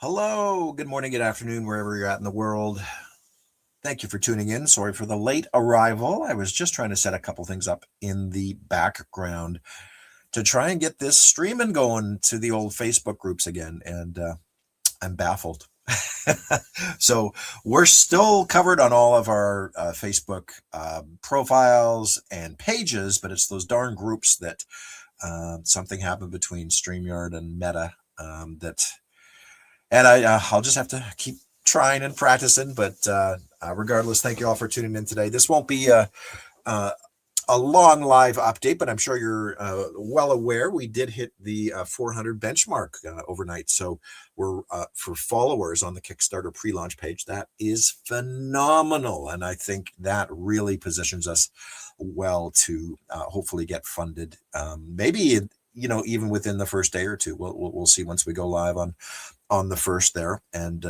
Hello, good morning, good afternoon, wherever you're at in the world. Thank you for tuning in. Sorry for the late arrival. I was just trying to set a couple things up in the background to try and get this streaming going to the old Facebook groups again, and I'm baffled. So we're still covered on all of our Facebook profiles and pages, but it's those darn groups that something happened between StreamYard and Meta that and I'll just have to keep trying and practicing. But regardless, thank you all for tuning in today. This won't be a, a long live update, but I'm sure you're well aware we did hit the 400 benchmark overnight. So we're for followers on the Kickstarter pre-launch page. That is phenomenal, and I think that really positions us well to hopefully get funded. Maybe even within the first day or two. We'll see once we go live on the first there. And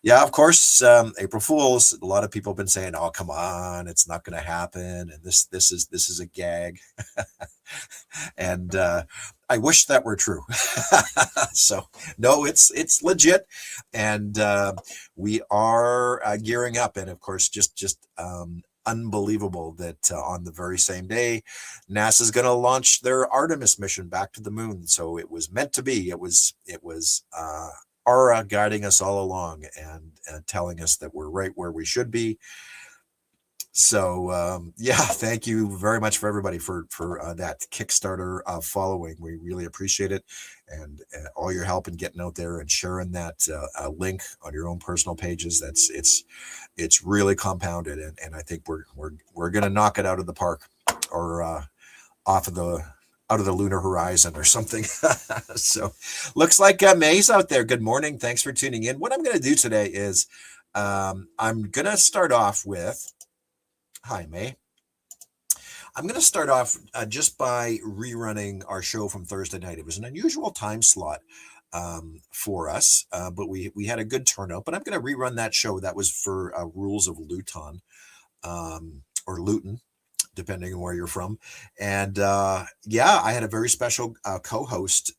yeah, of course, April Fools. A lot of people have been saying, "Oh, come on, it's not going to happen," and this is a gag. And I wish that were true. So no, it's legit, and we are gearing up. And of course, just unbelievable that on the very same day, NASA's going to launch their Artemis mission back to the moon. So it was meant to be. It was Aura guiding us all along and telling us that we're right where we should be. So yeah, thank you very much for everybody for that Kickstarter following. We really appreciate it, and all your help in getting out there and sharing that link on your own personal pages. It's really compounded, and I think we're gonna knock it out of the park, or off of the out of the lunar horizon or something. So looks like May's out there. Good morning. Thanks for tuning in. What I'm going to do today is I'm going to start off with, hi, May. I'm going to start off just by rerunning our show from Thursday night. It was an unusual time slot for us, but we had a good turnout. But I'm going to rerun that show. That was for Rules of Luton, or Luton, depending on where you're from. And yeah, I had a very special co-host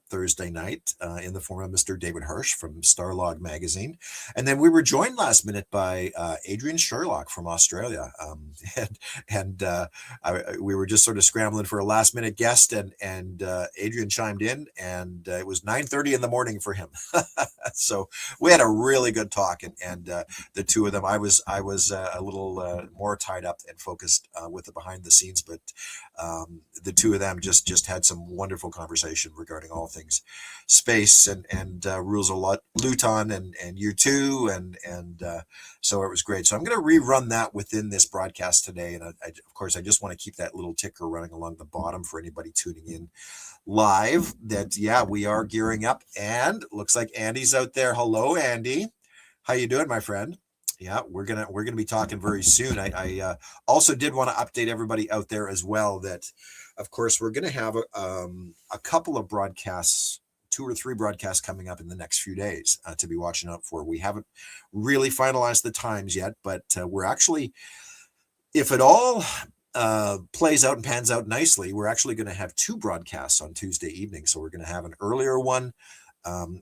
Thursday night in the form of Mr. David Hirsch from Starlog magazine. And then we were joined last minute by Adrian Sherlock from Australia. We were just sort of scrambling for a last minute guest, and Adrian chimed in, and it was 9:30 in the morning for him. So we had a really good talk, and the two of them, I was a little more tied up and focused with the behind the scenes, but the two of them just had some wonderful conversation regarding all things space and rules of Luton and U2 and so it was great. So I'm going to rerun that within this broadcast today, and of course I just want to keep that little ticker running along the bottom for anybody tuning in live. That yeah, we are gearing up, and looks like Andy's out there. Hello, Andy. How you doing, my friend? Yeah, we're gonna be talking very soon. I also did want to update everybody out there as well that, of course, we're gonna have a couple of broadcasts, 2 or 3 broadcasts coming up in the next few days to be watching out for. We haven't really finalized the times yet, but we're actually, if it all plays out and pans out nicely, we're actually going to have 2 broadcasts on Tuesday evening. So we're going to have an earlier one,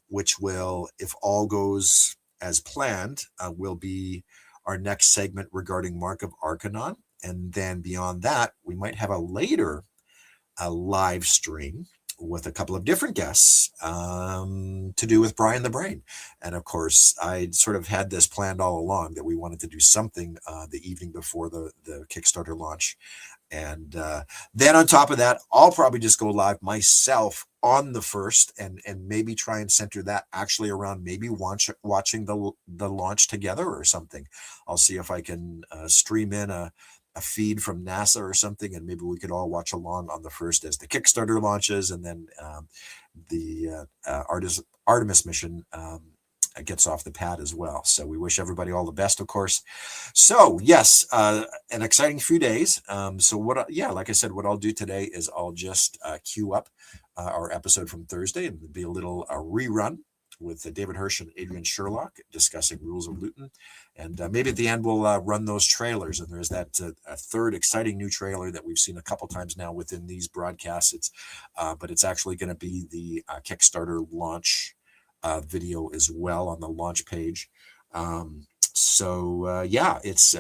which will, if all goes as planned, will be our next segment regarding Mark of Arcanon. And then beyond that, we might have a live stream with a couple of different guests to do with Brian the Brain. And of course, I sort of had this planned all along that we wanted to do something the evening before the Kickstarter launch. And then on top of that, I'll probably just go live myself on the first, and maybe try and center that actually around maybe watching the launch together or something. I'll see if I can stream in a feed from NASA or something, and maybe we could all watch along on the first as the Kickstarter launches, and then the Artemis mission gets off the pad as well. So we wish everybody all the best, of course. So yes, an exciting few days. So like I said, what I'll do today is I'll just queue up our episode from Thursday, and it'll be a little rerun with David Hirsch and Adrian Sherlock discussing Rules of Luton. And maybe at the end we'll run those trailers. And there's that a third exciting new trailer that we've seen a couple times now within these broadcasts. But it's actually going to be the Kickstarter launch video as well on the launch page. Yeah, it's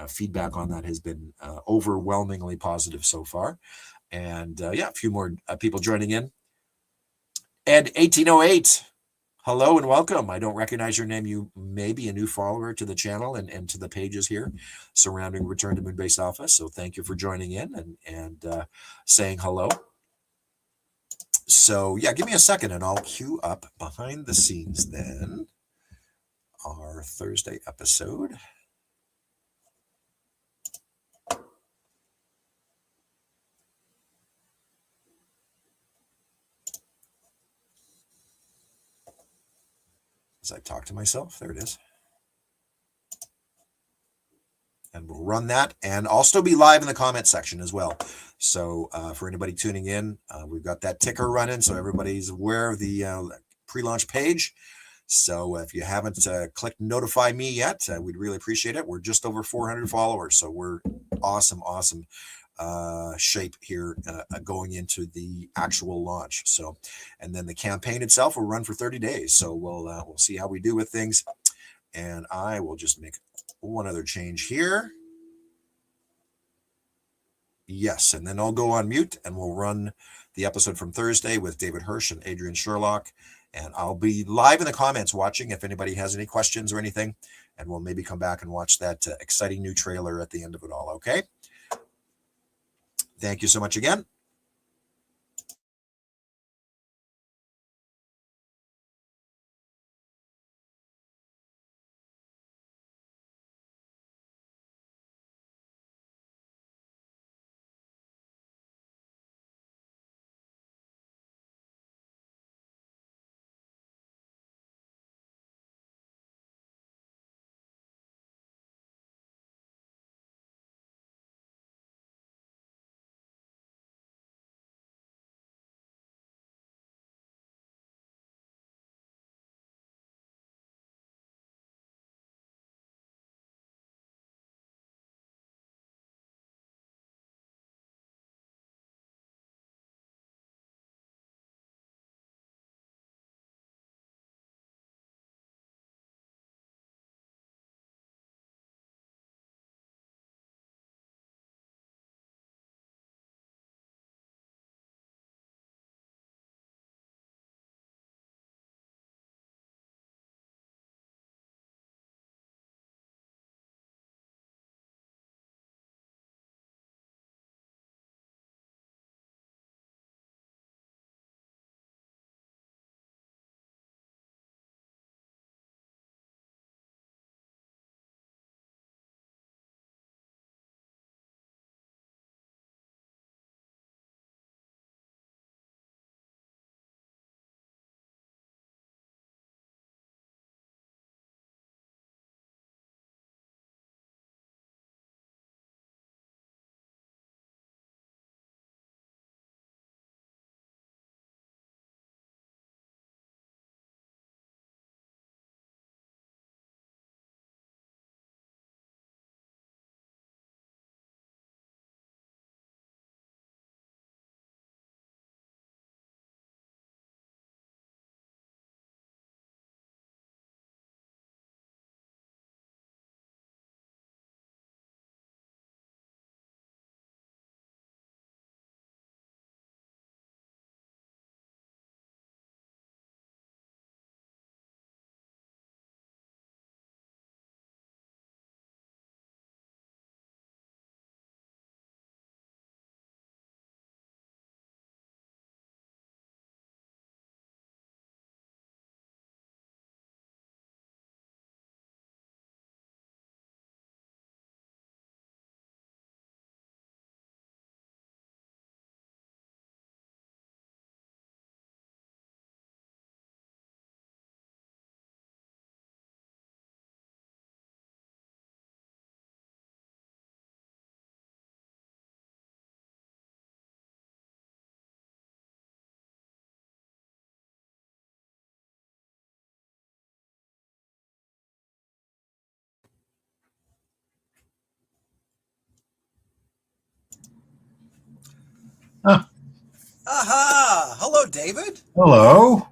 feedback on that has been overwhelmingly positive so far. And yeah, a few more people joining in. Ed 1808, hello and welcome. I don't recognize your name. You may be a new follower to the channel and to the pages here surrounding Return to Moonbase Alpha. So thank you for joining in and saying hello. So yeah, give me a second and I'll queue up behind the scenes then our Thursday episode. As I talk to myself, there it is. And we'll run that, and I'll still be live in the comment section as well. So for anybody tuning in, we've got that ticker running, so everybody's aware of the pre-launch page. So if you haven't clicked notify me yet, we'd really appreciate it. We're just over 400 followers, so we're awesome shape here going into the actual launch. So, and then the campaign itself will run for 30 days. So we'll see how we do with things. And I will just make one other change here. Yes, and then I'll go on mute and we'll run the episode from Thursday with David Hirsch and Adrian Sherlock. And I'll be live in the comments watching if anybody has any questions or anything. And we'll maybe come back and watch that exciting new trailer at the end of it all, okay? Thank you so much again. Ah. Aha! Hello, David. Hello.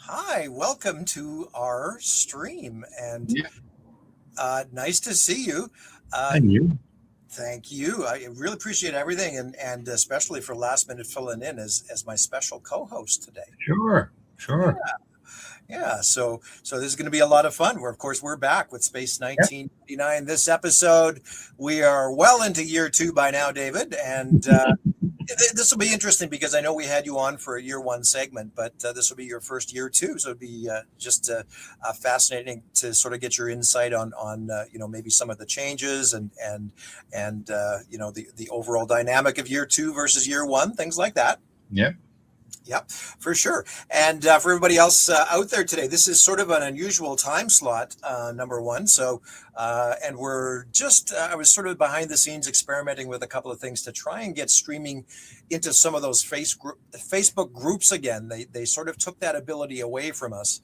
Hi, welcome to our stream, and Yeah, nice to see you. Uh, and you? Thank you. I really appreciate everything, and especially for last minute filling in as my special co-host today. Sure, Yeah, sure. yeah. So this is going to be a lot of fun. We're back with Space Yeah. 1989. This episode, we are well into year two by now, David, and this will be interesting because I know we had you on for a year one segment, but this will be your first year two, so it'd be just fascinating to sort of get your insight on maybe some of the changes and the overall dynamic of year two versus year one, things like that. Yeah. Yep, for sure. And for everybody else out there today, this is sort of an unusual time slot, number one. And we're just, I was sort of behind the scenes experimenting with a couple of things to try and get streaming into some of those Facebook groups again. They sort of took that ability away from us.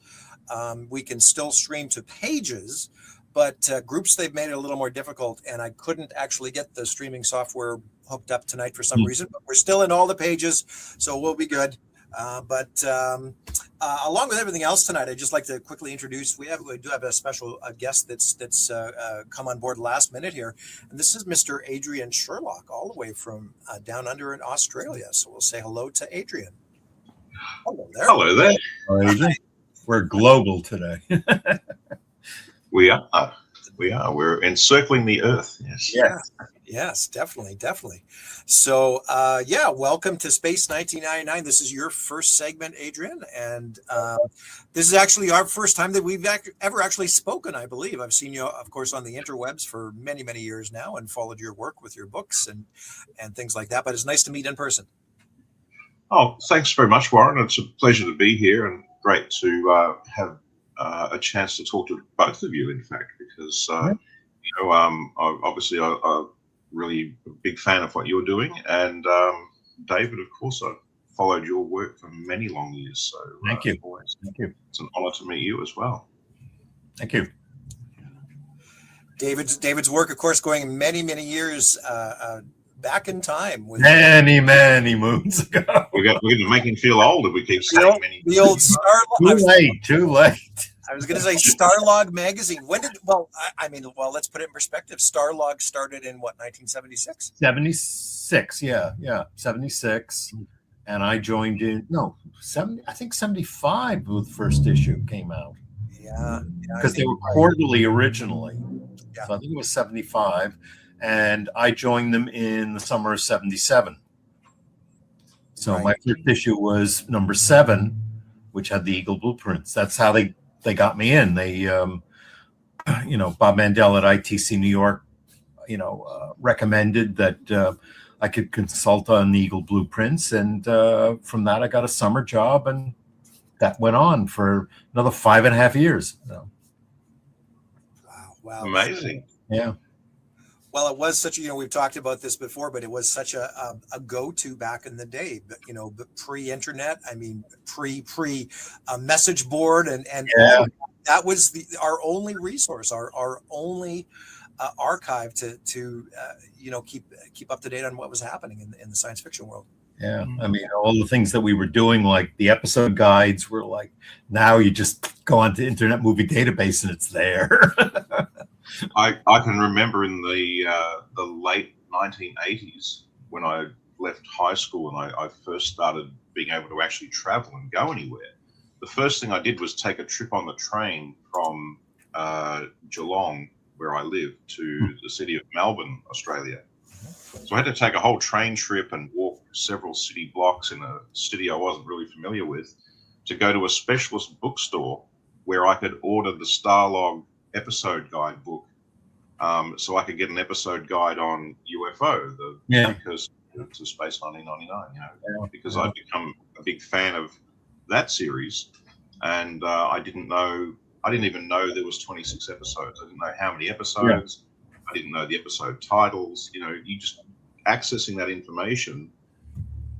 We can still stream to pages, but groups, they've made it a little more difficult. And I couldn't actually get the streaming software hooked up tonight for some reason, but we're still in all the pages, so we'll be good. But along with everything else tonight, I'd just like to quickly introduce. We do have a special guest that's come on board last minute here, and this is Mr. Adrian Sherlock, all the way from down under in Australia. So we'll say hello to Adrian. Hello there. Hello there. All right, Adrian. We're global today. We are. We're encircling the Earth. Yes. Yeah. Yes, definitely. So, welcome to Space 1999. This is your first segment, Adrian, and this is actually our first time that we've ever actually spoken, I believe. I've seen you, of course, on the interwebs for many, many years now and followed your work with your books and things like that, but it's nice to meet in person. Oh, thanks very much, Warren. It's a pleasure to be here and great to have a chance to talk to both of you, in fact, because, obviously I'm really a big fan of what you're doing. And David, of course, I've followed your work for many long years. So Thank you. Thank you. It's an honor to meet you as well. Thank you. David's work, of course, going many, many years back in time. With many moons ago. We're going to make him feel old if we keep saying many. The old Starlog. Too late. I was going to say Starlog magazine. When did? Well, let's put it in perspective. Starlog started in what, 1976? 76. Yeah, 76. And I joined in 70. I think 75. The first issue came out. Yeah, because they were quarterly originally. Yeah. So I think it was 75. And I joined them in the summer of 77. So my first issue was number 7, which had the Eagle blueprints. That's how they got me in. They, Bob Mandel at ITC New York, recommended that I could consult on the Eagle blueprints. And from that, I got a summer job, and that went on for another 5.5 years. So. Wow. Amazing. Yeah. Well, it was such we've talked about this before, but it was such a go-to back in the day, but pre-internet, pre message board and that was our only resource, our only archive to keep up to date on what was happening in the science fiction world. Yeah. All the things that we were doing, like the episode guides, were like, now you just go onto Internet Movie Database and it's there. I can remember in the late 1980s when I left high school and I first started being able to actually travel and go anywhere. The first thing I did was take a trip on the train from Geelong, where I live, to the city of Melbourne, Australia. So I had to take a whole train trip and walk several city blocks in a city I wasn't really familiar with to go to a specialist bookstore where I could order the Starlog episode guide book, so I could get an episode guide on UFO, because to Space 1999, because I'd become a big fan of that series, and I didn't even know there was 26 episodes. I didn't know how many episodes. I didn't know the episode titles. You just accessing that information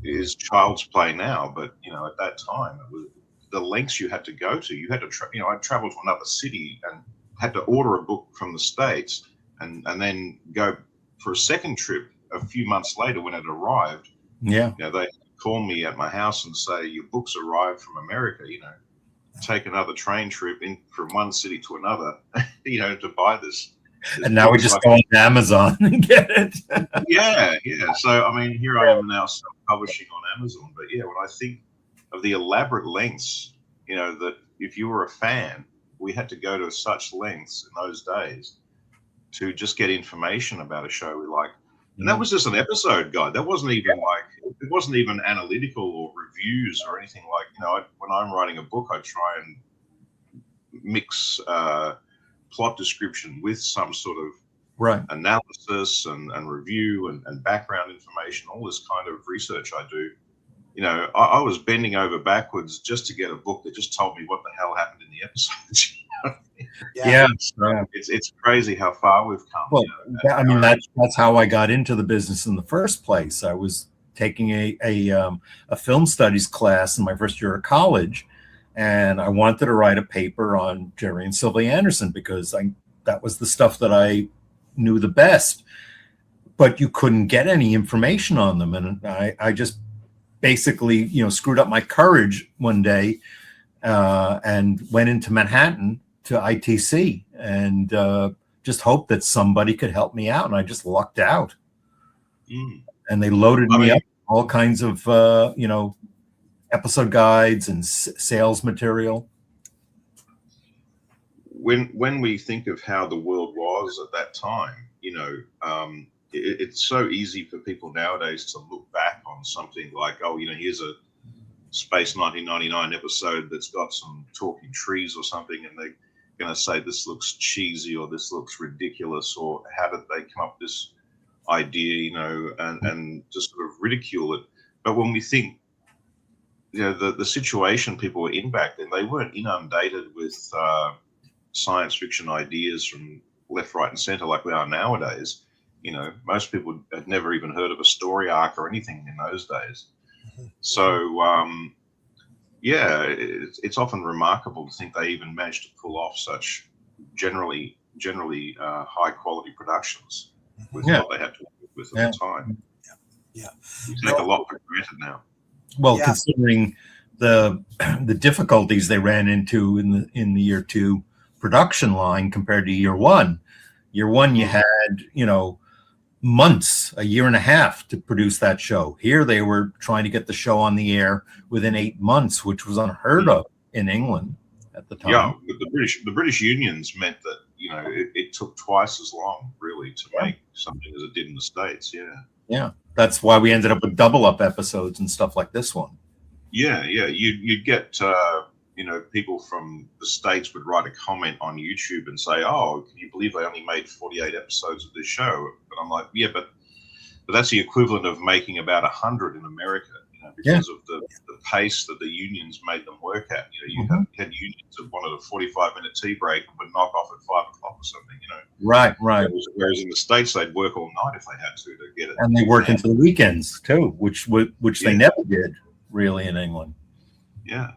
is child's play now, but at that time it was the lengths you had to go to. You had to I traveled to another city and had to order a book from the States and then go for a second trip a few months later when it arrived. Yeah. They call me at my house and say, your book's arrived from America, take another train trip in from one city to another, to buy this And now we book. just So go on Amazon and get it. yeah, yeah. So I mean, here I am now self-publishing on Amazon. But yeah, when I think of the elaborate lengths, that if you were a fan, we had to go to such lengths in those days to just get information about a show we like. And that was just an episode guide. That wasn't even it wasn't even analytical or reviews or anything like, when I'm writing a book, I try and mix plot description with some sort of Right. analysis and review and background information, all this kind of research I do. I was bending over backwards just to get a book that just told me what the hell happened in the episodes. Yeah. So it's crazy how far we've come. Well, I mean, that's how I got into the business in the first place. I was taking a film studies class in my first year of college, and I wanted to write a paper on Jerry and Sylvia Anderson because that was the stuff that I knew the best. But you couldn't get any information on them, and I just basically, screwed up my courage one day and went into Manhattan to ITC and just hoped that somebody could help me out. And I just lucked out. And they loaded me up all kinds of, episode guides and sales material. When we think of how the world was at that time, it's so easy for people nowadays to look back on something like, here's a Space 1999 episode that's got some talking trees or something, and they're going to say this looks cheesy or this looks ridiculous, or how did they come up with this idea, and just sort of ridicule it. But when we think, the situation people were in back then, they weren't inundated with science fiction ideas from left, right, and center like we are nowadays. Most people had never even heard of a story arc or anything in those days. So, it's often remarkable to think they even managed to pull off such generally high quality productions with what they had to work with at the time. Yeah. We take a lot for granted now. Well, considering the difficulties they ran into in the year 2 production line compared to year 1. Year 1, you had, months, a year and a half to produce that show. Here they were trying to get the show on the air within 8 months, which was unheard of in England at the time. Yeah, but the British unions meant that, it took twice as long really to make something as it did in the States. Yeah. That's why we ended up with double up episodes and stuff like this one. Yeah. You'd get people from the States would write a comment on YouTube and say, "Oh, can you believe they only made 48 episodes of this show?" But I'm like, yeah, but that's the equivalent of making about 100 in America, because of the pace that the unions made them work at. You had unions that wanted a 45-minute tea break and would knock off at 5 o'clock or something. Right. Whereas in the States, they'd work all night if they had to get it. And they worked into the weekends too, which they never did really in England. Yeah.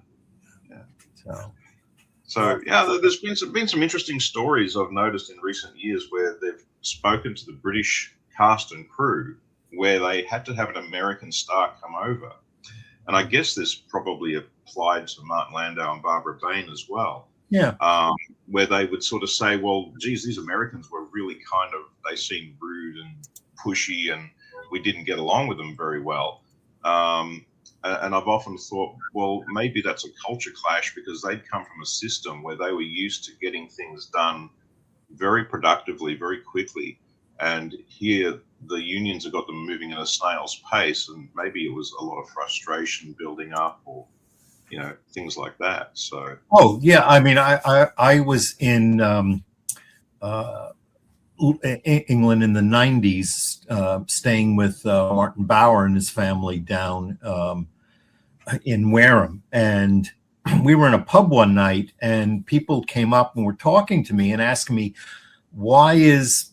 So there's been some interesting stories I've noticed in recent years where they've spoken to the British cast and crew where they had to have an American star come over. And I guess this probably applied to Martin Landau and Barbara Bain as well. Yeah. Where they would sort of say, well, geez, these Americans were really they seemed rude and pushy, and we didn't get along with them very well. And I've often thought, well, maybe that's a culture clash because they'd come from a system where they were used to getting things done very productively, very quickly. And here the unions have got them moving at a snail's pace, and maybe it was a lot of frustration building up, or things like that. So I mean, I was in England in the 90s, staying with Martin Bauer and his family down in Wareham, and we were in a pub one night, and people came up and were talking to me and asking me, why is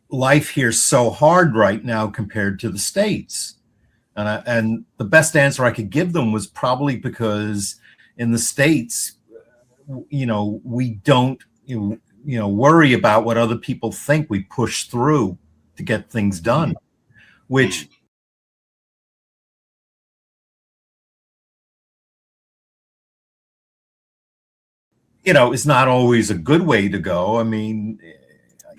life here so hard right now compared to the States? And the best answer I could give them was probably because in the States, we don't, worry about what other people think. We push through to get things done, which is not always a good way to go. I mean,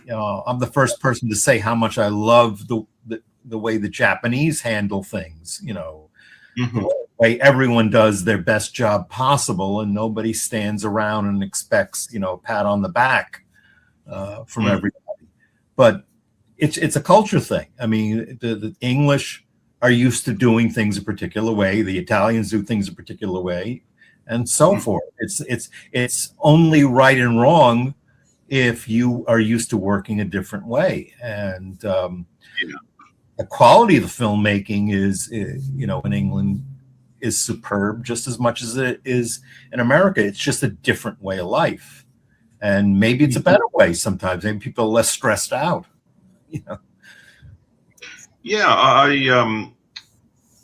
I'm the first person to say how much I love the way the Japanese handle things, Mhm. the way everyone does their best job possible, and nobody stands around and expects, a pat on the back from Mm. everybody. But it's a culture thing. I mean, the English are used to doing things a particular way. The Italians do things a particular way, and so Mm. forth. It's only right and wrong if you are used to working a different way. And Yeah. the quality of the filmmaking is, in England is superb just as much as it is in America. It's just a different way of life. And maybe it's a better way sometimes. Maybe people are less stressed out. Yeah,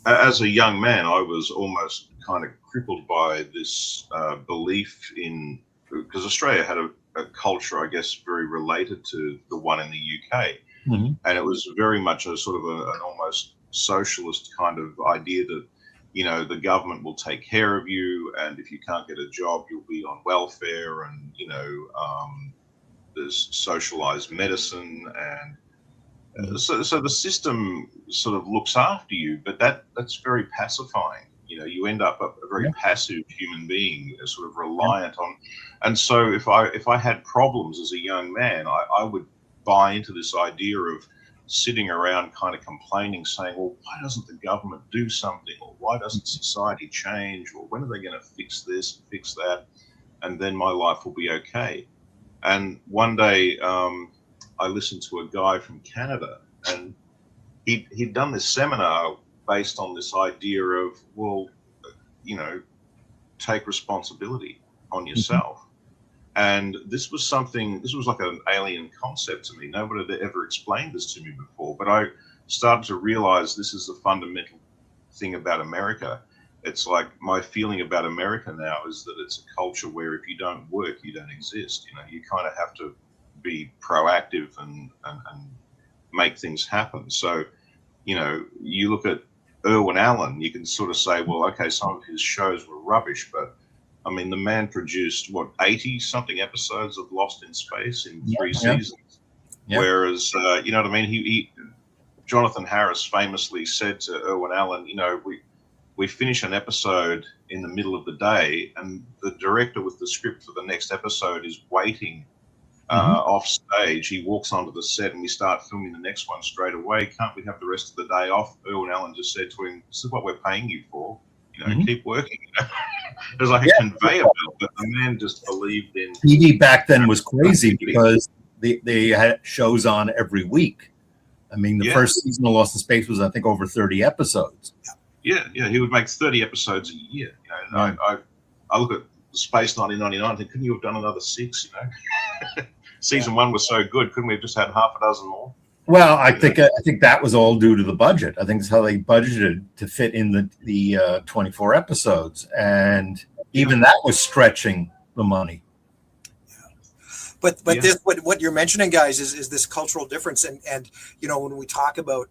as a young man, I was almost kind of crippled by this belief in, because Australia had a culture, I guess, very related to the one in the UK. Mhm. And it was very much a sort of an almost socialist kind of idea that, the government will take care of you, and if you can't get a job, you'll be on welfare, and, there's socialized medicine, and so the system sort of looks after you, but that's very pacifying. You end up a very Yeah. passive human being, sort of reliant on. And so if I had problems as a young man, I would buy into this idea of sitting around kind of complaining, saying, well, why doesn't the government do something, or why doesn't society change, or when are they going to fix this, fix that, and then my life will be okay. And one day, I listened to a guy from Canada, and he'd done this seminar based on this idea of, well, take responsibility on yourself. And this was like an alien concept to me. Nobody had ever explained this to me before, but I started to realize this is the fundamental thing about America. It's like my feeling about America now is that it's a culture where if you don't work, you don't exist. You kind of have to be proactive and make things happen. So, you look at Irwin Allen, you can sort of say, well, okay, some of his shows were rubbish, but I mean, the man produced 80 something episodes of Lost in Space in three Yeah. seasons. Yeah. Whereas, you know what I mean? Jonathan Harris famously said to Irwin Allen, we finish an episode in the middle of the day, and the director with the script for the next episode is waiting off stage. He walks onto the set, and we start filming the next one straight away. Can't we have the rest of the day off? Irwin Allen just said to him, "This is what we're paying you for. Keep working." It was like a conveyor belt, but the man just believed in. TV back then was crazy because they had shows on every week. I mean, the first season of Lost in Space was, I think, over 30 episodes. Yeah, he would make 30 episodes a year. I look at Space 1999 and think, couldn't you have done another 6? Season 1 was so good, couldn't we have just had half a dozen more? Well, I think that was all due to the budget. I think that's how they budgeted to fit in the 24 episodes, and even that was stretching the money. But this what you're mentioning, guys, is this cultural difference, and when we talk about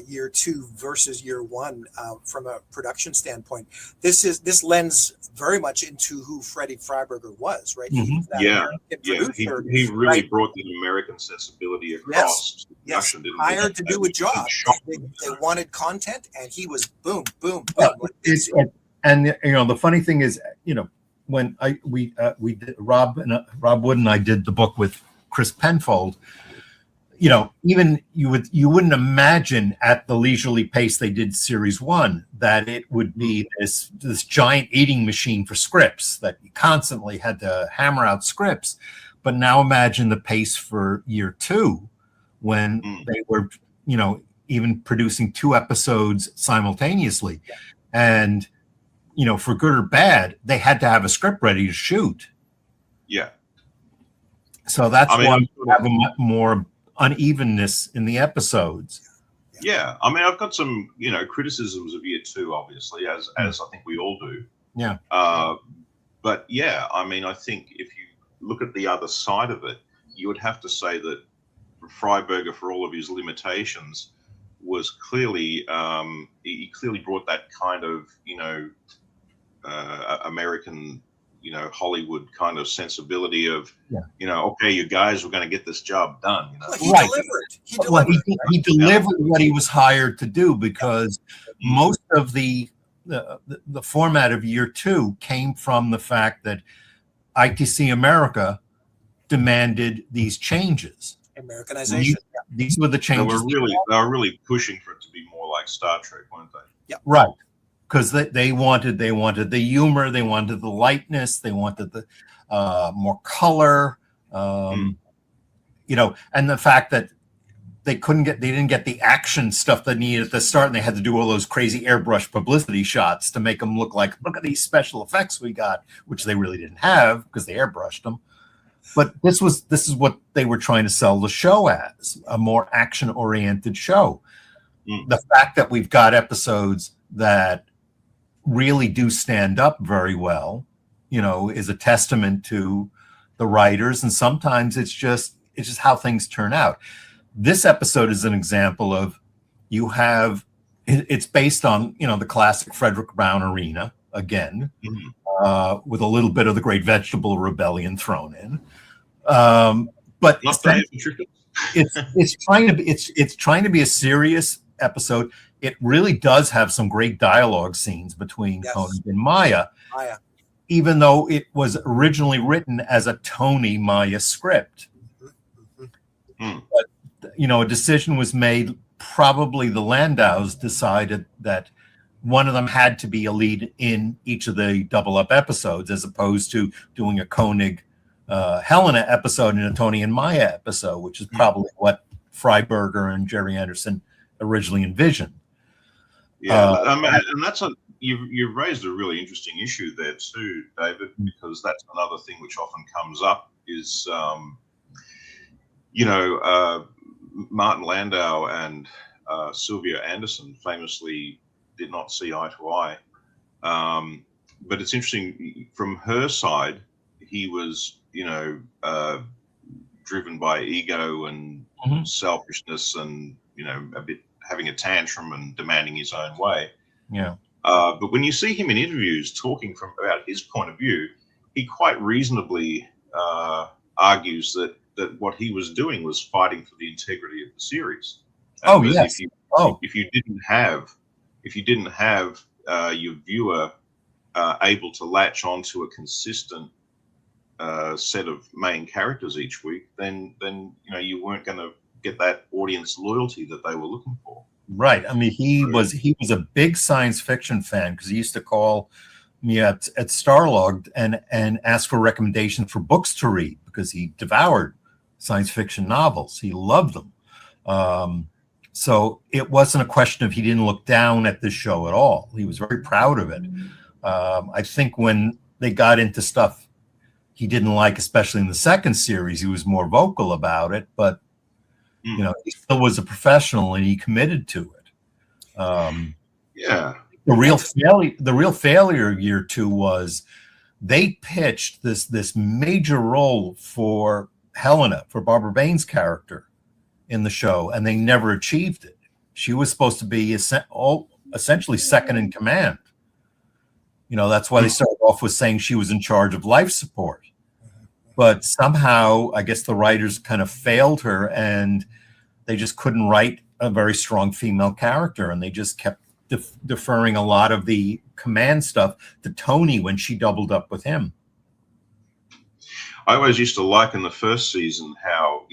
year 2 versus year 1 from a production standpoint, this lends very much into who Freddie Freiberger was, right? He really brought the American sensibility across. Yes, hired to do a job. They wanted content, and he was boom, boom, boom. And the funny thing is, when we did, Rob Wood and I did the book with Chris Penfold, even you wouldn't imagine at the leisurely pace they did series 1 that it would be this giant eating machine for scripts, that you constantly had to hammer out scripts. But now imagine the pace for year 2 when they were, even producing 2 episodes simultaneously. And for good or bad, they had to have a script ready to shoot. Yeah. So that's why we have a much more unevenness in the episodes. Yeah. I mean, I've got some, criticisms of year 2, obviously, as I think we all do. Yeah. But yeah, I mean, I think if you look at the other side of it, you would have to say that Freiberger, for all of his limitations, was clearly, he clearly brought that kind of, American Hollywood kind of sensibility of, Yeah. Okay, you guys were going to get this job done. Well, he Right. delivered. He Well, delivered. he delivered what he was hired to do, because most of the format of year 2 came from the fact that ITC America demanded these changes. Americanization. These were the They changes. were really pushing for it to be more like Star Trek, weren't they? Yeah. Right. Because they wanted the humor, they wanted the lightness, they wanted the more color, and the fact that they didn't get the action stuff they needed at the start, and they had to do all those crazy airbrush publicity shots to make them look at these special effects we got, which they really didn't have because they airbrushed them. But this is what they were trying to sell the show as, a more action-oriented show. The fact that we've got episodes that really do stand up very well, is a testament to the writers, and sometimes it's just how things turn out. This episode is an example of it's based on the classic Frederick Brown arena again, with a little bit of the Great Vegetable Rebellion thrown in. But it's trying to be a serious episode. It really does have some great dialogue scenes between Koenig and Maya, even though it was originally written as a Tony Maya script. But a decision was made. Probably the Landaus decided that one of them had to be a lead in each of the double up episodes, as opposed to doing a Koenig Helena episode and a Tony and Maya episode, which is probably what Freiberger and Jerry Anderson originally envisioned. Yeah, and that's you've raised a really interesting issue there too, David, because that's another thing which often comes up is, Martin Landau and Sylvia Anderson famously did not see eye to eye. But it's interesting from her side, he was, driven by ego and selfishness and, a bit having a tantrum and demanding his own way. Yeah. But when you see him in interviews talking about his point of view, he quite reasonably argues that what he was doing was fighting for the integrity of the series. If you didn't have your viewer able to latch onto a consistent set of main characters each week, then you weren't going to get that audience loyalty that they were looking for. Right. I mean, he was a big science fiction fan, because he used to call me at Starlog and ask for recommendations for books to read, because he devoured science fiction novels. He loved them. So it wasn't a question of he didn't look down at this show at all. He was very proud of it. I think when they got into stuff he didn't like, especially in the second series, he was more vocal about it, but he still was a professional and he committed to it. The real failure of year 2 was they pitched this major role for Helena, for Barbara Bain's character in the show, and they never achieved it. She was supposed to be essentially second in command. That's why they started off with saying she was in charge of life support. But somehow, I guess the writers kind of failed her, and they just couldn't write a very strong female character, and they just kept deferring a lot of the command stuff to Tony when she doubled up with him. I always used to like in the first season how,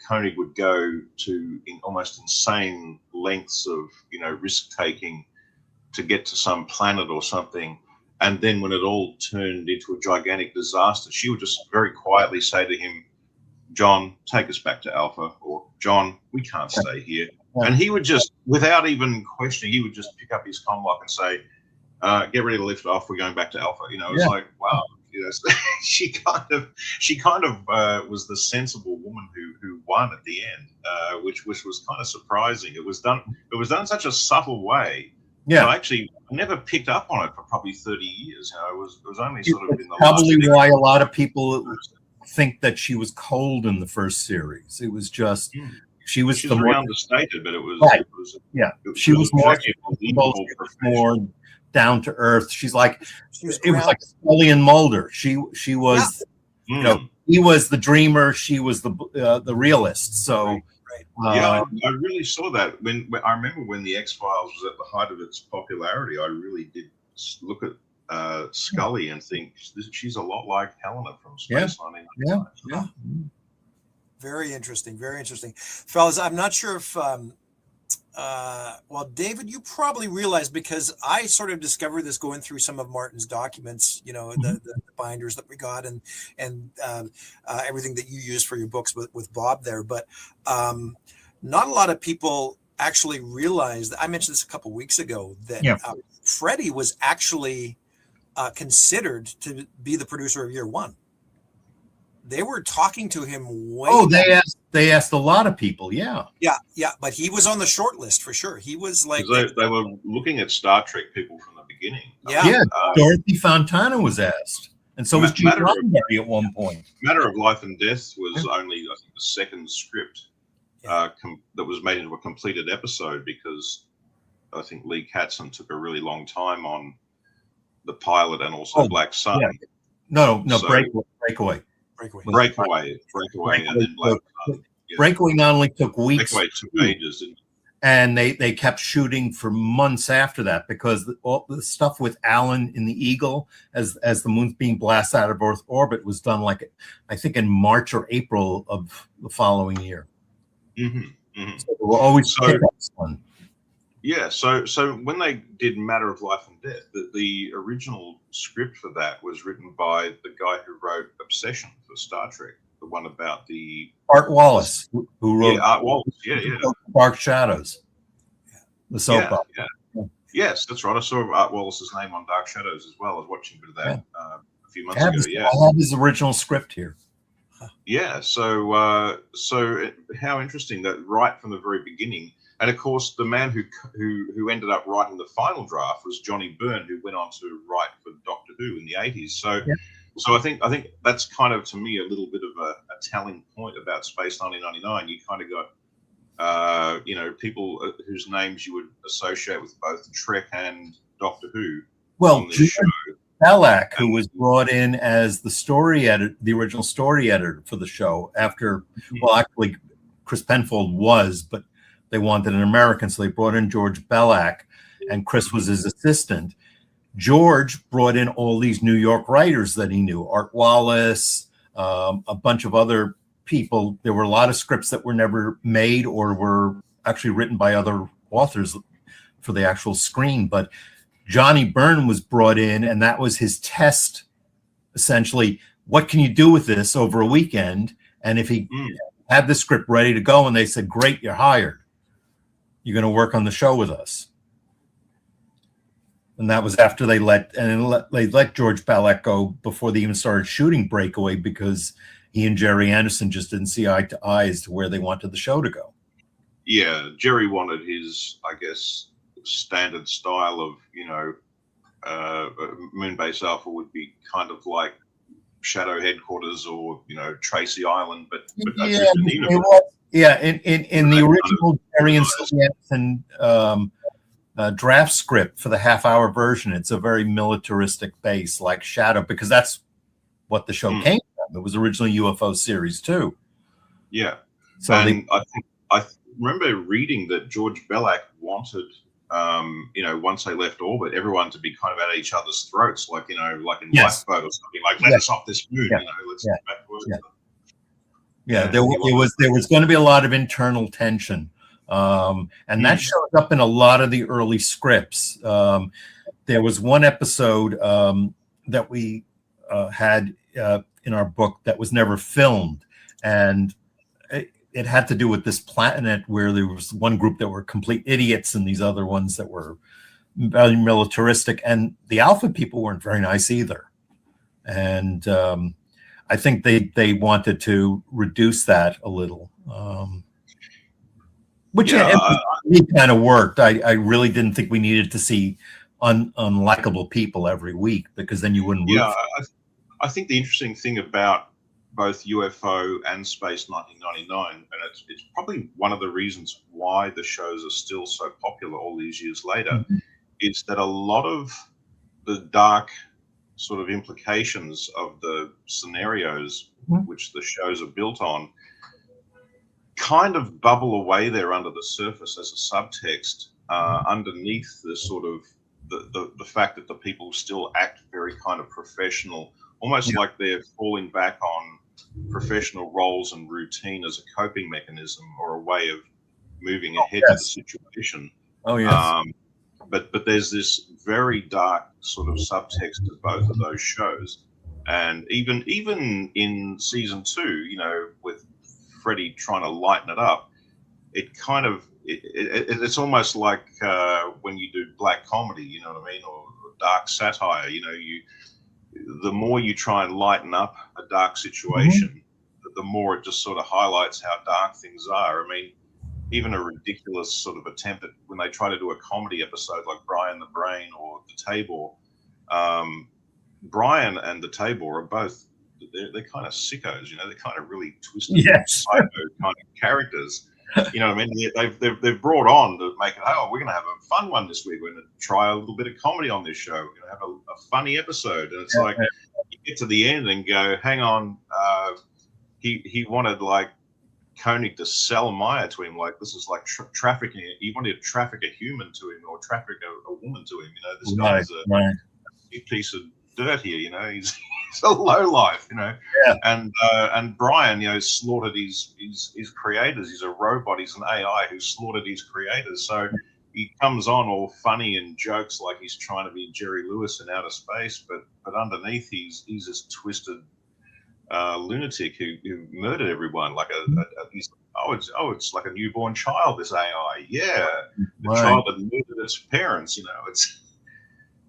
Koenig would go to almost insane lengths of, risk-taking to get to some planet or something. And then when it all turned into a gigantic disaster, she would just very quietly say to him, "John, take us back to Alpha," or "John, we can't stay here." Yeah. And he would just, without even questioning, he would just pick up his commlock and say, "Get ready to lift off. We're going back to Alpha." It's like, wow. She kind of was the sensible woman who won at the end, which was kind of surprising. It was done in such a subtle way. Yeah, I actually never picked up on it for probably 30 years. It was only sort of in the probably last why a lot of people think that she was cold in the first series. It was just she was very understated, but it was right. She was more down to earth. She's like, She was it was grounded. like Scully and Mulder. She was, you know, he was the dreamer, she was the realist. So, Right. Yeah, I really saw that when I remember when the X-Files was at the height of its popularity. I really did look at Scully and think she's a lot like Helena from Space 1999. Yeah. Very interesting. Very interesting, fellas. I'm not sure if well, David, you probably realize, because I sort of discovered this going through some of Martin's documents, you know, the binders that we got, and everything that you use for your books with Bob there. But not a lot of people actually realize that. I mentioned this a couple of weeks ago, that Freddie was actually considered to be the producer of Year One. They were talking to him way. Oh, they asked a lot of people. Yeah. But he was on the short list for sure. He was like, they were looking at Star Trek people from the beginning. Dorothy Fontana was asked, and so was Gene Roddenberry at one point. Matter of Life and Death was only, I think, the second script that was made into a completed episode, because I think Lee Katzin took a really long time on the pilot and also Black Sun. Yeah. No, Breakaway. And then Black Sun. Breakaway not only took weeks, Breakaway took ages, and they kept shooting for months after that, because all the stuff with Alan in the Eagle as the moon's being blasted out of Earth orbit was done, like, I think, in March or April of the following year. Mm-hmm. So they were always one. Yeah, so when they did Matter of Life and Death, the original script for that was written by the guy who wrote Obsession for Star Trek, the one about the Art Wallace, who wrote Art Wallace, Dark Shadows, the soap opera. Yes, that's right. I saw Art Wallace's name on Dark Shadows as well. I was watching a bit of that a few months ago. I have his original script here. Yeah, so how interesting that right from the very beginning. And of course, the man who ended up writing the final draft was Johnny Byrne, who went on to write for Doctor Who in the 80s. So I think that's kind of, to me, a little bit of a telling point about Space 1999. You kind of got people whose names you would associate with both Trek and Doctor Who. Well, Belak, who was brought in as the original story editor for the show after, well, actually, Chris Penfold was, but they wanted an American, so they brought in George Belak, and Chris was his assistant. George brought in all these New York writers that he knew, Art Wallace, a bunch of other people. There were a lot of scripts that were never made or were actually written by other authors for the actual screen. But Johnny Byrne was brought in, and that was his test, essentially. What can you do with this over a weekend? And if he had the script ready to go, and they said, great, you're hired. You're going to work on the show with us. And that was after they let George Belak go before they even started shooting Breakaway, because he and Jerry Anderson just didn't see eye to eye as to where they wanted the show to go. Yeah, Jerry wanted his, I guess, standard style of, Moonbase Alpha would be kind of like Shadow Headquarters or, Tracy Island, but a different universe. In the original Jerry and draft script for the half-hour version, it's a very militaristic base, like Shadow, because that's what the show came from. It was originally UFO series too. Yeah. So I remember reading that George Belak wanted, once they left orbit, everyone to be kind of at each other's throats, like in Lifeboat or something, like let us off this moon, let's get back to work. There was going to be a lot of internal tension. And that shows up in a lot of the early scripts. There was one episode that we had in our book that was never filmed. And it had to do with this planet where there was one group that were complete idiots and these other ones that were very militaristic. And the Alpha people weren't very nice either. And I think they wanted to reduce that a little. Which it kind of worked. I really didn't think we needed to see unlikable people every week, because then you wouldn't. Yeah, I think the interesting thing about both UFO and Space 1999, and it's probably one of the reasons why the shows are still so popular all these years later, is that a lot of the dark sort of implications of the scenarios which the shows are built on kind of bubble away there under the surface as a subtext, underneath the sort of the fact that the people still act very kind of professional, almost like they're falling back on professional roles and routine as a coping mechanism or a way of moving ahead with the situation. Oh, yes. But there's this very dark sort of subtext to both of those shows, and even in season 2, you know, with Freddie trying to lighten it up, it kind of it's almost like when you do black comedy, you know what I mean, or dark satire. You know, the more you try and lighten up a dark situation, the more it just sort of highlights how dark things are. I mean, even a ridiculous sort of attempt at when they try to do a comedy episode like Brian the Brain or the Tabor. Brian and the Tabor are both, they're kind of sickos, you know, they're kind of really twisted, psycho kind of characters. You know what I mean? They've brought on to make it, oh, we're going to have a fun one this week. We're going to try a little bit of comedy on this show. We're going to have a funny episode. And it's like, you get to the end and go, hang on, he wanted like Koenig to sell Maya to him, like this is like trafficking. He wanted to traffic a human to him or traffic a woman to him. You know, this guy's a piece of dirt here. You know, he's a low life. You know, and Brian, you know, slaughtered his creators. He's a robot. He's an AI who slaughtered his creators. So he comes on all funny and jokes like he's trying to be Jerry Lewis in outer space, but underneath he's this twisted lunatic who murdered everyone like it's like a newborn child, this AI. The child that murdered its parents, you know, it's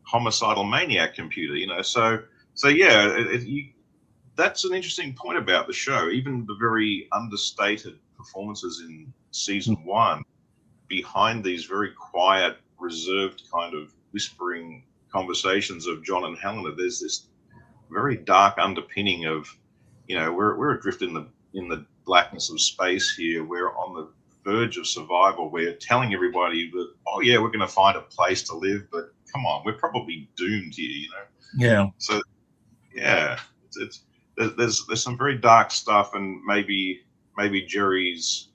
homicidal maniac computer, you know. So that's an interesting point about the show. Even the very understated performances in season 1, behind these very quiet, reserved kind of whispering conversations of John and Helena, there's this very dark underpinning of, you know, we're adrift in the blackness of space here. We're on the verge of survival. We're telling everybody that, oh yeah, we're going to find a place to live, but come on, we're probably doomed here, you know. Yeah. So yeah, there's some very dark stuff, and maybe Jerry's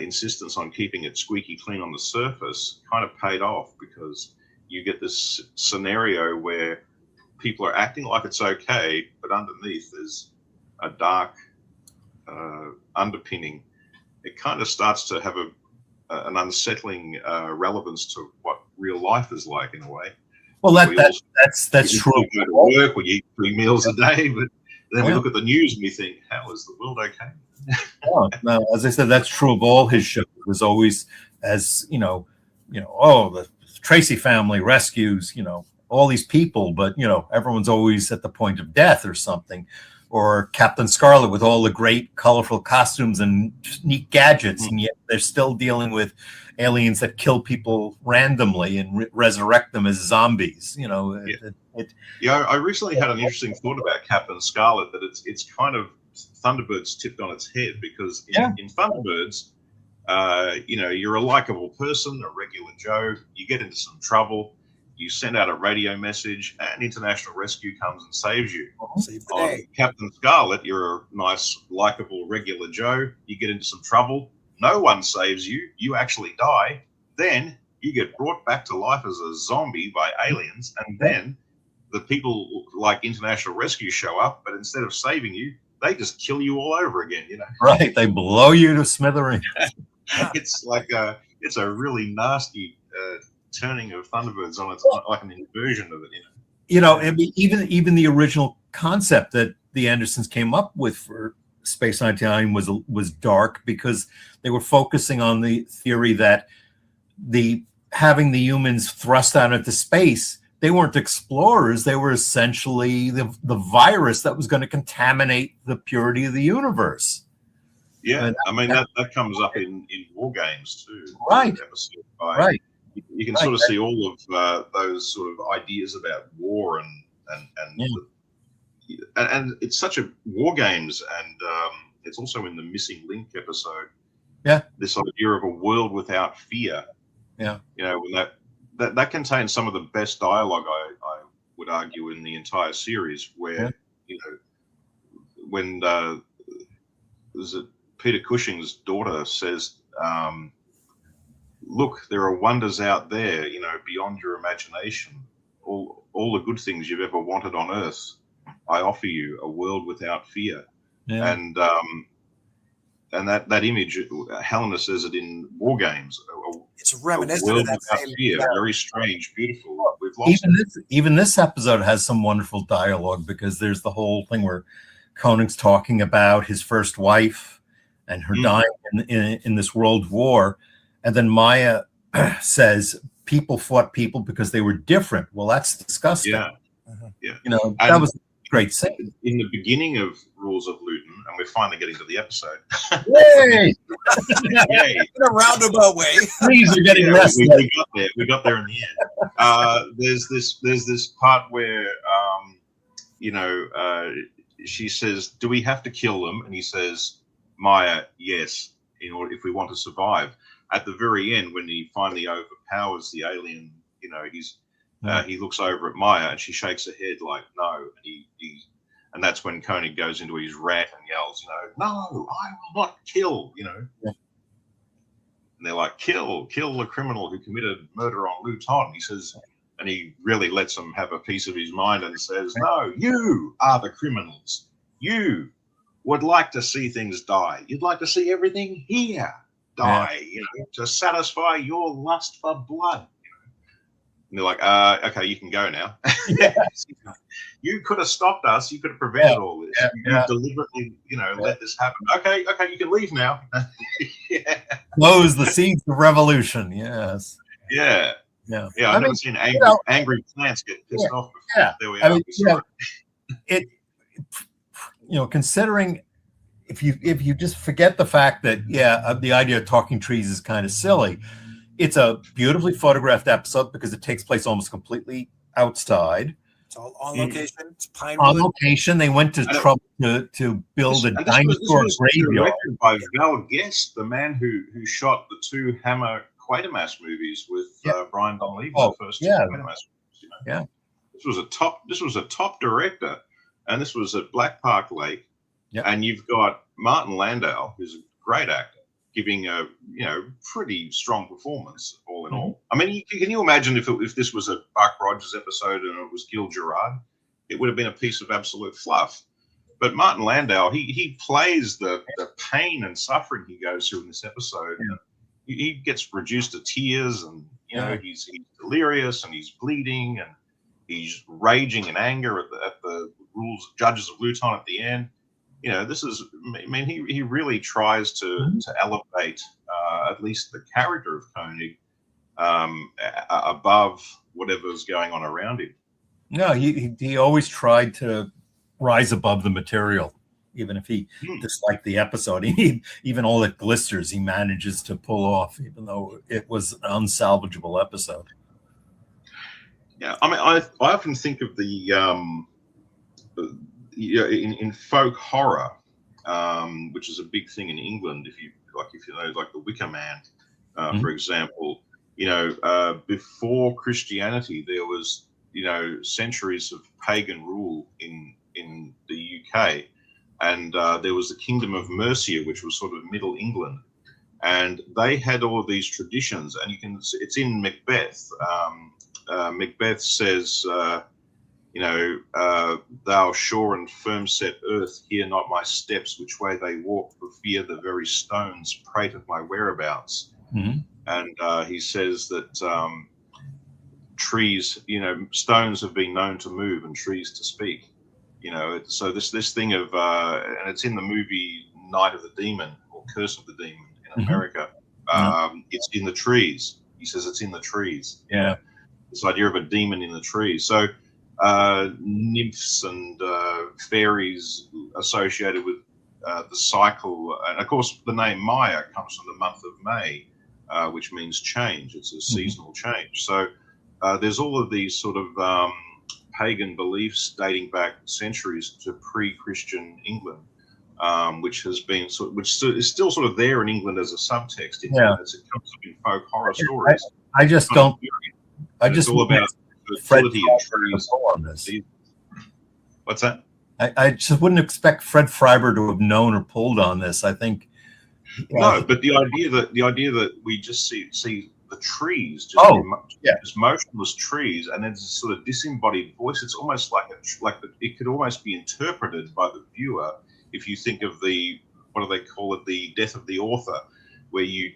insistence on keeping it squeaky clean on the surface kind of paid off, because you get this scenario where people are acting like it's okay, but underneath there's a dark underpinning. It kind of starts to have an unsettling relevance to what real life is like in a way. Well, that's true. We go to work, we eat 3 meals a day, but then we look at the news and we think, how is the world okay? No, as I said, that's true of all his shows. It was always, as you know, oh, the Tracy family rescues, you know, all these people, but you know, everyone's always at the point of death or something. Or Captain Scarlet with all the great colorful costumes and neat gadgets, and yet they're still dealing with aliens that kill people randomly and resurrect them as zombies. You know, I recently had an interesting thought about Captain Scarlet, that it's kind of Thunderbirds tipped on its head, because in Thunderbirds, you know, you're a likable person, a regular Joe. You get into some trouble, you send out a radio message, and international rescue comes and saves you. Save the day. Captain Scarlet, you're a nice, likable, regular Joe. You get into some trouble, no one saves you. You actually die. Then you get brought back to life as a zombie by aliens, and then the people like international rescue show up, but instead of saving you, they just kill you all over again. You know, right? They blow you to smithereens. It's like it's a really nasty turning of Thunderbirds on its, like an inversion of it. You know, even the original concept that the Andersons came up with for Space 99 was dark, because they were focusing on the theory that having the humans thrust out into space, they weren't explorers. They were essentially the virus that was going to contaminate the purity of the universe. Yeah, I mean that comes up in War Games too. Right. Right. You can sort of see all of those sort of ideas about war and it's such a War Games, and it's also in the Missing Link episode. Yeah. This idea of a world without fear. Yeah. You know, when that contains some of the best dialogue I would argue in the entire series. Where when is it Peter Cushing's daughter says, "Look, there are wonders out there, beyond your imagination. All the good things you've ever wanted on earth, I offer you, a world without fear." Yeah. And that image, Helena says it in War Games. It's reminiscent world of that without same. fear, very strange, beautiful. We've lost Even this episode has some wonderful dialogue, because there's the whole thing where Conan's talking about his first wife and her dying in this world war, and then Maya says people fought people because they were different. Well, that's disgusting. Yeah. That was a great scene. In the beginning of Rules of Luton, and we're finally getting to the episode. Yay! Yay. In a roundabout way. Please, are getting rested. We got there. We got there in the end. There's this part where she says, "Do we have to kill them?" And he says, "Maya, yes, in order if we want to survive." At the very end, when he finally overpowers the alien, he looks over at Maya and she shakes her head like no, and that's when Koenig goes into his rant and yells, "No, I will not kill," And they're like, kill the criminal who committed murder on Luton. He says, and he really lets them have a piece of his mind and says, "No, you are the criminals. You would like to see things die. You'd like to see everything here die, to satisfy your lust for blood." And they're like, "Okay, you can go now." You could have stopped us. You could have prevented all this. You deliberately, let this happen. Okay, you can leave now. Close the seeds of revolution. Yes. Yeah. I've never seen angry plants get pissed off before. Yeah. There we are. Considering if you just forget the fact that the idea of talking trees is kind of silly. It's a beautifully photographed episode because it takes place almost completely outside. It's all on location. It's Pinewood. On location, they went to trouble to build a dinosaur graveyard. Directed by Val Guest, the man who shot the two Hammer Quatermass movies with Brian Donlevy, the first two Quatermass movies. Yeah, this was a top director, and this was at Black Park Lake. Yeah. And you've got Martin Landau, who's a great actor, giving a pretty strong performance all in all. I mean, can you imagine if this was a Buck Rogers episode and it was Gil Gerard, it would have been a piece of absolute fluff. But Martin Landau, he plays the pain and suffering he goes through in this episode. Yeah. He gets reduced to tears, and he's delirious, and he's bleeding, and he's raging in anger at the judges of Luton at the end. This is, he really tries to elevate at least the character of Koenig above whatever's going on around him. No, he always tried to rise above the material, even if he disliked the episode. Even all the glisters he manages to pull off, even though it was an unsalvageable episode. Yeah, I mean, I often think of the in folk horror, which is a big thing in England. If you know, like the Wicker Man, for example, before Christianity, there was centuries of pagan rule in the UK, and there was the Kingdom of Mercia, which was sort of Middle England, and they had all of these traditions, and it's in Macbeth. Macbeth says, "Thou sure and firm set earth, hear not my steps, which way they walk, for fear the very stones prate of my whereabouts." And he says that trees, stones have been known to move and trees to speak. So this thing of, and it's in the movie Night of the Demon or Curse of the Demon in America. It's in the trees. He says it's in the trees. Yeah. This idea of a demon in the trees. So nymphs and fairies associated with the cycle. And of course, the name Maya comes from the month of May, which means change. It's a seasonal change. So there's all of these sort of pagan beliefs dating back centuries to pre-Christian England, which has been which is still sort of there in England as a subtext. As it comes up in folk horror stories. I just I And it's just all about Fred fertility and Freiberg to trees. pull on this. What's that? I just wouldn't expect Fred Freiberg to have known or pulled on this. I think No, but the idea that we just see the trees Oh, yeah. just motionless trees, and then this sort of disembodied voice. It's almost like it could almost be interpreted by the viewer if you think of the, what do they call it, the death of the author, where you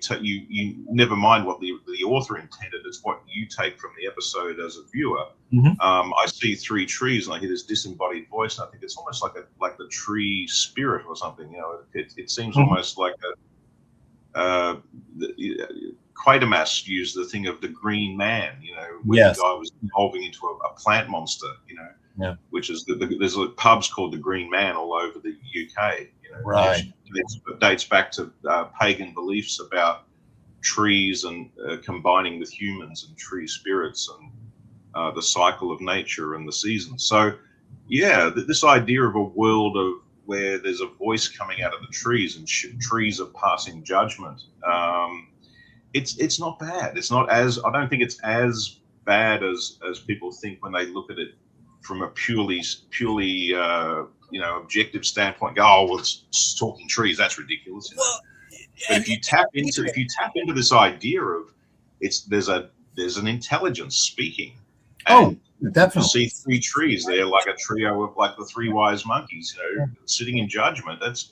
never mind what the author intended. It's what you take from the episode as a viewer. Mhm. I see three trees and I hear this disembodied voice, and I think it's almost like the tree spirit or something. You know, it seems almost like Quatermass used the thing of the green man, you know, where the guy was evolving into a plant monster, you know, which is there's pubs called the Green Man all over the UK, you know, right? It dates back to pagan beliefs about trees and combining with humans and tree spirits and the cycle of nature and the seasons. So, yeah, this idea of a world of where there's a voice coming out of the trees and trees are passing judgment. It's not bad. It's not as, I don't think it's as bad as people think when they look at it from a purely objective standpoint. Go, oh well, it's talking trees. That's ridiculous. You know? Well, but if you tap into this idea of there's an intelligence speaking. Oh, definitely. You see three trees there, like a trio of like the three wise monkeys, you know, sitting in judgment. That's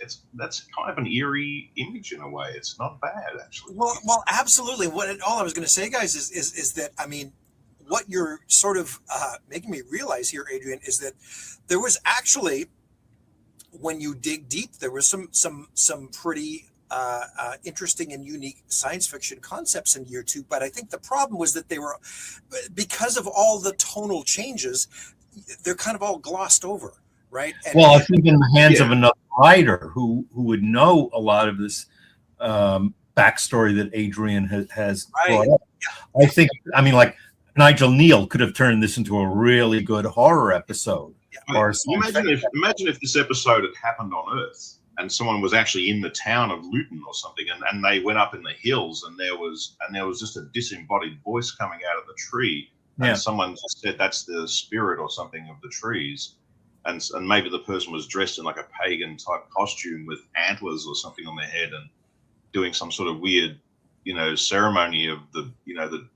kind of an eerie image in a way. It's not bad, actually. Well, absolutely. All I was going to say, guys, is that, I mean, what you're sort of making me realize here, Adrian, is that there was actually, when you dig deep, there was some pretty interesting and unique science fiction concepts in year two. But I think the problem was that they were, because of all the tonal changes, they're kind of all glossed over, right? Well, I think in the hands of another writer who would know a lot of this backstory that Adrian has brought up. I think, I mean, like Nigel Neal could have turned this into a really good horror episode. Or imagine if this episode had happened on Earth, and someone was actually in the town of Luton or something, and they went up in the hills, and there was just a disembodied voice coming out of the tree, and someone just said that's the spirit or something of the trees, and maybe the person was dressed in like a pagan type costume with antlers or something on their head and doing some sort of weird, you know, ceremony of the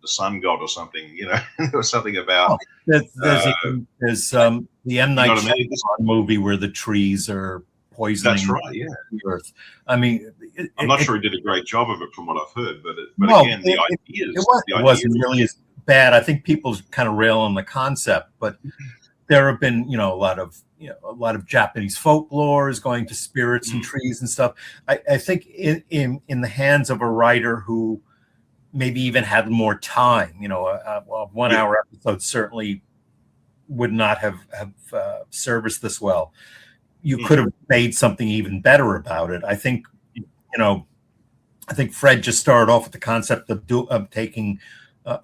sun god or something. You know, there was something about there's the M. Night Shyamalan movie where the trees are poisoning. That's right. Yeah. The earth. I mean, I'm not sure he did a great job of it from what I've heard, but again, the idea wasn't really as bad. I think people kind of rail on the concept, but there have been, a lot of Japanese folklore is going to spirits and trees and stuff. I think in the hands of a writer who maybe even had more time, a 1 hour episode certainly would not have serviced this well. You could have made something even better about it. I think, I think Fred just started off with the concept of taking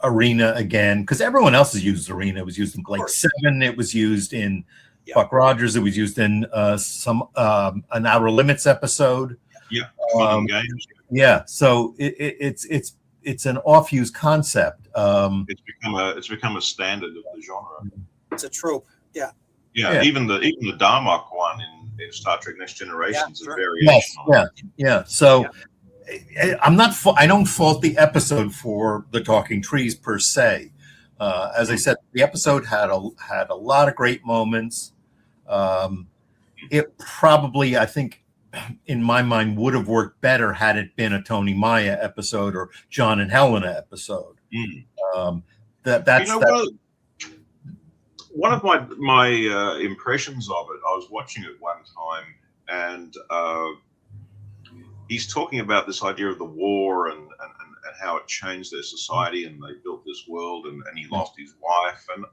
Arena again, because everyone else has used Arena. It was used in Blake 7. It was used in Buck Rogers. It was used in an Outer Limits episode. So it's an off-used concept. It's become a standard of the genre. It's a trope. Yeah. Even the Darmok one in Star Trek Next Generation is a variation. So I don't fault the episode for the talking trees per se. As I said, the episode had a lot of great moments. It probably, I think, in my mind, would have worked better had it been a Tony Maya episode or John and Helena episode. One of my impressions of it, I was watching it one time, and he's talking about this idea of the war and how it changed their society, and they built this world, and he lost his wife, and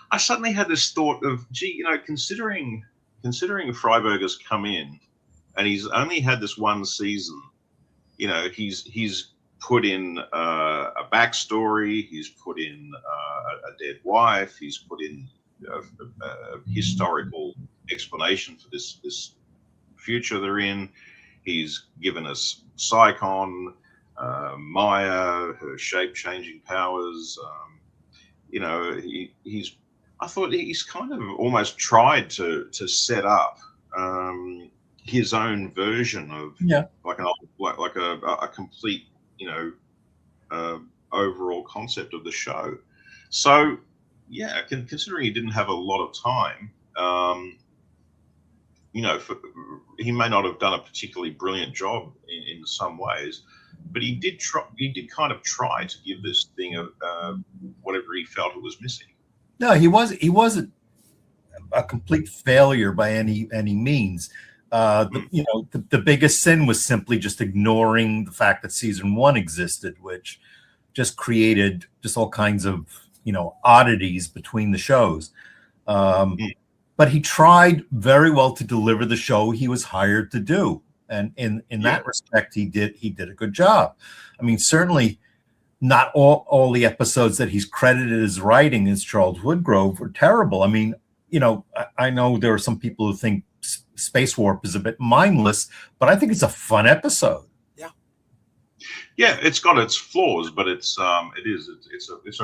I suddenly had this thought of, gee, considering Freiberger's come in, and he's only had this one season, he's put in a backstory, he's put in a dead wife, he's put in a historical explanation for this future they're in. He's given us Psychon, Maya, her shape-changing powers. you know, he's. I thought he's kind of almost tried to set up his own version of like an like a complete, you know, overall concept of the show. So yeah, considering he didn't have a lot of time, you know, he may not have done a particularly brilliant job in some ways, but he did try. He did kind of try to give this thing a whatever he felt it was missing. No, he wasn't a complete failure by any means. You know, the biggest sin was simply just ignoring the fact that season 1 existed, which just created just all kinds of, you know, oddities between the shows. But he tried very well to deliver the show he was hired to do, and in that respect, he did a good job. I mean, certainly not all the episodes that he's credited as writing as Charles Woodgrove were terrible. I mean, you know, I know there are some people who think Space Warp is a bit mindless, but I think it's a fun episode. Yeah, it's got its flaws, but it's a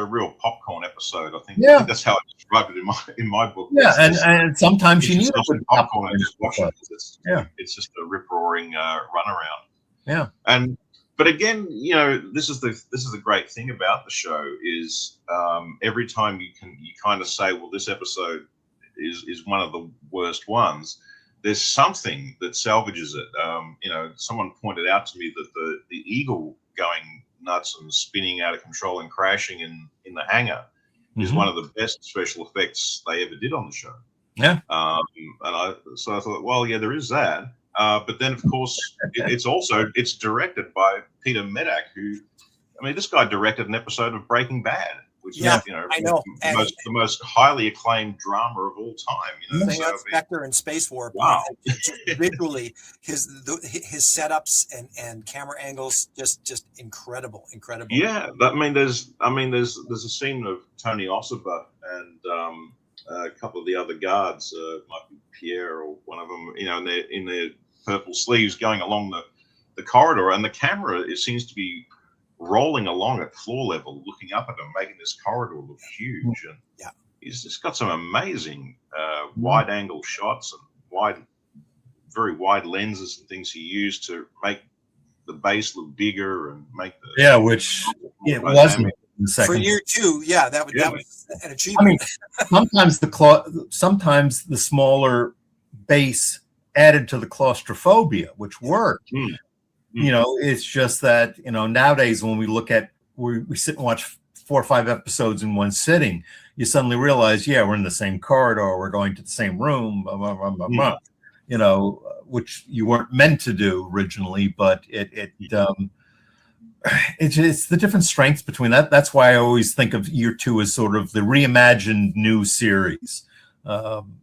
real popcorn episode. I think that's how I described it in my book. Yeah, and sometimes you need a good popcorn and just watch it. It's just a rip roaring runaround. Yeah, but again, you know, this is the great thing about the show is every time you kind of say, well, this episode is one of the worst ones. There's something that salvages it. You know, someone pointed out to me that the eagle going nuts and spinning out of control and crashing in the hangar is one of the best special effects they ever did on the show. Yeah. So I thought, well, yeah, there is that. But then, of course, it's directed by Peter Medak, who, I mean, this guy directed an episode of Breaking Bad, which is, you know, I know. the most highly acclaimed drama of all time. You know, thing Spectre and Space Warp. Wow. Visually, his setups and camera angles just incredible. Yeah, I mean, there's a scene of Tony Ossoba and a couple of the other guards, might be Pierre or one of them, you know, in their purple sleeves going along the corridor, and the camera, it seems to be rolling along at floor level, looking up at him, making this corridor look huge. And he's just got some amazing wide angle shots and very wide lenses and things he used to make the base look bigger and make the which it wasn't in the second. For year 2. That was an achievement. I mean, sometimes the smaller base added to the claustrophobia, which worked. You know, it's just that, you know, nowadays when we sit and watch 4 or 5 episodes in one sitting, you suddenly realize, we're in the same corridor, we're going to the same room, you know, which you weren't meant to do originally, but it's the different strengths between that. That's why I always think of year 2 as sort of the reimagined new series.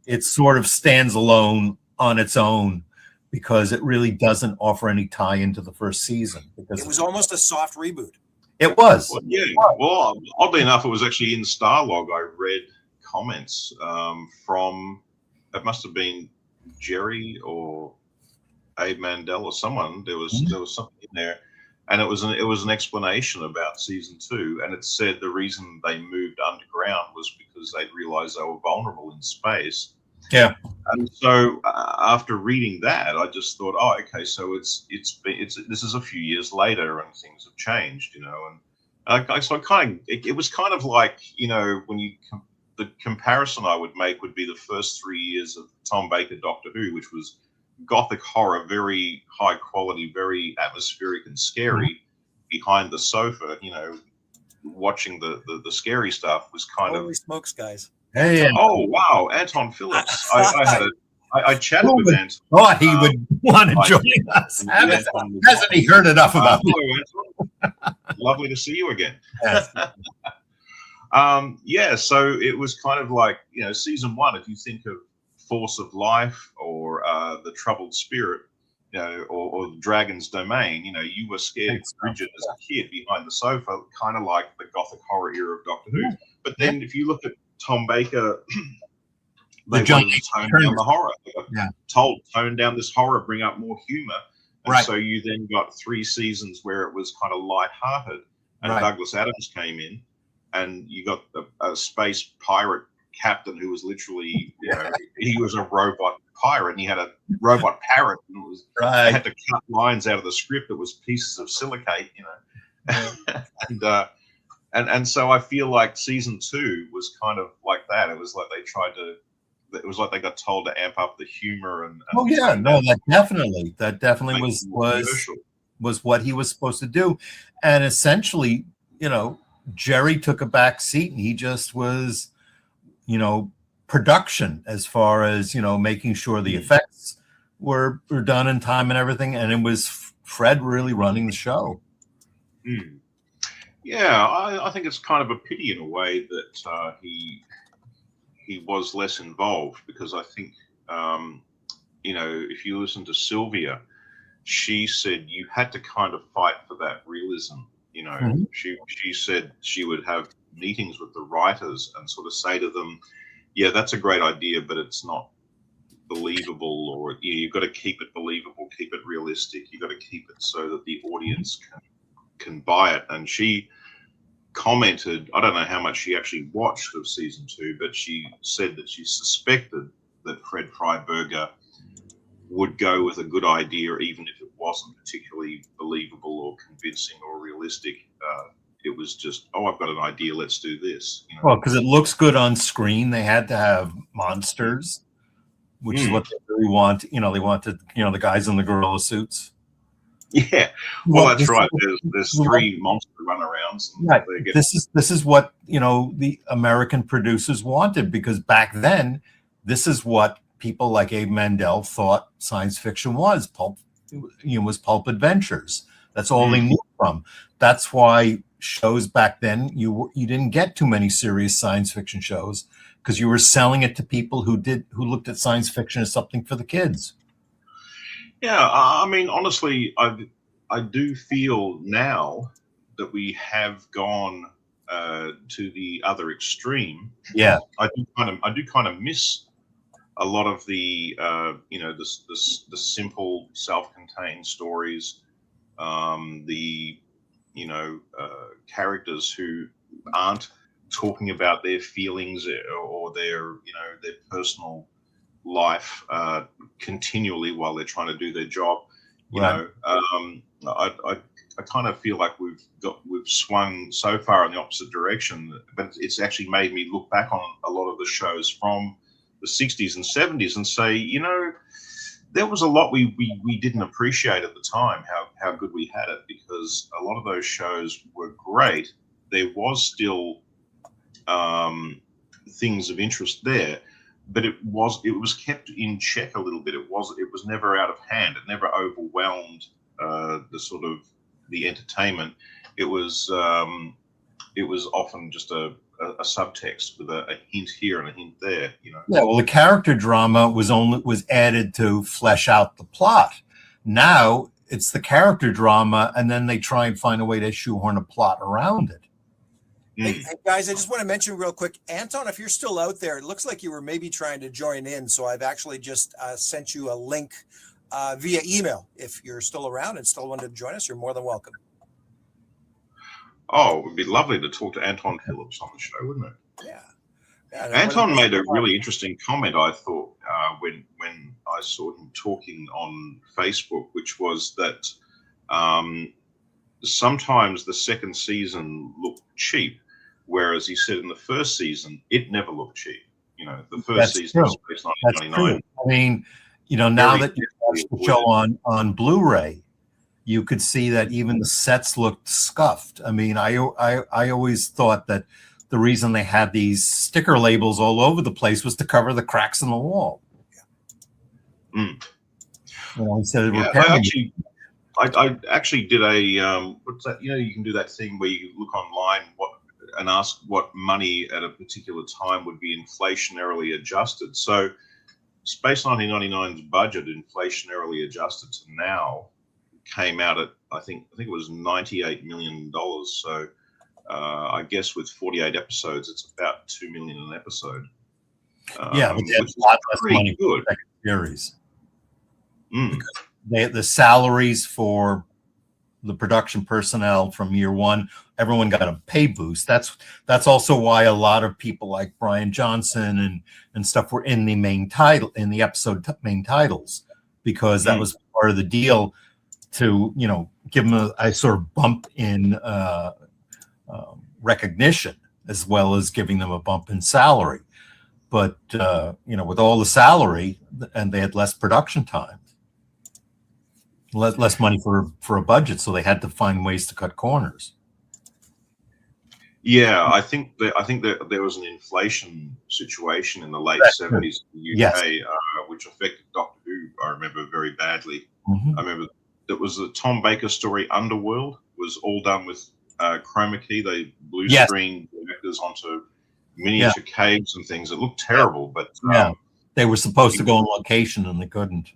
It sort of stands alone on its own, because it really doesn't offer any tie into the first season. Because it was almost a soft reboot. It was. Well, oddly enough, it was actually in Starlog. I read comments from, it must have been Jerry or Abe Mandel or someone. There was something in there, and it was an explanation about season 2, and it said the reason they moved underground was because they realized they were vulnerable in space. Yeah. And so after reading that, I just thought, oh, okay, so this is a few years later and things have changed, you know. And so it was kind of like, you know, when the comparison I would make would be the first 3 years of Tom Baker Doctor Who, which was gothic horror, very high quality, very atmospheric and scary. Behind the sofa, you know, watching the scary stuff was kind of. Holy smokes, guys. Hey, oh wow, Anton Phillips! I chatted with Anton. Thought he would want to join us. Hasn't he heard enough about me? Hello, Anton. Lovely to see you again. So it was kind of like, you know, season 1. If you think of Force of Life or the Troubled Spirit, you know, or the Dragon's Domain, you know, you were scared of Bridget as a kid behind the sofa, kind of like the gothic horror era of Doctor Who. But then if you look at Tom Baker, they wanted to tone down the horror. Tone down this horror, bring up more humor. And so you then got 3 seasons where it was kind of lighthearted. And Douglas Adams came in and you got a space pirate captain who was literally, he was a robot pirate, and he had a robot parrot, and they had to cut lines out of the script that was pieces of silicate, and so I feel like season 2 was kind of like that. It was like it was like they got told to amp up the humor and that definitely was what he was supposed to do. And essentially, Jerry took a back seat, and he just was, production as far as, making sure the effects were done in time and everything. And it was Fred really running the show. Yeah, I think it's kind of a pity in a way that he was less involved, because I think, if you listen to Sylvia, she said you had to kind of fight for that realism. She said she would have meetings with the writers and sort of say to them, yeah, that's a great idea, but it's not believable, or you've got to keep it believable, keep it realistic. You've got to keep it so that the audience can buy it. And she commented, I don't know how much she actually watched of season 2, but she said that she suspected that Fred Freiberger would go with a good idea, even if it wasn't particularly believable or convincing or realistic. It was just, I've got an idea, let's do this. Well, because it looks good on screen. They had to have monsters, which is what they really want. They wanted, the guys in the gorilla suits. Yeah, well, that's right. There's 3 monster runarounds. Right. This is what the American producers wanted, because back then, this is what people like Abe Mandel thought science fiction was. Pulp adventures. That's all they knew from. That's why shows back then you didn't get too many serious science fiction shows, because you were selling it to people who looked at science fiction as something for the kids. Yeah, I mean, honestly, I do feel now that we have gone to the other extreme. Yeah, I do kind of miss a lot of the the simple self-contained stories, the characters who aren't talking about their feelings or their personal life continually while they're trying to do their job. I kind of feel like we've swung so far in the opposite direction, but it's actually made me look back on a lot of the shows from the 60s and 70s and say, there was a lot we didn't appreciate at the time, how good we had it, because a lot of those shows were great. There was still things of interest there, but it was kept in check a little bit. It was never out of hand. It never overwhelmed the entertainment. It was often just a subtext with a hint here and a hint there. Yeah, well, the character drama was added to flesh out the plot. Now it's the character drama, and then they try and find a way to shoehorn a plot around it. Hey, guys, I just want to mention real quick, Anton, if you're still out there, it looks like you were maybe trying to join in. So I've actually just sent you a link via email. If you're still around and still want to join us, you're more than welcome. Oh, it would be lovely to talk to Anton Phillips on the show, wouldn't it? Yeah. Anton made a really interesting comment, I thought, when I saw him talking on Facebook, which was that sometimes the second season looked cheap, whereas he said in the first season it never looked cheap. The first season was based on 1999. I mean, now that you watch the show on Blu-ray, you could see that even the sets looked scuffed. I mean, I always thought that the reason they had these sticker labels all over the place was to cover the cracks in the wall. Instead of repairing. I actually did a what's that? You can do that thing where you look online and ask what money at a particular time would be inflationarily adjusted. So Space 1999's budget, inflationarily adjusted to now, came out at I think it was $98 million. So I guess with 48 episodes, it's about $2 million an episode. But that's a lot less money for the second series. The salaries for the production personnel from year one, everyone got a pay boost. That's also why a lot of people like Brian Johnson and stuff were in the main title, in the episode main titles, because that was part of the deal to, give them a sort of bump in recognition, as well as giving them a bump in salary. But with all the salary, and they had less production time, less money for a budget, so they had to find ways to cut corners. Yeah, I think that there was an inflation situation in the late '70s in the UK, which affected Doctor Who. I remember very badly. I remember that was the Tom Baker story. Underworld was all done with chroma key. They blue screen actors onto miniature caves and things. It looked terrible, but they were supposed to go on location and they couldn't.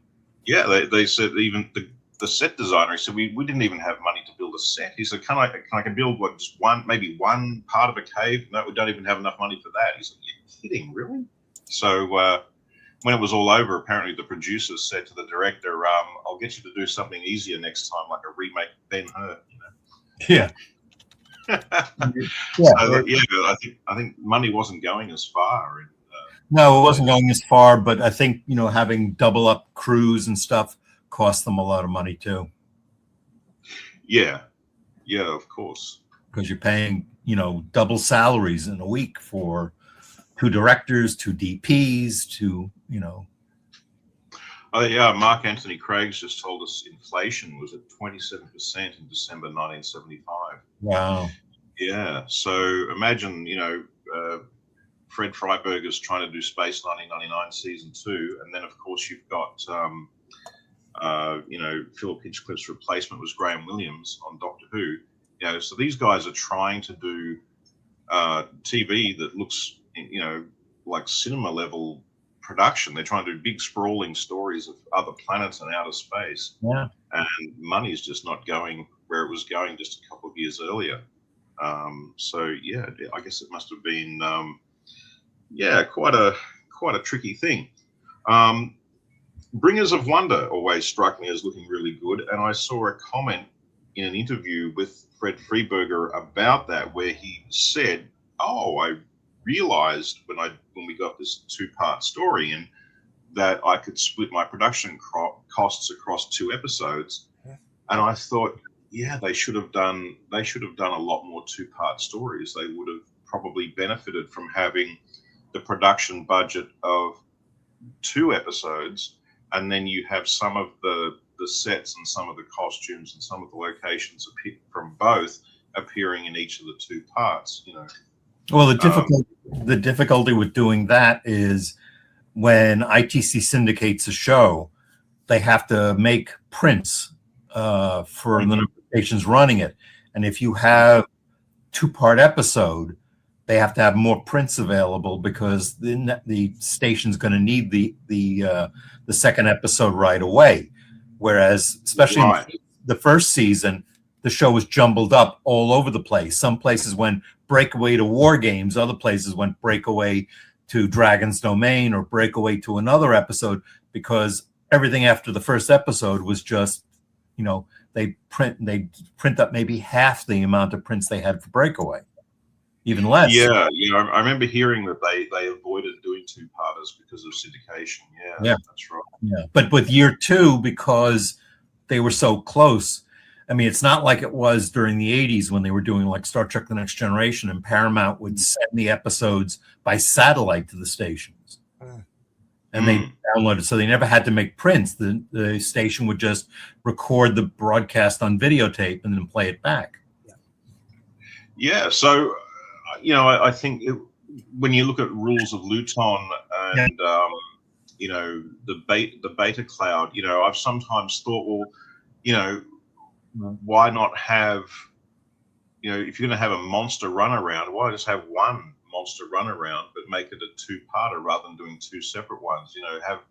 Yeah, they said, even the set designer, he said, we didn't even have money to build a set. He said, can I build just maybe one part of a cave? No, we don't even have enough money for that. He said, you're kidding, really? So when it was all over, apparently the producers said to the director, I'll get you to do something easier next time, like a remake of Ben-Hur. Yeah. I think money wasn't going as far. No, it wasn't going as far, but I think, having double up crews and stuff cost them a lot of money too. Yeah, of course. Because you're paying, double salaries in a week for 2 directors, 2 DPs, 2. Oh yeah, Mark Anthony Craig's just told us inflation was at 27% in December 1975. Wow. Yeah, so imagine, Fred Freiberger's trying to do Space 1999 season 2, and then of course you've got Philip Hinchcliffe's replacement was Graham Williams on Doctor Who. So these guys are trying to do TV that looks, like cinema level production. They're trying to do big sprawling stories of other planets and outer space. Yeah. And money's just not going where it was going just a couple of years earlier. I guess it must have been quite a tricky thing. Bringers of Wonder always struck me as looking really good, and I saw a comment in an interview with Fred Freiberger about that, where he said, I realized when we got this 2-part story, and that I could split my production costs across 2 episodes. And I thought, they should have done a lot more 2-part stories. They would have probably benefited from having the production budget of 2 episodes, and then you have some of the sets and some of the costumes and some of the locations from both appearing in each of the 2 parts. Well, the difficulty with doing that is when ITC syndicates a show, they have to make prints for the number of stations running it, and if you have 2-part episode, they have to have more prints available, because then the station's going to need the second episode right away. Whereas, especially in the first season, the show was jumbled up all over the place. Some places went breakaway to War Games, other places went breakaway to Dragon's Domain or breakaway to another episode, because everything after the first episode was just, they print up maybe half the amount of prints they had for breakaway. Even less. Yeah, I remember hearing that they avoided doing 2-parters because of syndication. Yeah, that's right. Yeah, but with year 2, because they were so close, I mean, it's not like it was during the 80s when they were doing like Star Trek The Next Generation, and Paramount would send the episodes by satellite to the stations. And they downloaded, so they never had to make prints. The station would just record the broadcast on videotape and then play it back. Yeah, so... I think when you look at Rules of Luton and the beta cloud, I've sometimes thought, why not have, if you're going to have a monster runaround, why just have one monster runaround, but make it a 2-parter rather than doing 2 separate ones? Have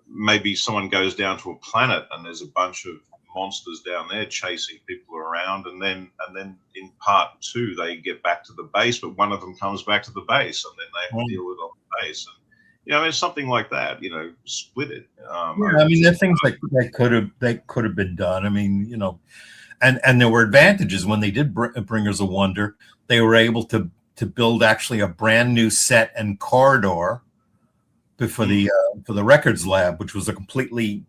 maybe someone goes down to a planet and there's a bunch of monsters down there chasing people around, and then in part 2 they get back to the base, but one of them comes back to the base, and then they have to deal with it on the base, and it's something like that. Split it. I mean, there are things that could have been done. I mean, and there were advantages when they did Bringers of Wonder. They were able to build actually a brand new set and corridor for the records lab, which was a completely,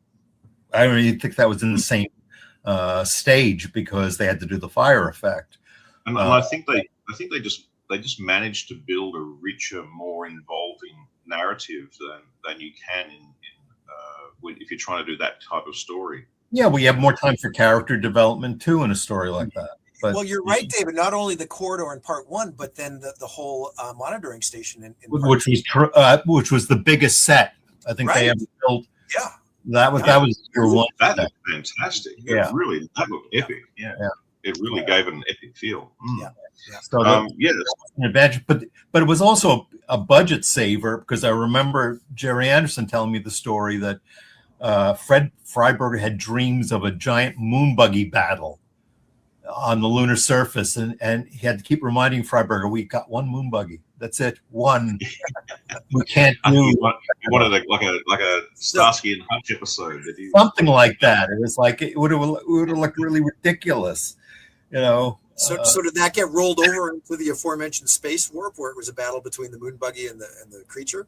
I don't even think that was in the same stage because they had to do the fire effect. And I think they just managed to build a richer, more involving narrative than you can if you're trying to do that type of story. Yeah, we have more time for character development too in a story like that. But, well, you're right, David. Not only the corridor in part one, but then the whole monitoring station in which was the biggest set I think they ever built. Yeah, that was your one. That looked fantastic. Yeah, that looked epic. Yeah. It really gave it an epic feel. Yeah. So that's an advantage, but it was also a budget saver because I remember Jerry Anderson telling me the story that Fred Freiberger had dreams of a giant moon buggy battle on the lunar surface, and he had to keep reminding Freiberger, we got one moon buggy. That's it. One. We can't do. You wanted like a Starsky and Hutch episode. Something like that. It was like it would have looked really ridiculous, you know. So did that get rolled over into the aforementioned space warp, where it was a battle between the moon buggy and the creature?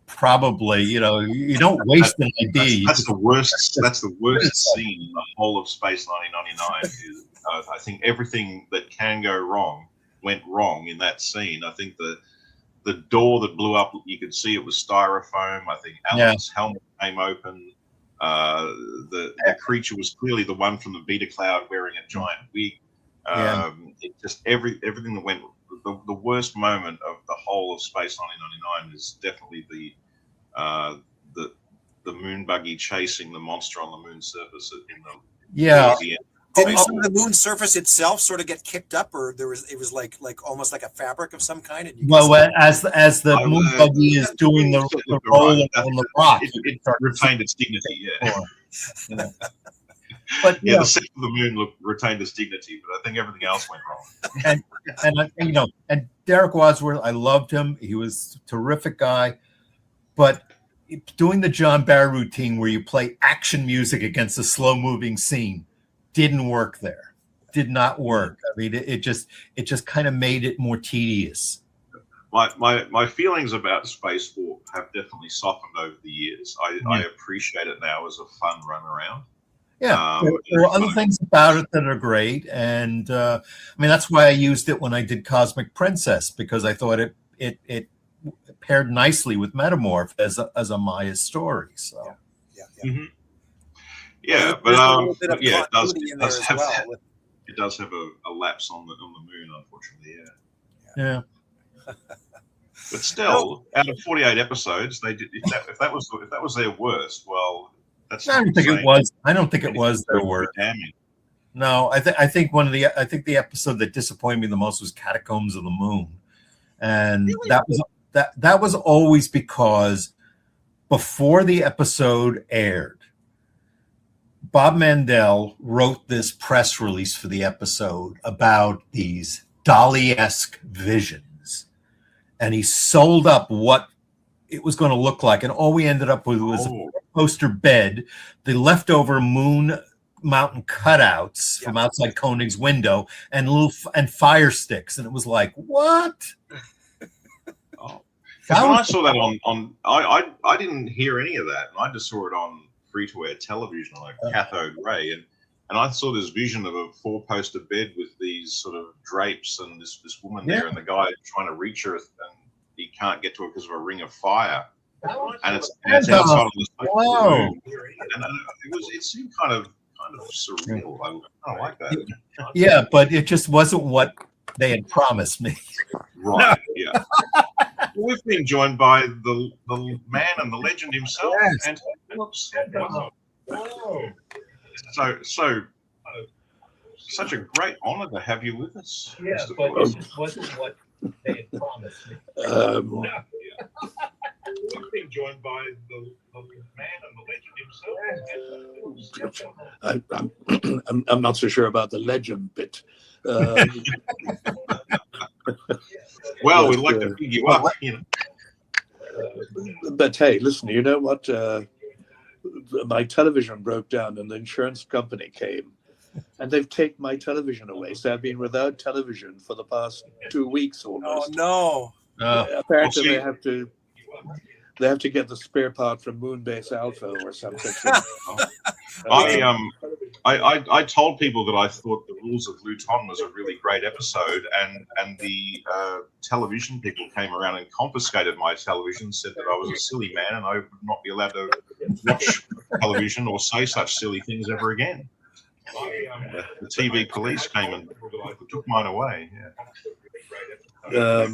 Probably. You know, you don't waste an idea. That's the worst. That's the worst scene in the whole of Space 1999. I think everything that can go wrong went wrong in that scene. I think the door that blew up, you could see it was styrofoam. I think Alan's helmet came open. The creature was clearly the one from the Beta Cloud wearing a giant wig. It just everything that went. The worst moment of the whole of Space 1999 is definitely the moon buggy chasing the monster on the moon surface in the Didn't some of the moon surface itself sort of get kicked up, or it was like almost like a fabric of some kind? And as the moon buggy is doing the roll on the rock, it retained its dignity. Yeah. But the set of the moon retained its dignity, but I think everything else went wrong. And Derek Wadsworth, I loved him. He was a terrific guy, but doing the John Barry routine where you play action music against a slow moving scene didn't work there. Did not work. I mean, it just kind of made it more tedious. My feelings about Space Warp have definitely softened over the years. I appreciate it now as a fun run around. Yeah, there are other things about it that are great, and I mean that's why I used it when I did Cosmic Princess, because I thought it paired nicely with Metamorph as a Maya story. So but it does have a lapse on the moon, unfortunately. Yeah. But still, out of 48 episodes, they did. If that was their worst, well, that's. I don't think it was. I don't think it was their worst. Damning. No, I think the episode that disappointed me the most was Catacombs of the Moon, and really? that was always because before the episode aired, Bob Mandel wrote this press release for the episode about these Dali-esque visions, and he sold up what it was going to look like, and all we ended up with was a poster bed, the leftover moon mountain cutouts from outside Koenig's window, and fire sticks, and it was like, what? When I saw that on I didn't hear any of that, and I just saw it on free-to-air television on a cathode ray, and I saw this vision of a 4-poster bed with these sort of drapes and this woman there, and the guy trying to reach her, and he can't get to her because of a ring of fire, and it's outside of the moon, and it seemed kind of surreal. I don't like that. Yeah, but it just wasn't what they had promised me. Right. Yeah. We've been joined by the man and the legend himself, and such a great honor to have you with us. Yeah, but it wasn't what they had promised me. We've been joined by the man and the legend himself. I'm not so sure about the legend bit. Well, we'd like to pick you up, But hey, listen, you know what? My television broke down and the insurance company came and they've taken my television away. So I've been without television for the past 2 weeks Oh almost. no! Apparently, see- they have to get the spare part from Moonbase Alpha or something. I told people that I thought The Rules of Luton was a really great episode, and the television people came around and confiscated my television, said that I was a silly man and I would not be allowed to watch television or say such silly things ever again. The TV police came and took mine away. Yeah.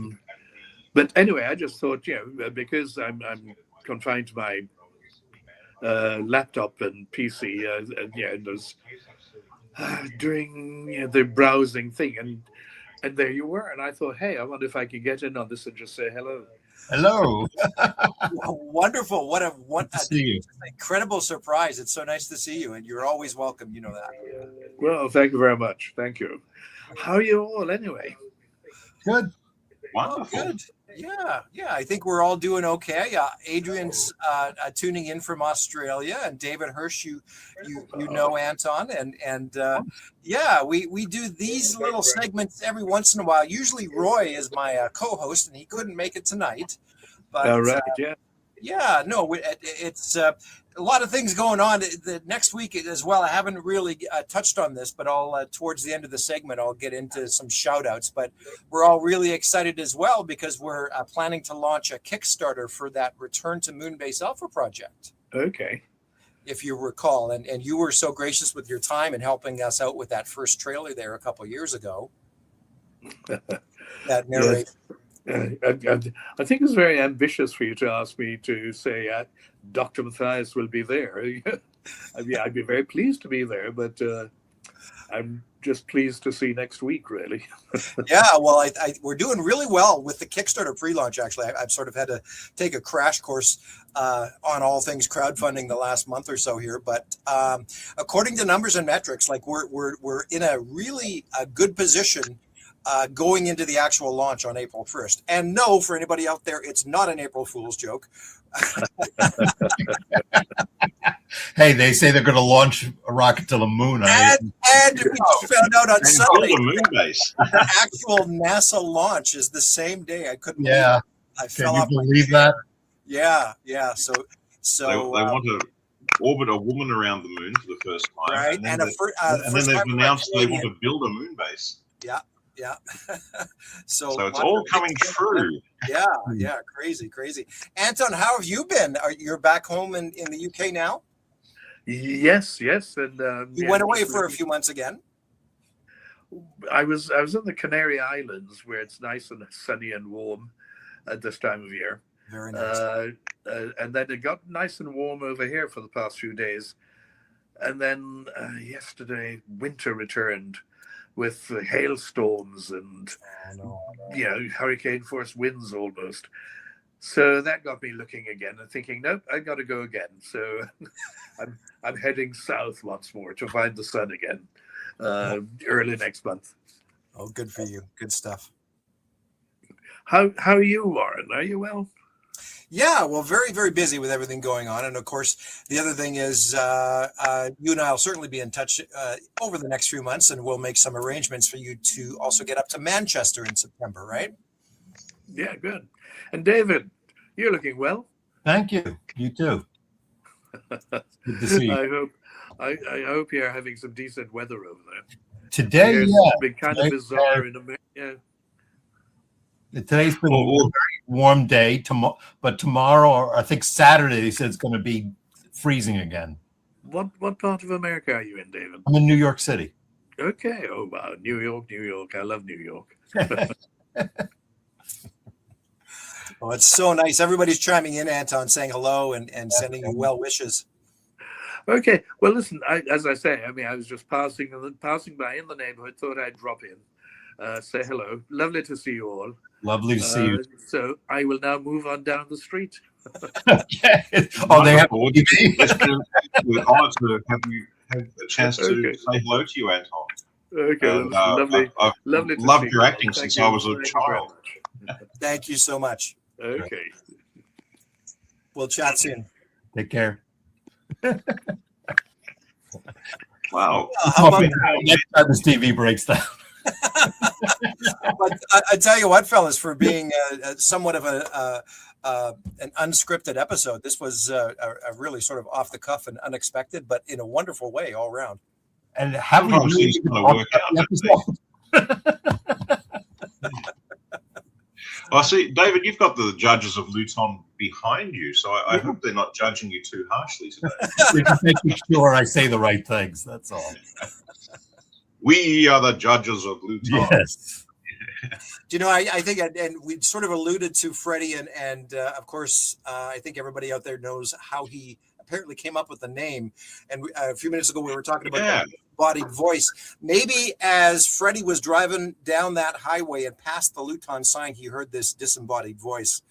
But anyway, I just thought, because I'm confined to my laptop and PC, and was doing the browsing thing, and there you were, and I thought, hey, I wonder if I could get in on this and just say hello. Hello. Wonderful! What Good to see you. incredible surprise! It's so nice to see you, and you're always welcome. You know that. Well, thank you very much. Thank you. How are you all anyway? Good. Wonderful. Good. Yeah. I think we're all doing okay. Adrian's tuning in from Australia, and David Hirsch, you know Anton, and we do these little segments every once in a while. Usually Roy is my co-host, and he couldn't make it tonight. But All right, yeah. yeah, no, it's a lot of things going on the next week as well. I haven't really touched on this, but I'll towards the end of the segment, I'll get into some shout outs. But we're all really excited as well because we're planning to launch a Kickstarter for that Return to Moonbase Alpha project. Okay. If you recall, and you were so gracious with your time and helping us out with that first trailer there a couple of years ago. That narrates. I think it's very ambitious for you to ask me to say Dr. Matthias will be there. I'd be very pleased to be there, but I'm just pleased to see next week, really. Yeah, well, we're doing really well with the Kickstarter pre-launch. Actually, I've sort of had to take a crash course on all things crowdfunding the last month or so here. But according to numbers and metrics, like we're in a really good position going into the actual launch on April 1st. And no, for anybody out there, it's not an April Fool's joke. Hey, they say they're going to launch a rocket to the moon. And we just found out on Sunday build a moon base. the actual NASA launch is the same day. I couldn't believe it. I Can fell you off my believe that? Yeah. So They want to orbit a woman around the moon for the first time, right, and then, first they've time announced they Canadian. want to build a moon base. Yeah. So it's all coming true. Yeah. Crazy. Anton, how have you been? You're back home in the UK now? Yes, and You went away for a few months again. I was in the Canary Islands, where it's nice and sunny and warm at this time of year. Very nice. And then it got nice and warm over here for the past few days. And then yesterday, winter returned with hailstorms and hurricane force winds almost. So that got me looking again and thinking, nope, I got to go again. So I'm heading south once more to find the sun again early next month. Oh, good for you. Good stuff. How are you, Warren? Are you well? Yeah, well, very, very busy with everything going on. And of course, the other thing is you and I will certainly be in touch over the next few months, and we'll make some arrangements for you to also get up to Manchester in September, right? Yeah, good. And David, you're looking well. Thank you. You too. Good to see you. I hope you're having some decent weather over there. Today, It's been kind of bizarre in America. Today's been a very warm day. But tomorrow, or I think Saturday, they said it's going to be freezing again. What part of America are you in, David? I'm in New York City. Okay. Oh, wow. New York. I love New York. Oh, it's so nice. Everybody's chiming in, Anton, saying hello and sending you well wishes. Okay. Well, listen, as I say, I was just passing by in the neighborhood, thought I'd drop in, say hello. Lovely to see you all. Lovely to see you. So I will now move on down the street. Okay. Oh, they have TV. It's been an honor to have you have a chance to say hello to you, Anton. Okay, And, lovely. I've Lovely to loved see your you. acting Thank since you I was a very child. much. Thank you so much. Okay. We'll chat soon. Take care. Wow. How about Next time this TV breaks down. But I tell you what, fellas, for being somewhat of an unscripted episode, this was a really sort of off the cuff and unexpected, but in a wonderful way all around. And have we Sometimes really things even kinda talked work about out, the episode? Well, see, David, you've got the judges of Luton behind you, so I hope they're not judging you too harshly today. We're just making sure I say the right things. That's all. We are the judges of Luton. Yes. Do you know, I think, and we sort of alluded to Freddie, and of course, I think everybody out there knows how he apparently came up with the name. And a few minutes ago, we were talking about that disembodied voice. Maybe as Freddie was driving down that highway and past the Luton sign, he heard this disembodied voice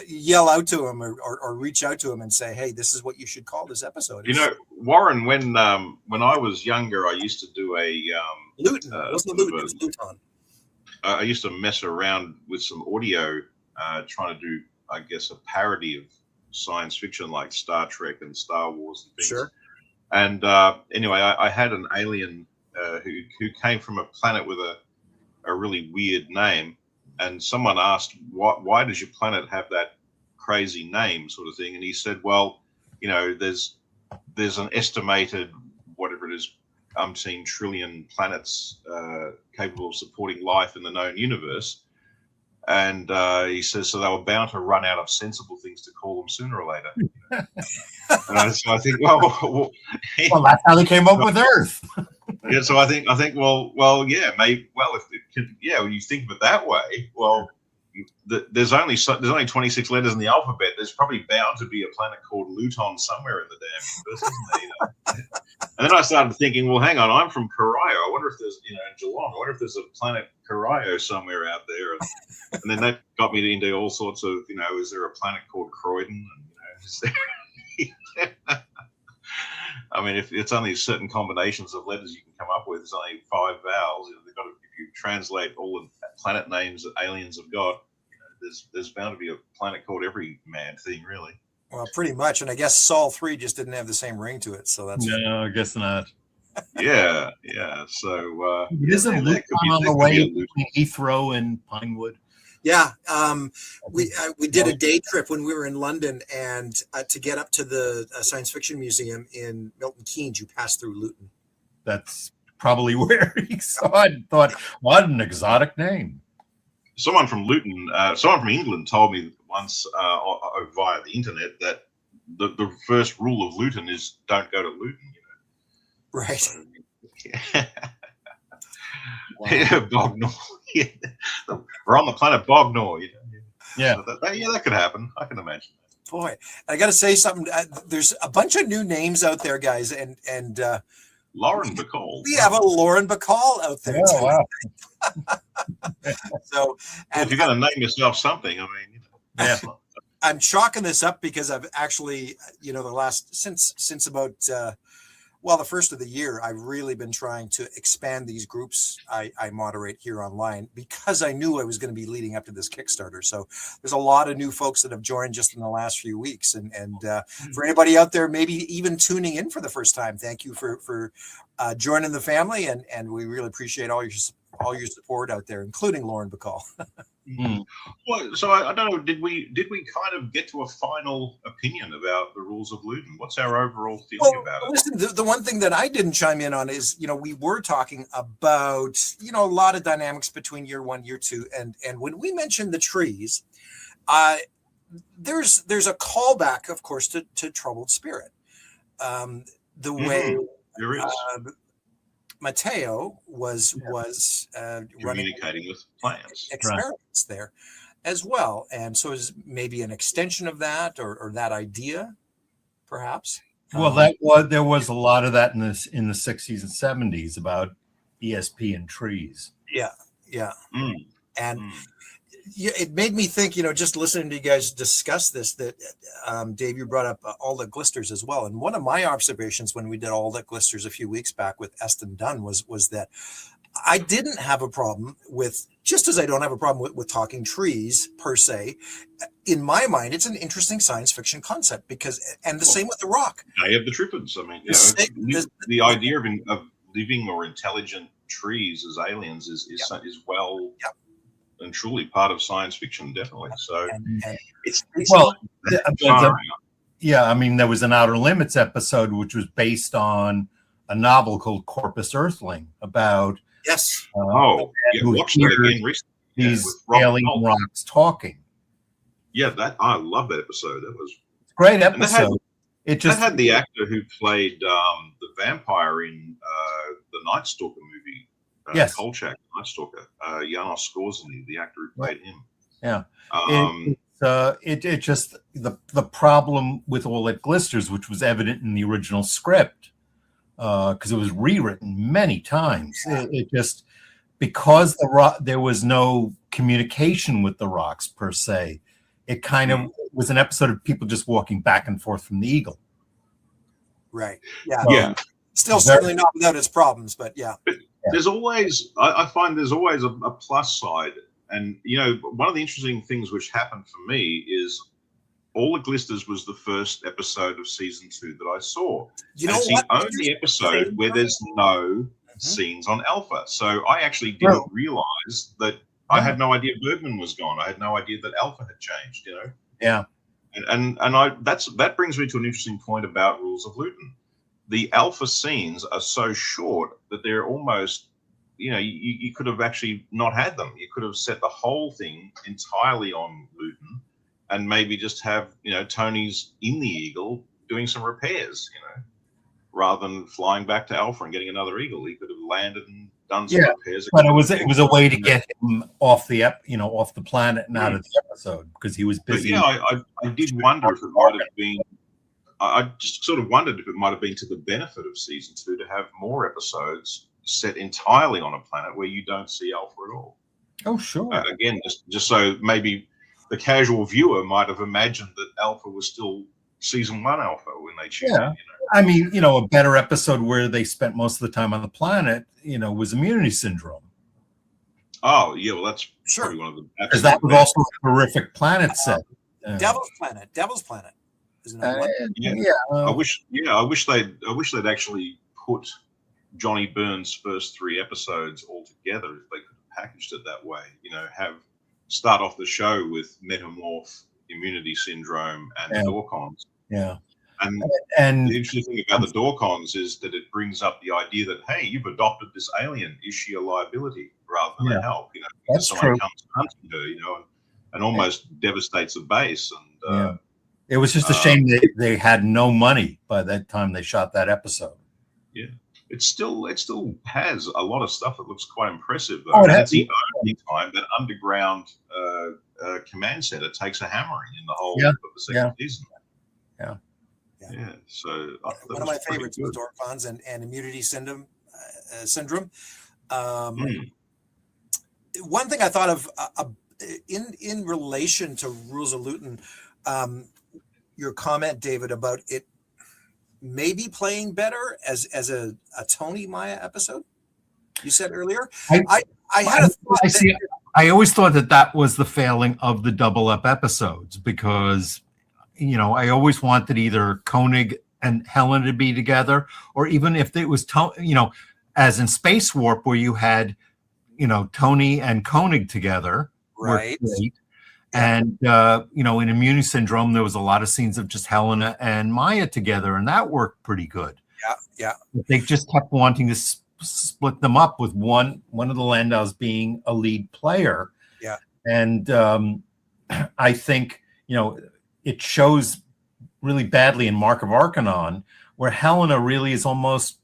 yell out to him or reach out to him and say, "Hey, this is what you should call this episode." You know, Warren, when I was younger, I used to do a Luton. It wasn't Luton, it was Luton. I used to mess around with some audio, trying to do, I guess, a parody of science fiction like Star Trek and Star Wars and things. Sure. And anyway, I had an alien who came from a planet with a really weird name, and someone asked, why does your planet have that crazy name, sort of thing? And he said, well, you know, there's an estimated, whatever it is, umpteen trillion planets capable of supporting life in the known universe. And he says, so they were bound to run out of sensible things to call them sooner or later. And so I think, well, That's how they came up with Earth. Yeah, so I think, well, yeah, maybe, well, if it can, yeah, when you think of it that way, well, there's only 26 letters in the alphabet. There's probably bound to be a planet called Luton somewhere in the damn universe, isn't there? You know? And then I started thinking, well, hang on, I'm from Corio. I wonder if there's, in Geelong, I wonder if there's a planet Corio somewhere out there. And then that got me into all sorts of, is there a planet called Croydon? And, is there... I mean, if it's only certain combinations of letters you can come up with, it's only 5 vowels. They've got to, if you translate all the planet names that aliens have got, there's bound to be a planet called every mad thing, really. Well, pretty much. And I guess Sol 3 just didn't have the same ring to it. So that's. No, I guess not. Yeah. So isn't Luton on the way between Heathrow and Pinewood? Yeah, we did a day trip when we were in London, and to get up to the Science Fiction Museum in Milton Keynes, you pass through Luton. That's probably where he saw it and thought, what an exotic name. Someone from Luton, someone from England told me once via the internet that the first rule of Luton is don't go to Luton. Right. Yeah. Wow. Yeah, Bognor. Yeah. We're on the planet Bognor. Yeah. So that could happen. I can imagine. Boy, I got to say something. There's a bunch of new names out there, guys, and Lauren Bacall. We have a Lauren Bacall out there. Oh, wow. So, well, if you're going to name yourself something, I mean, yeah. I'm chalking this up because I've actually, the last since about the first of the year, I've really been trying to expand these groups I moderate here online because I knew I was going to be leading up to this Kickstarter. So there's a lot of new folks that have joined just in the last few weeks. And for anybody out there, maybe even tuning in for the first time, thank you for joining the family. And we really appreciate all your support out there, including Lauren Bacall. Mm. Well, so I don't know. Did we kind of get to a final opinion about the rules of Luton? What's our overall feeling about it? Listen, the one thing that I didn't chime in on is, we were talking about, a lot of dynamics between year 1, year 2, and when we mentioned the trees, there's a callback, of course, to Troubled Spirit. The way there is. Mateo was communicating with plants experiments there as well, and so is maybe an extension of that or that idea, perhaps. Well, there was a lot of that in the 60s and 70s about ESP and trees. Yeah. And it made me think, just listening to you guys discuss this, that Dave, you brought up all the glisters as well. And one of my observations when we did all the glisters a few weeks back with Eston Dunn was that I didn't have a problem with, just as I don't have a problem with talking trees per se. In my mind, it's an interesting science fiction concept and the same with the Rock. Day of the Trippids. I mean, the idea of living or intelligent trees as aliens is well and truly part of science fiction, definitely. So it's well, far yeah. I mean, there was an Outer Limits episode which was based on a novel called Corpus Earthling about watched that again recently. These alien rocks talking. Yeah, I love that episode. That was a great episode. That had the actor who played the vampire in the Night Stalker movie. Kolchak, Night Stalker. Janos Skorzeny, the actor who played him. Yeah. It just the problem with All That Glisters, which was evident in the original script, because it was rewritten many times. It just, because there was no communication with the rocks per se, it kind of was an episode of people just walking back and forth from the Eagle. Right. Yeah. Still certainly not without its problems, but yeah. But there's always, I find there's always a plus side. And, one of the interesting things which happened for me is All the Glisters was the first episode of season 2 that I saw. It's the only episode where there's no scenes on Alpha. So I actually didn't realize that I had no idea Bergman was gone. I had no idea that Alpha had changed, Yeah. And that brings me to an interesting point about Rules of Luton. The Alpha scenes are so short that they're almost, you could have actually not had them. You could have set the whole thing entirely on Luton and maybe just have, Tony's in the Eagle doing some repairs, rather than flying back to Alpha and getting another Eagle. He could have landed and done some repairs. But it was a way to get him off the off the planet and out of the episode, because he was busy. But I did wonder if it might have been. I just sort of wondered if it might have been to the benefit of season 2 to have more episodes set entirely on a planet where you don't see Alpha at all. Oh, sure. Again, just so maybe the casual viewer might have imagined that Alpha was still season 1 Alpha when they choose it. I mean, a better episode where they spent most of the time on the planet, was Immunity Syndrome. Oh, yeah, well, that's probably one of the... Because that was also a horrific planet set. Devil's Planet. I wish they'd actually put Johnny Byrne's first 3 episodes all together. If they could have packaged it that way, start off the show with Metamorph, Immunity Syndrome, and Dorcons. Yeah. And the interesting thing about the Dorcons is that it brings up the idea that, hey, you've adopted this alien. Is she a liability rather than a help? That's someone true. comes hunting her, and almost devastates a base. And it was just a shame they had no money by that time they shot that episode. Yeah, it still has a lot of stuff that looks quite impressive. Though. Oh, It's the only time that underground command center takes a hammering in the whole of the second season. Yeah. So one of my favorites was Dorcons and Immunity Syndrome. One thing I thought of in relation to Rules of Luton, your comment, David, about it maybe playing better as a Tony Maya episode. You said earlier. I had a thought. I always thought that was the failing of the double up episodes, because I always wanted either Koenig and Helen to be together, or even if it was as in Space Warp, where you had Tony and Koenig together, right? And in Immunity Syndrome, there was a lot of scenes of just Helena and Maya together, and that worked pretty good. Yeah. They just kept wanting to split them up, with one of the Landows being a lead player. Yeah. And I think it shows really badly in Mark of Arcanon, where Helena really is almost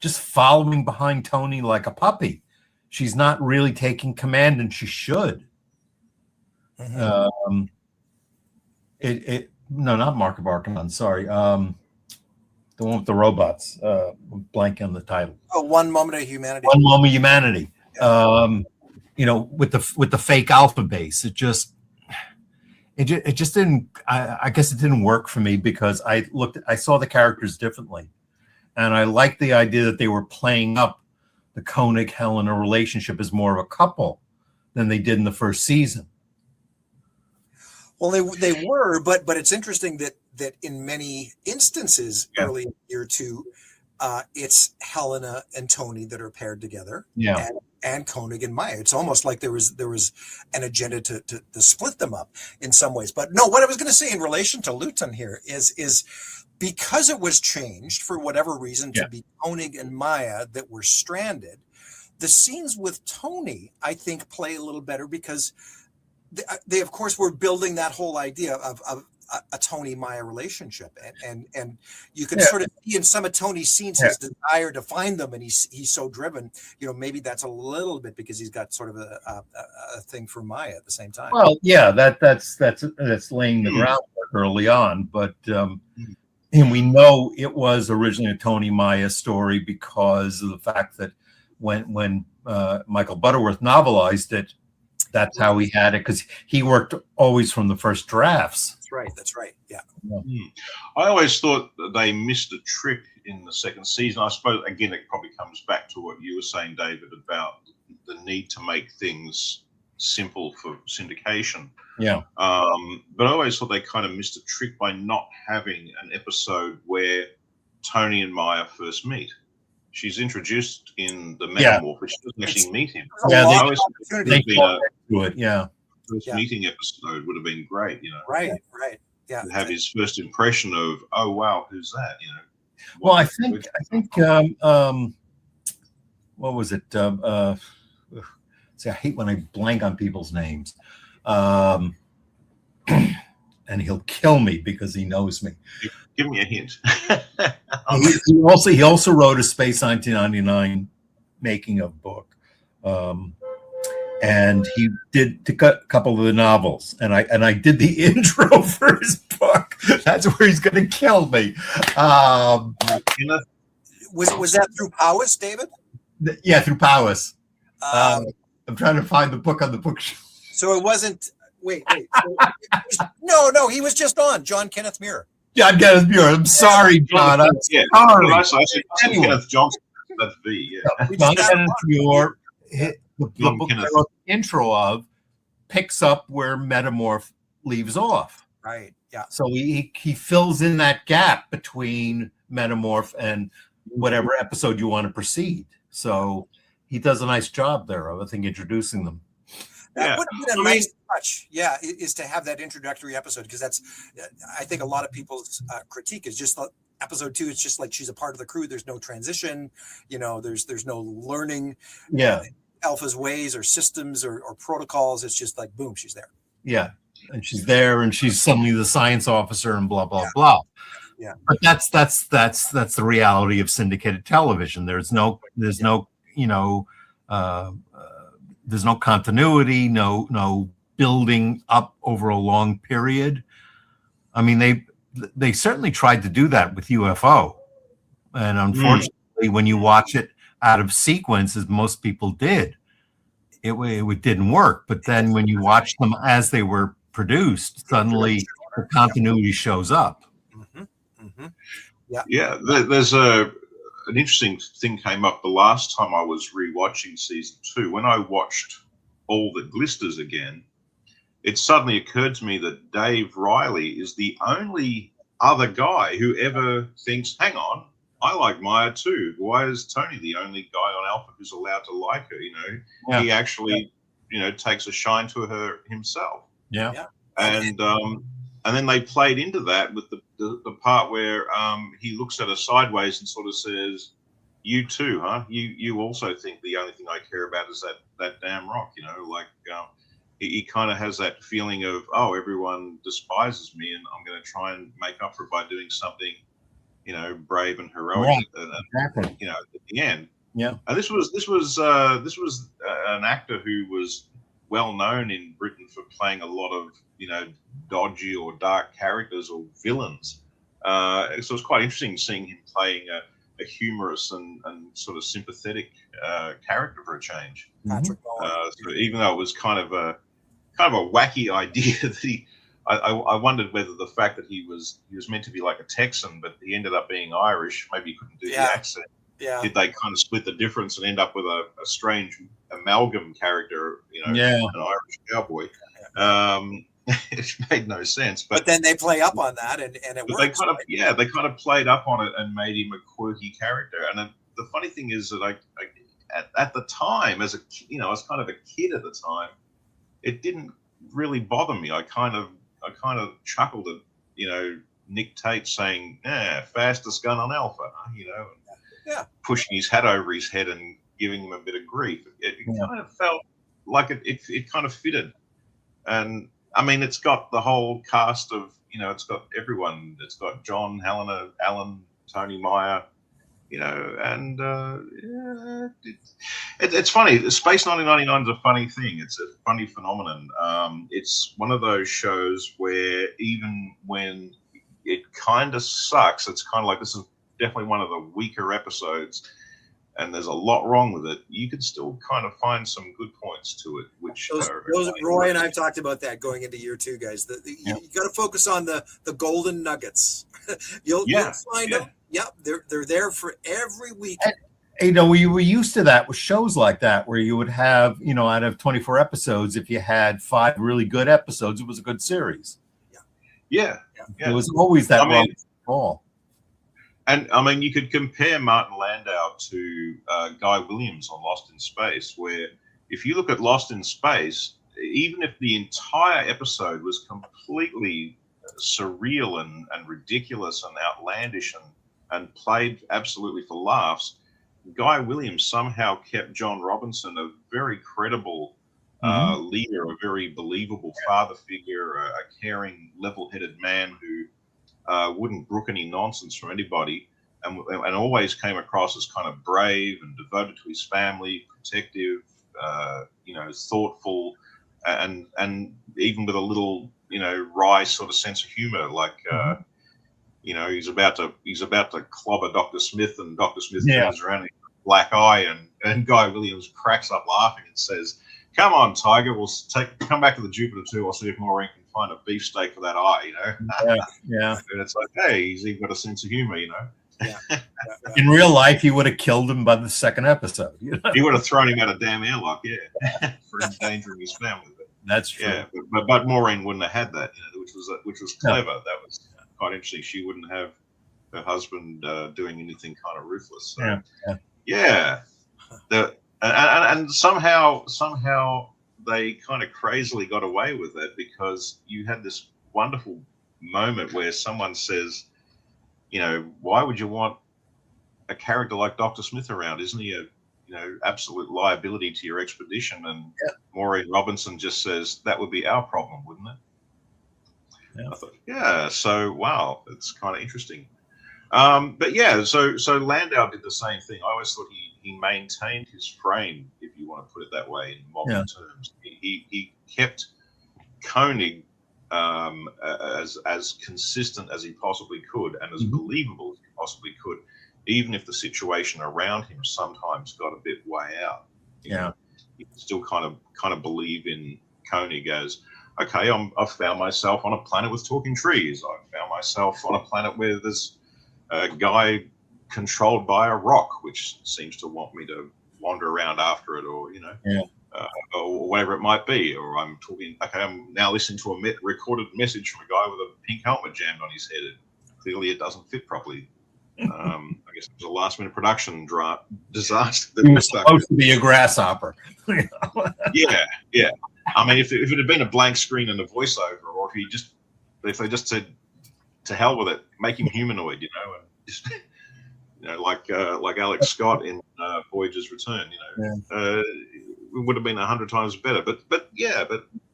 just following behind Tony like a puppy. She's not really taking command, and she should. Mm-hmm. No, not Mark of Arcanon. Sorry, the one with the robots. Blank on the title. Oh, One Moment of Humanity. One Moment of Humanity. With the fake alpha base, it just didn't. I guess it didn't work for me, because I saw the characters differently, and I liked the idea that they were playing up the Koenig Helena relationship as more of a couple than they did in the first season. Well, they were, but it's interesting that in many instances early in year two, it's Helena and Tony that are paired together. Yeah. And Koenig and Maya. It's almost like there was an agenda to split them up in some ways. But no, what I was going to say in relation to Luton here is because it was changed for whatever reason to be Koenig and Maya that were stranded, the scenes with Tony, I think, play a little better because they of course were building that whole idea of a Tony Maya relationship, and you can sort of see in some of Tony's scenes his desire to find them, and he's so driven. Maybe that's a little bit because he's got sort of a thing for Maya at the same time. Well, yeah, that's laying the groundwork early on, but and we know it was originally a Tony Maya story because of the fact that when Michael Butterworth novelized it, that's how he had it, because he worked always from the first drafts. That's right. Yeah. I always thought that they missed a trick in the second season. I suppose, again, it probably comes back to what you were saying, David, about the need to make things simple for syndication. Yeah. But I always thought they kind of missed a trick by not having an episode where Tony and Maya first meet. She's introduced in the Metamorph, but she doesn't actually meet him. Yeah, they do it. Yeah. First meeting episode would have been great, Right. Yeah. To have his first impression of, oh wow, who's that? Well, I think what was it? See, I hate when I blank on people's names. And he'll kill me because he knows me. Give me a hint. He also wrote a Space 1999 making of book. And he did a couple of the novels, and I did the intro for his book. That's where he's going to kill me. Was that through Powys, David? Yeah, through Powys. I'm trying to find the book on the bookshelf. So it wasn't. Wait. No, he was just on John Kenneth Muir. John Kenneth Muir. I'm sorry, John. I'm sorry. I said Kenneth Johnson. That's V. Yeah. John Kenneth Muir. The book I wrote the intro of picks up where Metamorph leaves off. Right. Yeah. So he fills in that gap between Metamorph and whatever episode you want to proceed. So he does a nice job there of, I think, introducing them. That would have been a nice touch, is to have that introductory episode, because that's, I think, a lot of people's critique is just episode 2. It's just like she's a part of the crew. There's no transition. There's no learning. Alpha's ways or systems or protocols. It's just like, boom, she's there. Yeah. And she's there, and she's suddenly the science officer and blah, blah, blah. Yeah. But that's the reality of syndicated television. There's no continuity, no building up over a long period. I mean, they certainly tried to do that with UFO. And unfortunately, when you watch it out of sequence, as most people did, it didn't work. But then when you watch them as they were produced, suddenly the continuity shows up. Yeah. There's an interesting thing came up the last time I was rewatching season 2. When I watched All That Glisters again, it suddenly occurred to me that Dave Riley is the only other guy who ever thinks, hang on, I like Maya too. Why is Tony the only guy on Alpha who's allowed to like her? He actually, takes a shine to her himself. Yeah. And then they played into that with the part where he looks at her sideways and sort of says, "You too, huh? You also think the only thing I care about is that damn rock." He kind of has that feeling of, oh, everyone despises me, and I'm going to try and make up for it by doing something, brave and heroic. Exactly. At the end. Yeah. And this was an actor who was well known in Britain for playing a lot of dodgy or dark characters or villains. So it was quite interesting seeing him playing a humorous and sort of sympathetic character for a change. So even though it was kind of a wacky idea that I wondered whether the fact that he was meant to be like a Texan, but he ended up being Irish. Maybe he couldn't do the accent. Yeah. did they kind of split the difference and end up with a strange amalgam character, an Irish cowboy? It made no sense. But then they play up on that, and it works. They kind of played up on it and made him a quirky character. And the funny thing is that at the time, as I was kind of a kid at the time, it didn't really bother me. I kind of chuckled at Nick Tate saying, fastest gun on Alpha, pushing his hat over his head and giving him a bit of grief. It kind of felt like it kind of fitted. And I mean, it's got the whole cast of, it's got everyone. It's got John, Helena, Alan, Tony Meyer, and it's funny. Space 1999 is a funny thing. It's a funny phenomenon. It's one of those shows where even when it kind of sucks, it's kind of like, this is definitely one of the weaker episodes, and there's a lot wrong with it. You can still kind of find some good points to it, which Roy and I've talked about that going into year 2, guys. You got to focus on the golden nuggets. You'll find them. Yeah, they're there for every week. And, we were used to that with shows like that, where you would have, out of 24 episodes, if you had 5 really good episodes, it was a good series. Yeah. It was always that ball. And I mean, you could compare Martin Landau to Guy Williams on Lost in Space, where if you look at Lost in Space, even if the entire episode was completely surreal and ridiculous and outlandish and played absolutely for laughs, Guy Williams somehow kept John Robinson a very credible leader, a very believable father figure, a caring, level-headed man who wouldn't brook any nonsense from anybody, and always came across as kind of brave and devoted to his family, protective, thoughtful, and even with a little wry sort of sense of humor, like he's about to clobber Dr. Smith, and Dr. Smith turns around with a black eye, and Guy Williams cracks up laughing and says, "Come on, Tiger, we'll come back to the Jupiter 2. I'll see if Maureen can find a beefsteak for that eye." And it's like, hey, he's even got a sense of humor, In real life, he would have killed him by the second episode. He would have thrown him out a damn airlock, for endangering his family. That's true. Yeah, but Maureen wouldn't have had that, which was clever. No. That was quite interesting. She wouldn't have her husband doing anything kind of ruthless. So, and somehow they kind of crazily got away with it, because you had this wonderful moment where someone says, why would you want a character like Dr. Smith around? Isn't he a absolute liability to your expedition? And Maureen Robinson just says, that would be our problem, wouldn't it? I thought, so wow, it's kind of interesting. So Landau did the same thing. I always thought he maintained his frame, if you want to put it that way, in modern terms. He kept Koenig as consistent as he possibly could, and as believable as he possibly could, even if the situation around him sometimes got a bit way out. You still kind of believe in Koenig as, okay, I've found myself on a planet with talking trees. I've found myself on a planet where there's a guy controlled by a rock, which seems to want me to wander around after it, or or whatever it might be. Or I'm now listening to a recorded message from a guy with a pink helmet jammed on his head. Clearly, it doesn't fit properly. I guess it was a last-minute production disaster. He was supposed to be a grasshopper. Yeah. I mean, if it had been a blank screen and a voiceover, or if they just said, to hell with it, make him humanoid, and just, like Alex Scott in Voyager's Return, it would have been 100 times better. But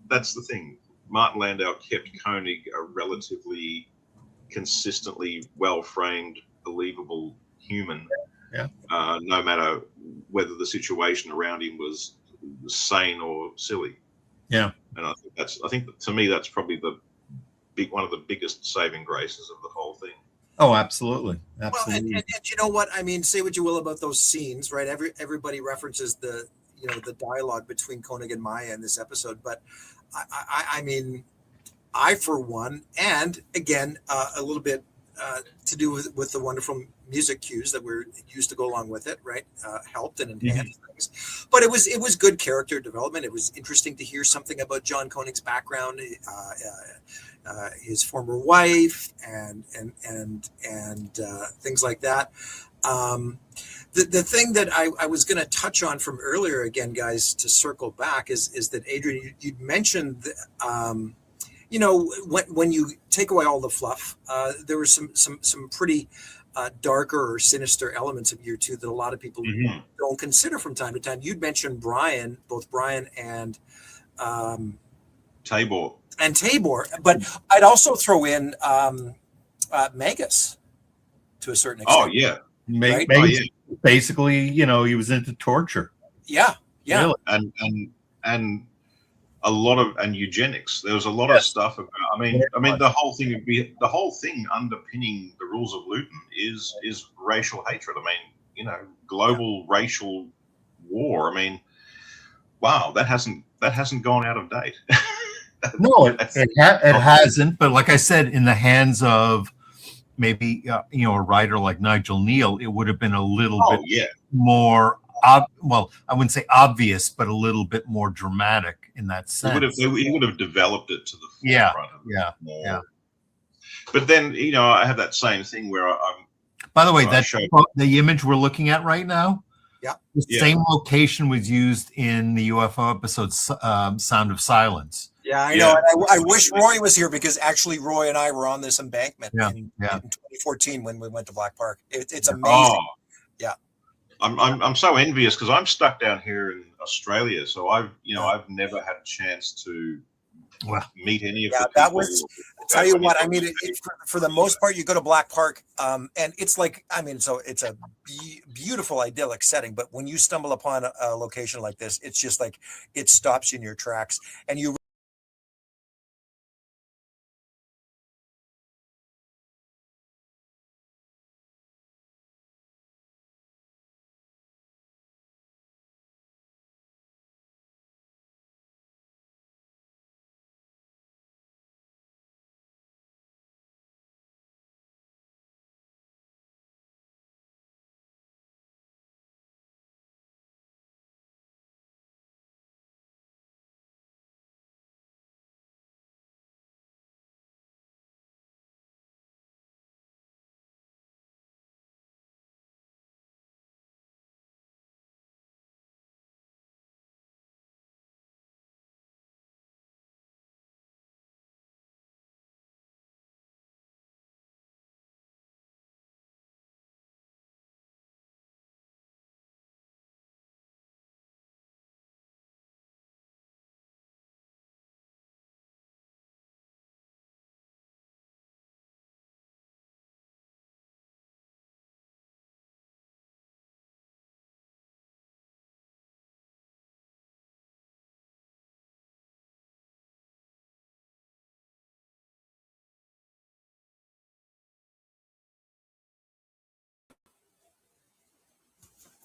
that's the thing. Martin Landau kept Koenig a relatively consistently well-framed, believable human, no matter whether the situation around him was sane or silly. Yeah, and I think to me that's probably one of the biggest saving graces of the whole thing. Oh, absolutely. Well, and you know what? I mean, say what you will about those scenes, right? Everybody references the dialogue between Koenig and Maya in this episode, but I mean, I for one, and again, a little bit to do with the wonderful music cues that were used to go along with it, right? Helped and enhanced things. But it was good character development. It was interesting to hear something about John Koenig's background, his former wife, and things like that. The thing that I was going to touch on from earlier, again, guys, to circle back, is that Adrian, you'd mentioned, when you take away all the fluff, there were some pretty darker or sinister elements of year two that a lot of people don't consider from time to time. You'd mentioned both Brian and Tabor. But I'd also throw in Magus to a certain extent. Oh yeah. Right? Basically, he was into torture. Yeah. Really? And a lot of eugenics. There was a lot of stuff about. I mean, the whole thing underpinning the rules of Luton is racial hatred. I mean, global racial war. I mean, wow, that hasn't gone out of date. No, it hasn't. But like I said, in the hands of maybe a writer like Nigel Neal, it would have been a little bit more. Well, I wouldn't say obvious, but a little bit more dramatic in that sense. He would have developed it to the forefront. Yeah. But then I have that same thing where I'm. By the way, the image we're looking at right now. Yeah. The same location was used in the UFO episode "Sound of Silence." Yeah, I know. And I wish Roy was here, because actually Roy and I were on this embankment in 2014 when we went to Black Park. It's amazing. Oh. Yeah. I'm so envious, because I'm stuck down here in Australia, so I've never had a chance to meet any of the people. That was. I'll tell you what. I mean, for the most part, you go to Black Park, and it's like, so it's a beautiful, idyllic setting. But when you stumble upon a location like this, it's just like it stops you in your tracks, and you.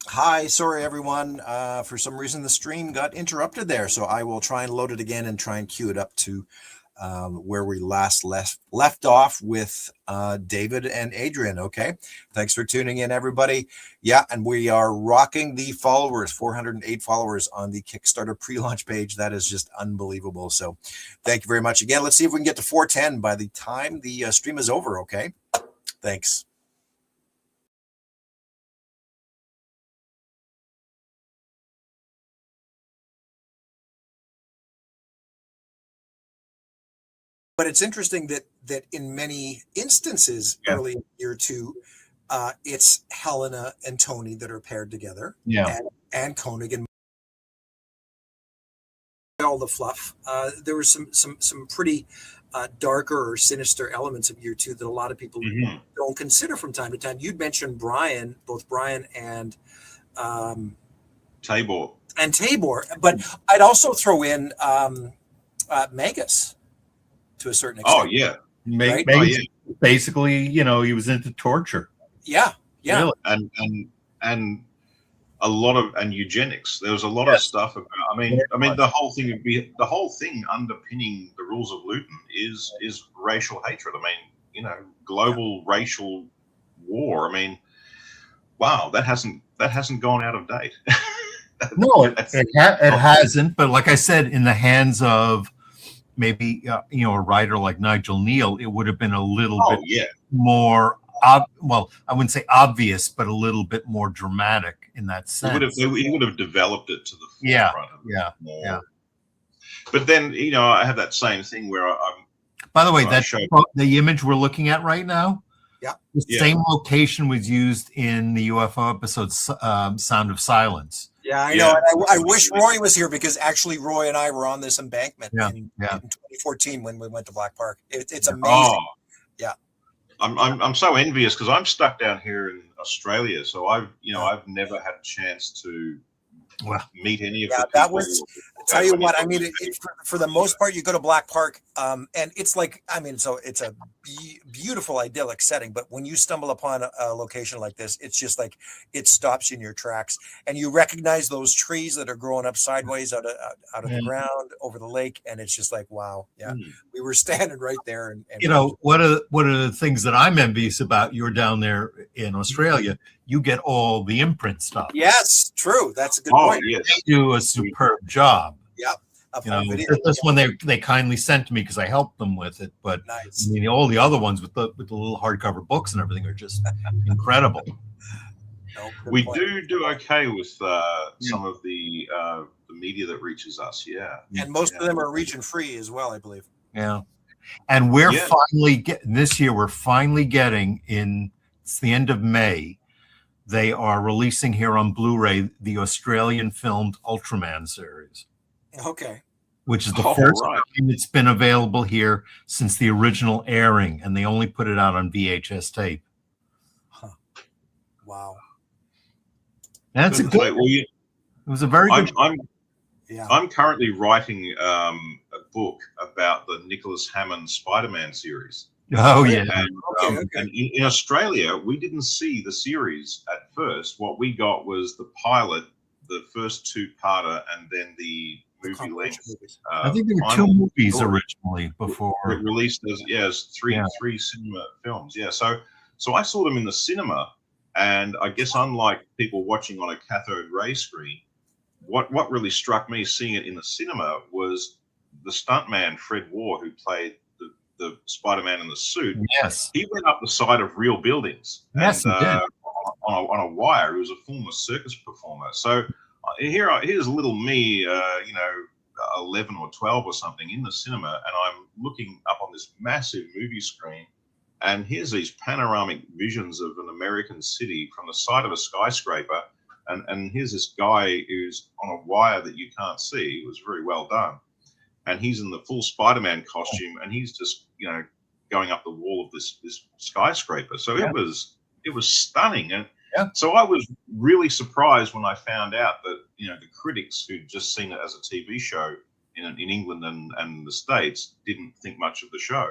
Hi, sorry everyone. For some reason the stream got interrupted there, so I will try and load it again and try and cue it up to where we last left off with David and Adrian. Okay, thanks for tuning in, everybody. Yeah, and we are rocking the followers, 408 followers on the Kickstarter pre-launch page. That is just unbelievable. So thank you very much again. Let's see if we can get to 410 by the time the stream is over. Okay, thanks. But it's interesting that in many instances, early in year two, it's Helena and Tony that are paired together. Yeah. And Koenig and all the fluff. There were some pretty darker or sinister elements of year two that a lot of people don't consider from time to time. You'd mentioned both Brian and Tabor. But I'd also throw in Magus to a certain extent. Oh yeah. Basically, he was into torture. Yeah. Really? And a lot of eugenics. There was a lot of stuff about. I mean, the whole thing underpinning the rules of Luton is racial hatred. I mean, global racial war. I mean, wow, that hasn't gone out of date. No, it hasn't. But like I said, in the hands of maybe a writer like Nigel Neal, it would have been a little bit more. Well, I wouldn't say obvious, but a little bit more dramatic in that sense. He would have developed it to the forefront. Yeah. But then, I have that same thing where I'm. By the way, the image we're looking at right now. Yeah. The same location was used in the UFO episode "Sound of Silence." Yeah, I know. And I wish Roy was here, because actually Roy and I were on this embankment in 2014 when we went to Black Park. It's amazing. Oh. Yeah. I'm so envious, because I'm stuck down here in Australia, so I've never had a chance to meet any of the people. That was. Tell you what, I mean, for the most part, you go to Black Park, and it's like, I mean, so it's a beautiful, idyllic setting. But when you stumble upon a location like this, it's just like it stops you in your tracks, and you recognize those trees that are growing up sideways out of the ground over the lake, and it's just like, wow, we were standing right there. And one of the things that I'm envious about, you're down there in Australia, you get all the imprint stuff. Yes, true. That's a good point. Yes. They do a superb job. Yeah. This one they kindly sent to me because I helped them with it. But nice. I mean, all the other ones with the little hardcover books and everything are just incredible. We do okay with some of the media that reaches us. Yeah. And most of them are region free as well, I believe. Yeah. And we're finally getting this year. We're finally getting in. It's the end of May. They are releasing here on Blu-ray the Australian filmed Ultraman series. Okay. Which is the first time it's been available here since the original airing, and they only put it out on VHS tape. Huh. Wow. That's a good. It was a very good. I'm currently writing a book about the Nicholas Hammond Spider-Man series. Oh yeah. And, and in Australia, we didn't see the series at first. What we got was the pilot, the first two-parter, and then the movie length. I think there were 2 movies originally before it released as three cinema films. Yeah, so I saw them in the cinema, and I guess unlike people watching on a cathode ray screen, what really struck me seeing it in the cinema was the stuntman Fred Waugh, who played the Spider-Man in the suit. Yes, he went up the side of real buildings. Yes, and, he did. On a wire. He was a former circus performer. So here's little me, 11 or 12 or something in the cinema, and I'm looking up on this massive movie screen, and here's these panoramic visions of an American city from the side of a skyscraper, and here's this guy who's on a wire that you can't see. It was very well done, and he's in the full Spider-Man costume, and he's just going up the wall of this skyscraper. So it was stunning. And so I was really surprised when I found out that, the critics who'd just seen it as a TV show in England and the States didn't think much of the show.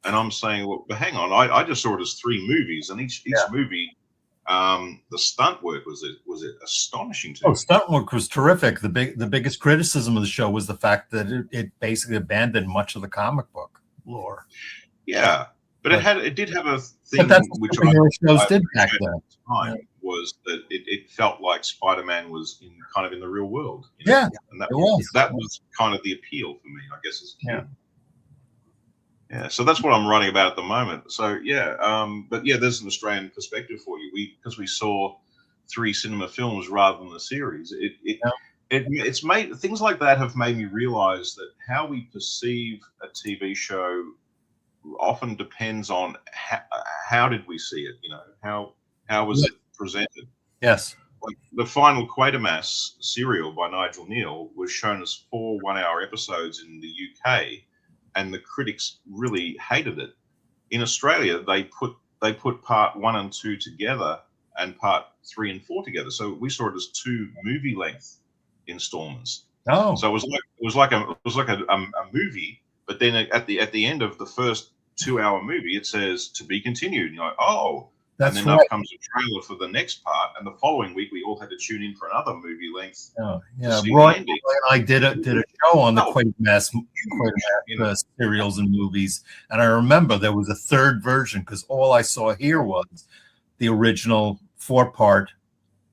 And I'm saying, well, hang on, I just saw it as 3 movies, and each movie, the stunt work was astonishing to me. Stunt work was terrific. The biggest criticism of the show was the fact that it basically abandoned much of the comic book lore. Yeah. But it did have a thing, but that's which shows did back then. Was that it felt like Spider-Man was in the real world. Yeah, and that was kind of the appeal for me, I guess. Yeah. So that's what I'm writing about at the moment. So there's an Australian perspective for you. Because we saw 3 cinema films rather than the series. It's made things like that have made me realize that how we perceive a TV show often depends on how did we see it, how was it presented. Yes, like the final Quatermass serial by Nigel Neal was shown as 4 one-hour episodes in the UK, and the critics really hated it. In Australia, they put part 1 and 2 together and part 3 and 4 together, so we saw it as 2 movie length installments. Oh, so it was like a movie. But then at the end of the first 2-hour movie, it says to be continued. And you're like, oh, That's and then right. up comes a trailer for the next part, and the following week we all had to tune in for another movie length. Yeah. see Roy the ending. and I did a show on the Oh, Quatermass you know. serials and movies, and I remember there was a third version because all I saw here was the original 4-part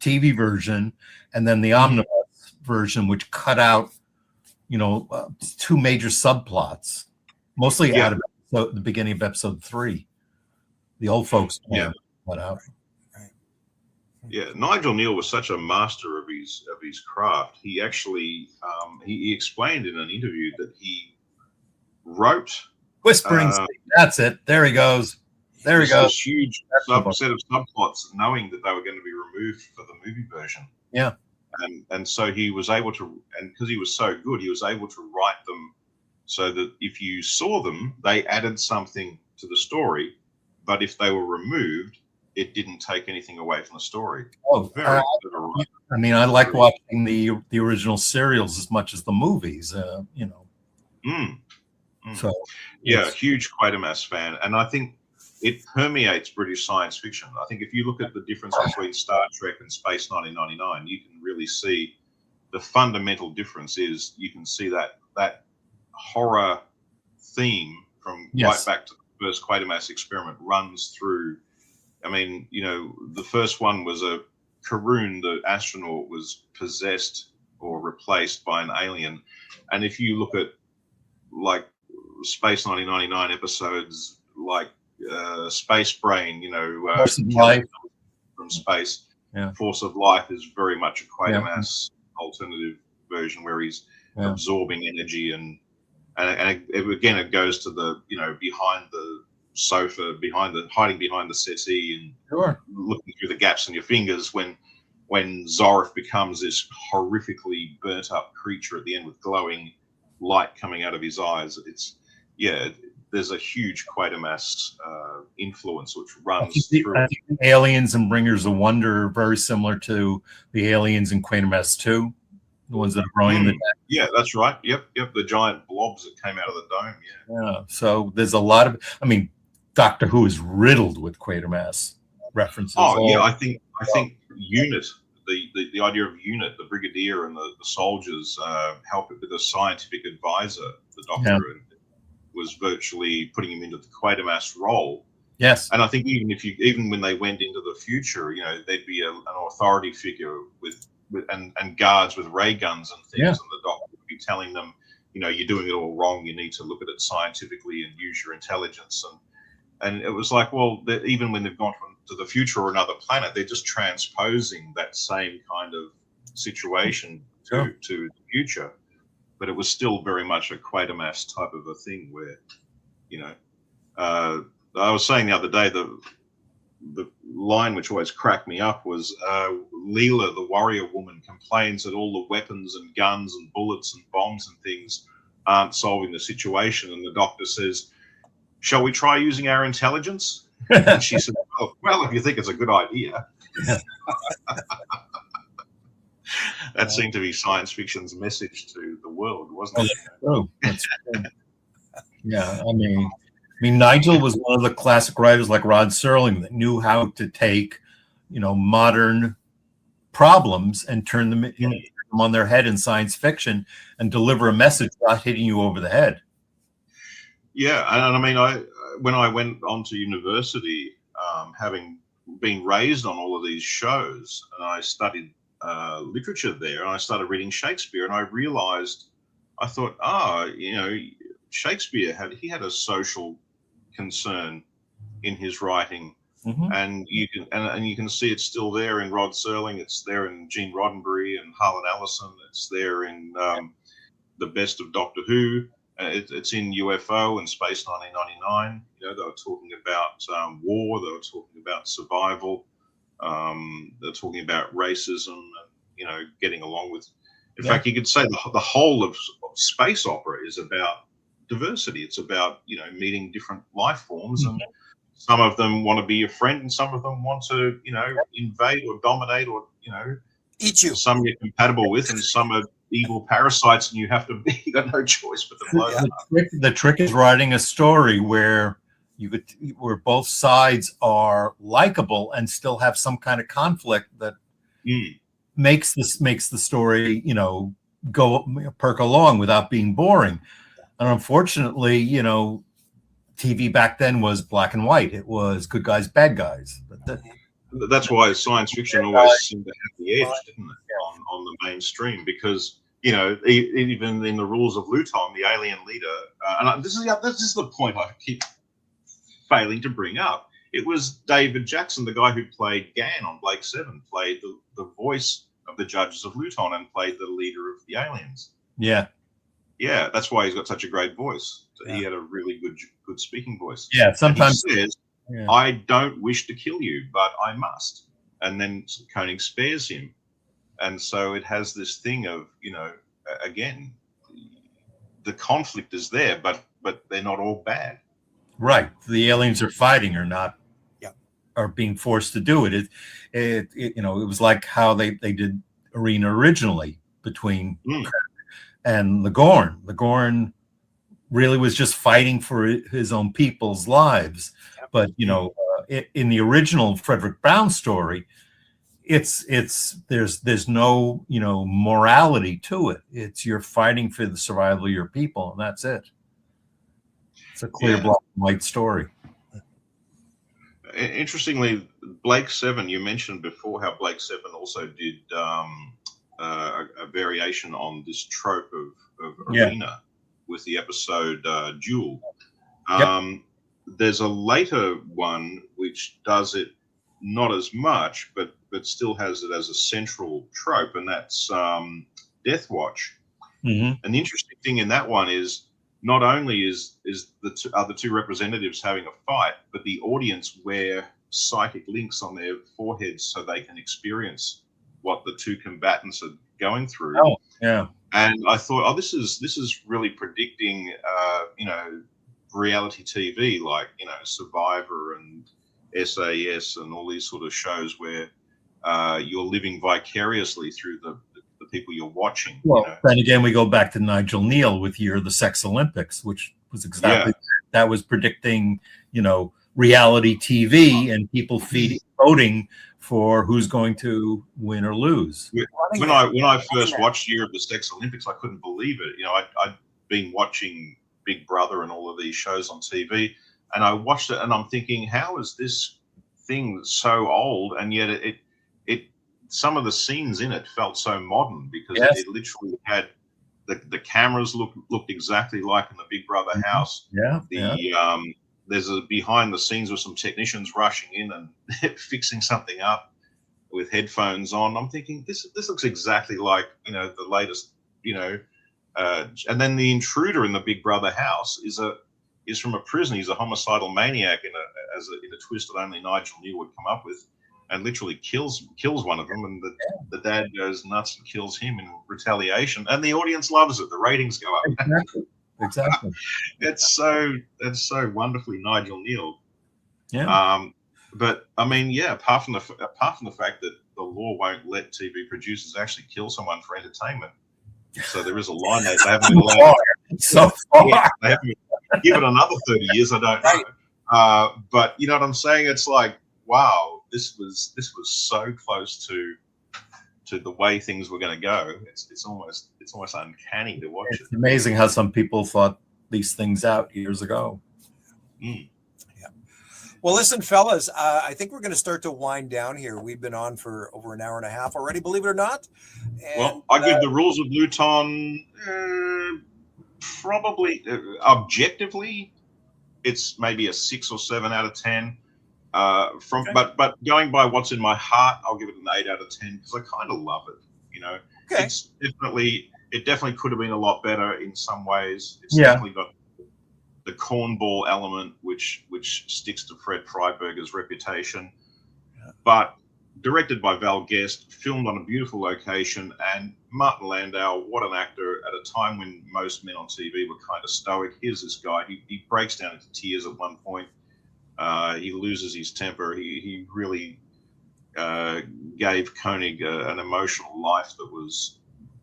TV version, and then the omnibus version, which cut out, 2 major subplots, mostly out of the beginning of episode 3. The old folks cut out. Yeah, Nigel Neal was such a master of his craft. He actually he explained in an interview that he wrote Whispering. That's it. There he goes. There he goes. This huge set of subplots, knowing that they were going to be removed for the movie version. Yeah. And so he was able to, and because he was so good, he was able to write them so that if you saw them, they added something to the story, but if they were removed, it didn't take anything away from the story. Oh, I like watching the original serials as much as the movies. So huge Quatermass fan, and I think it permeates British science fiction. I think if you look at the difference between Star Trek and Space 1999, you can really see the fundamental difference is you can see that horror theme from right back to the first Quatermass experiment runs through. I mean, the first one was Karun, the astronaut, was possessed or replaced by an alien. And if you look at like Space 1999 episodes like Space Brain, Force of Life from space. Force of Life is very much a Quatermass alternative version where he's absorbing energy and it goes to the behind the sofa, hiding behind the settee and looking through the gaps in your fingers when Zorif becomes this horrifically burnt up creature at the end with glowing light coming out of his eyes. There's a huge Quatermass influence which runs through. I think the aliens and Bringers of Wonder are very similar to the aliens in Quatermass 2, the ones that are growing in the dome. Yeah, that's right. Yep. The giant blobs that came out of the dome. Yeah. So there's a lot of. I mean, Doctor Who is riddled with Quatermass references. Oh yeah, I think UNIT, the idea of UNIT, the brigadier and the soldiers help it with a scientific advisor. The Doctor was virtually putting him into the Quatermass role. Yes, and I think even when they went into the future, there'd be an authority figure with and guards with ray guns and things, and the Doctor would be telling them, you're doing it all wrong. You need to look at it scientifically and use your intelligence. And it was like, well, even when they've gone to the future or another planet, they're just transposing that same kind of situation to the future. But it was still very much a Quatermass type of a thing where, I was saying the other day, the line which always cracked me up was Leela, the warrior woman, complains that all the weapons and guns and bullets and bombs and things aren't solving the situation. And the Doctor says, shall we try using our intelligence? And she said, well, if you think it's a good idea. That seemed to be science fiction's message to the world, wasn't it? Oh, that's true. Yeah, I mean, Nigel was one of the classic writers like Rod Serling that knew how to take, modern problems and turn them on their head in science fiction and deliver a message without hitting you over the head. Yeah, and I mean, when I went on to university, having been raised on all of these shows, and I studied literature there, and I started reading Shakespeare, and I realized, I thought, Shakespeare had a social concern in his writing, and you can see it's still there in Rod Serling, it's there in Gene Roddenberry and Harlan Ellison, it's there in the best of Doctor Who. It's in UFO and Space 1999. They were talking about war. They were talking about survival. They're talking about racism and getting along with. In fact, you could say the whole of space opera is about diversity. It's about meeting different life forms, and some of them want to be your friend, and some of them want to invade or dominate or eat you. Some you're compatible with, and some are evil parasites, and you got no choice but to blow them up. The trick is writing a story where where both sides are likable and still have some kind of conflict that makes the story, go perk along without being boring. And unfortunately, TV back then was black and white. It was good guys, bad guys. That's why science fiction always seemed to have the edge, didn't it, on the mainstream? Because even in the rules of Luton, the alien leader, and this is the point I keep failing to bring up. It was David Jackson, the guy who played Gan on Blake 7, played the voice of the judges of Luton and played the leader of the aliens. Yeah. Yeah, that's why he's got such a great voice. He had a really good speaking voice. Yeah, sometimes he says, I don't wish to kill you, but I must. And then Koenig spares him. And so it has this thing of, again, the conflict is there, but they're not all bad. Right. The aliens are fighting or not, are being forced to do it. It was like how they did Arena originally between and the Gorn. The Gorn really was just fighting for his own people's lives. But, in the original Frederick Brown story, there's no, morality to it. It's you're fighting for the survival of your people, and that's it. It's a clear black and white story. Interestingly, Blake 7, you mentioned before how Blake 7 also did a variation on this trope of Arena with the episode Duel. There's a later one which does it not as much, but still has it as a central trope, and that's Death Watch. And the interesting thing in that one is not only is the two representatives having a fight, but the audience wear psychic links on their foreheads so they can experience what the two combatants are going through. Oh, yeah. And I thought, this is really predicting, reality TV, like, Survivor and SAS and all these sort of shows where you're living vicariously through the people you're watching. Well, then again, we go back to Nigel Neal with Year of the Sex Olympics, which was exactly that was predicting, reality TV and people voting for who's going to win or lose. When I first watched Year of the Sex Olympics, I couldn't believe it. I'd been watching Big Brother and all of these shows on TV, and I watched it and I'm thinking, how is this thing so old? And yet it some of the scenes in it felt so modern because it literally had the cameras looked exactly like in the Big Brother house. There's a behind the scenes with some technicians rushing in and fixing something up with headphones on. I'm thinking this looks exactly like the latest and then the intruder in the Big Brother house is from a prison. He's a homicidal maniac in a twist that only Nigel Neal would come up with, and literally kills one of them, and the dad goes nuts and kills him in retaliation, and the audience loves it. The ratings go up. Exactly. That's so wonderfully Nigel Neal. Yeah. But I mean, apart from the fact that the law won't let TV producers actually kill someone for entertainment, so there is a line that they haven't been allowed. So far. They haven't give it another 30 years. I don't know. But you know what I'm saying? It's like, wow, this was so close to the way things were going to go. It's almost uncanny to watch. It's amazing how some people thought these things out years ago. Well, listen, fellas, I think we're going to start to wind down here. We've been on for over an hour and a half already, believe it or not. And, well, I give the rules of Luton probably objectively, it's maybe a 6 or 7 out of 10. But going by what's in my heart, I'll give it an 8 out of 10 because I kind of love it. It's it definitely could have been a lot better in some ways. It's definitely got the cornball element, which sticks to Fred Freiberger's reputation. But directed by Val Guest, filmed on a beautiful location, and Martin Landau, what an actor at a time when most men on TV were kind of stoic. Here's this guy, he breaks down into tears at one point. He loses his temper. He really gave Koenig an emotional life that was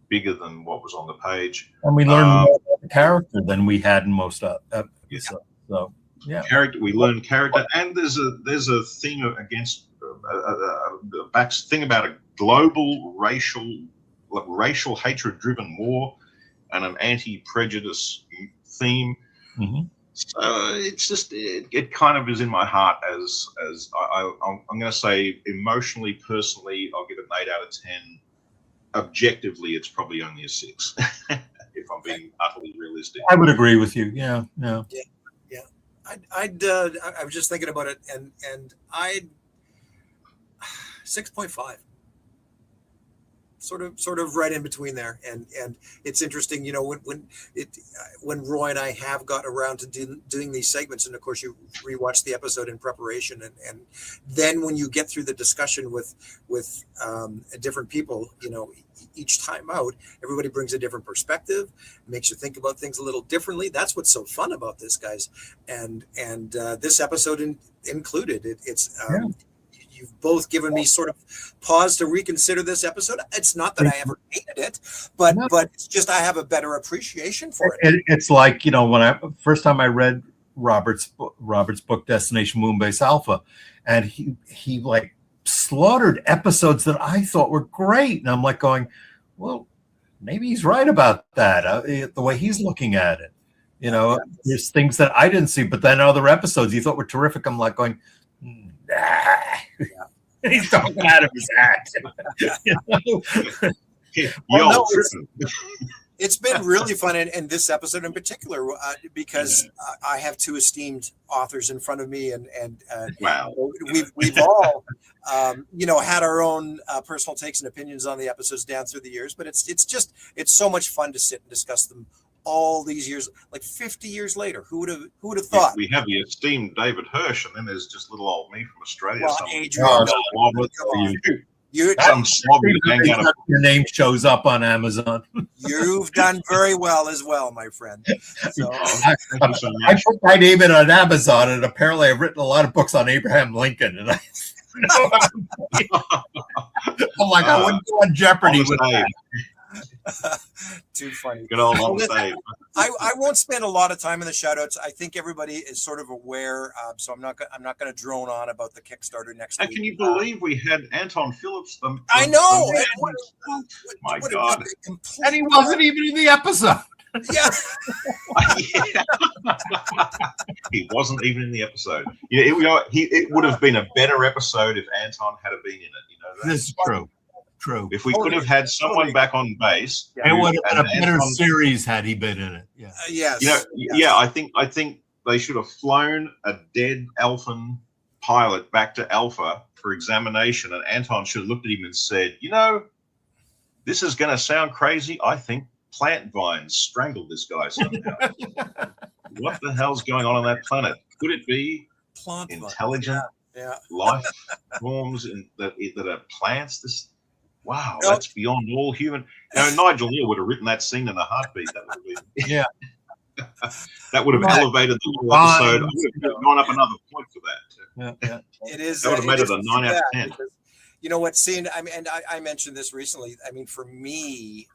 bigger than what was on the page. And we learned more about the character than we had in most episodes. So Yeah. Character. We learn character, and there's a thing against back thing about a global racial hatred driven war and an anti-prejudice theme. Mm-hmm. So it's just it kind of is in my heart as I'm going to say emotionally, personally, I'll give it an 8 out of 10. Objectively, it's probably only a 6 if I'm being utterly realistic. I would agree with you. Yeah. I was just thinking about it, and I'd 6.5. Sort of right in between there, and it's interesting, when Roy and I have got around to doing these segments, and of course you rewatch the episode in preparation, and then when you get through the discussion with different people, each time out, everybody brings a different perspective, makes you think about things a little differently. That's what's so fun about this, guys, and this episode included. You've both given me sort of pause to reconsider this episode. It's not that I ever hated it, but it's just I have a better appreciation for it. It's like, when first time I read Robert's book Destination Moonbase Alpha, and he like slaughtered episodes that I thought were great, and I'm like going, well, maybe he's right about that. The way he's looking at it, there's things that I didn't see, but then other episodes he thought were terrific. I'm like going, nah. He's talking out of his hat. It's been really fun, and this episode in particular, because I have two esteemed authors in front of me, and wow, we've all had our own personal takes and opinions on the episodes down through the years, but it's so much fun to sit and discuss them all these years, like 50 years later. Who would have thought? We have the esteemed David Hirsch, and then there's just little old me from Australia. Well, Adrian, your name shows up on Amazon. You've done very well as well, my friend. So, I put my name in on Amazon, and apparently I've written a lot of books on Abraham Lincoln, and I'm like, I wouldn't go on Jeopardy with that. Too funny. Good old on Dave. I won't spend a lot of time in the shout outs. I think everybody is sort of aware, so I'm not going to drone on about the Kickstarter next week. Can you believe we had Anton Phillips? I know. My God. And he wasn't even in the episode. Yeah. He wasn't even in the episode. It would have been a better episode if Anton had been in it. This is true. True. If we could have had someone back on base, it would have been a better series had he been in it. Yeah. Yes. Yeah. I think they should have flown a dead Alphan pilot back to Alpha for examination, and Anton should have looked at him and said, this is going to sound crazy. I think plant vines strangled this guy somehow. What the hell's going on that planet? Could it be plant intelligent life forms that are plants? Wow, that's beyond all human. Nigel Neal would have written that scene in a heartbeat. That would have been, that would have elevated the whole episode. I would have gone up another point for that. Yeah. It is. That would have made it a 9 out of 10. Because, you know what, seeing, I mentioned this recently. I mean, for me,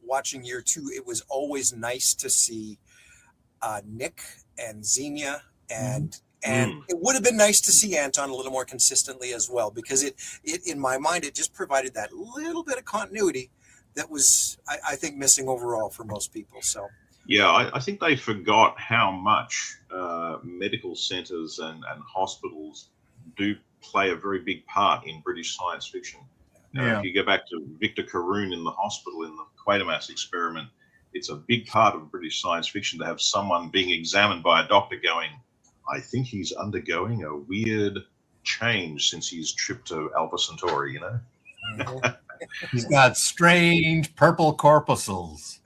watching year 2, it was always nice to see Nick and Xenia and it would have been nice to see Anton a little more consistently as well, because it in my mind, it just provided that little bit of continuity that was, I think, missing overall for most people. So yeah, I think they forgot how much medical centers and hospitals do play a very big part in British science fiction. If you go back to Victor Caroon in the hospital in the Quatermass experiment, it's a big part of British science fiction to have someone being examined by a doctor going, I think he's undergoing a weird change since his trip to Alpha Centauri, He's got strange purple corpuscles.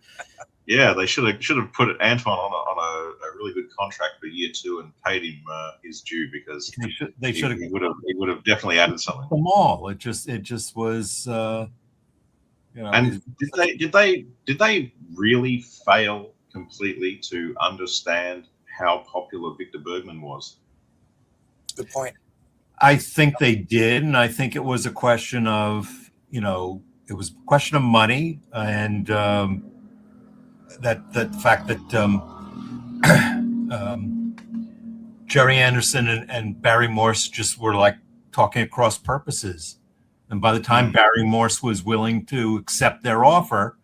Yeah, they should have put Anton on a really good contract for year 2 and paid him his due, because they should have. He would have definitely added something. Them all. It just was. And did they really fail completely to understand how popular Victor Bergman was? Good point. I think they did, and I think it was a question of, it was a question of money, and that fact that Jerry Anderson and Barry Morse just were like talking at cross purposes. And by the time Barry Morse was willing to accept their offer,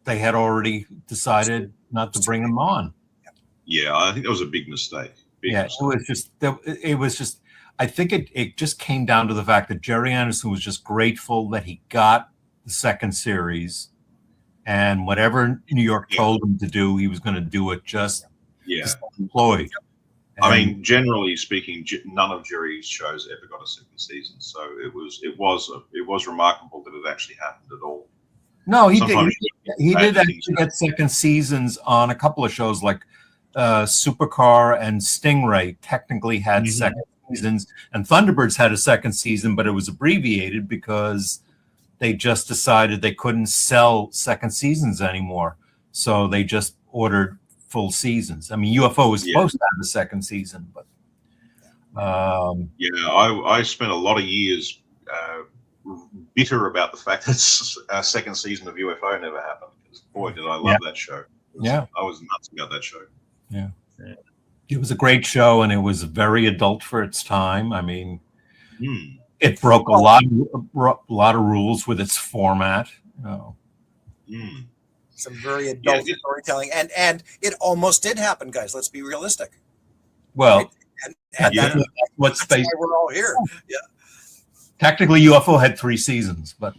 they had already decided not to bring him on. Yeah, I think that was a big mistake. It was just, I think it just came down to the fact that Jerry Anderson was just grateful that he got the second series, and whatever New York told him to do, he was going to do it just to stay employed. I mean, generally speaking, none of Jerry's shows ever got a second season, so it was remarkable that it actually happened at all. No, he did actually get second seasons on a couple of shows, like Supercar and Stingray technically had second seasons, and Thunderbirds had a second season, but it was abbreviated because they just decided they couldn't sell second seasons anymore, so they just ordered full seasons. I mean, UFO was supposed to have a second season, but I spent a lot of years bitter about the fact that a second season of UFO never happened. Because boy, did I love that show! I was nuts about that show. Yeah, it was a great show, and it was very adult for its time. I mean, it broke a lot of rules with its format. Some very adult storytelling, and it almost did happen, guys. Let's be realistic. Well, right? and that's what space. Why we're all here. Yeah. Technically, UFO had 3 seasons, but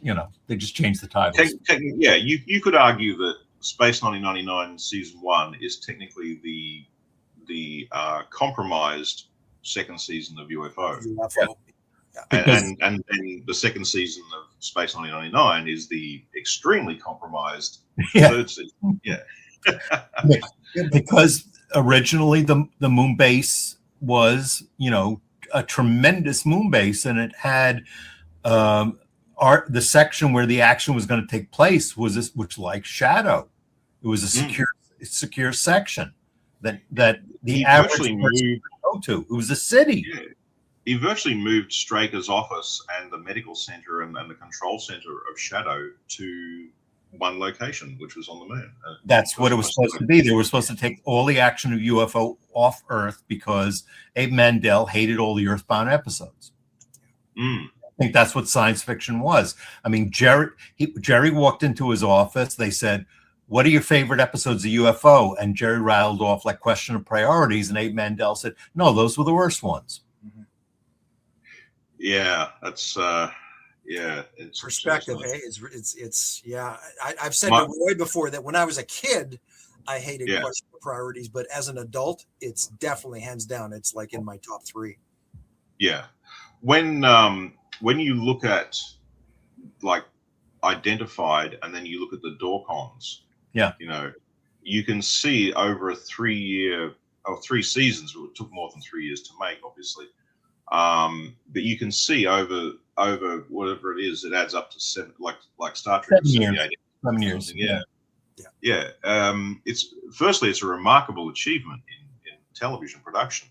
they just changed the titles. You could argue that Space 1999 season 1 is technically the compromised second season of UFO. And the second season of Space 1999 is the extremely compromised third season. Yeah. Because originally the Moonbase was, a tremendous Moonbase, and it had the section where the action was going to take place which like Shadow. It was a secure section that the average person would go to. It was a city. Yeah. He virtually moved Straker's office and the medical center and the control center of Shadow to one location, which was on the moon. That's what it was supposed to be. They were supposed to take all the action of UFO off Earth because Abe Mandel hated all the Earthbound episodes. I think that's what science fiction was. I mean, Jerry walked into his office. They said, "What are your favorite episodes of UFO?" And Jerry rattled off like question of priorities. And Abe Mandel said, "No, those were the worst ones." Yeah, that's it's perspective. Hey, it's I've said to Roy before that when I was a kid, I hated question of priorities, but as an adult, it's definitely hands down. It's like in my top 3. Yeah, when you look at like Identified, and then you look at the Dorcons, you can see over a 3 seasons. It took more than 3 years to make, obviously. But you can see over whatever it is, it adds up to 7, like Star Trek. 7 years. Yeah. It's a remarkable achievement in television production,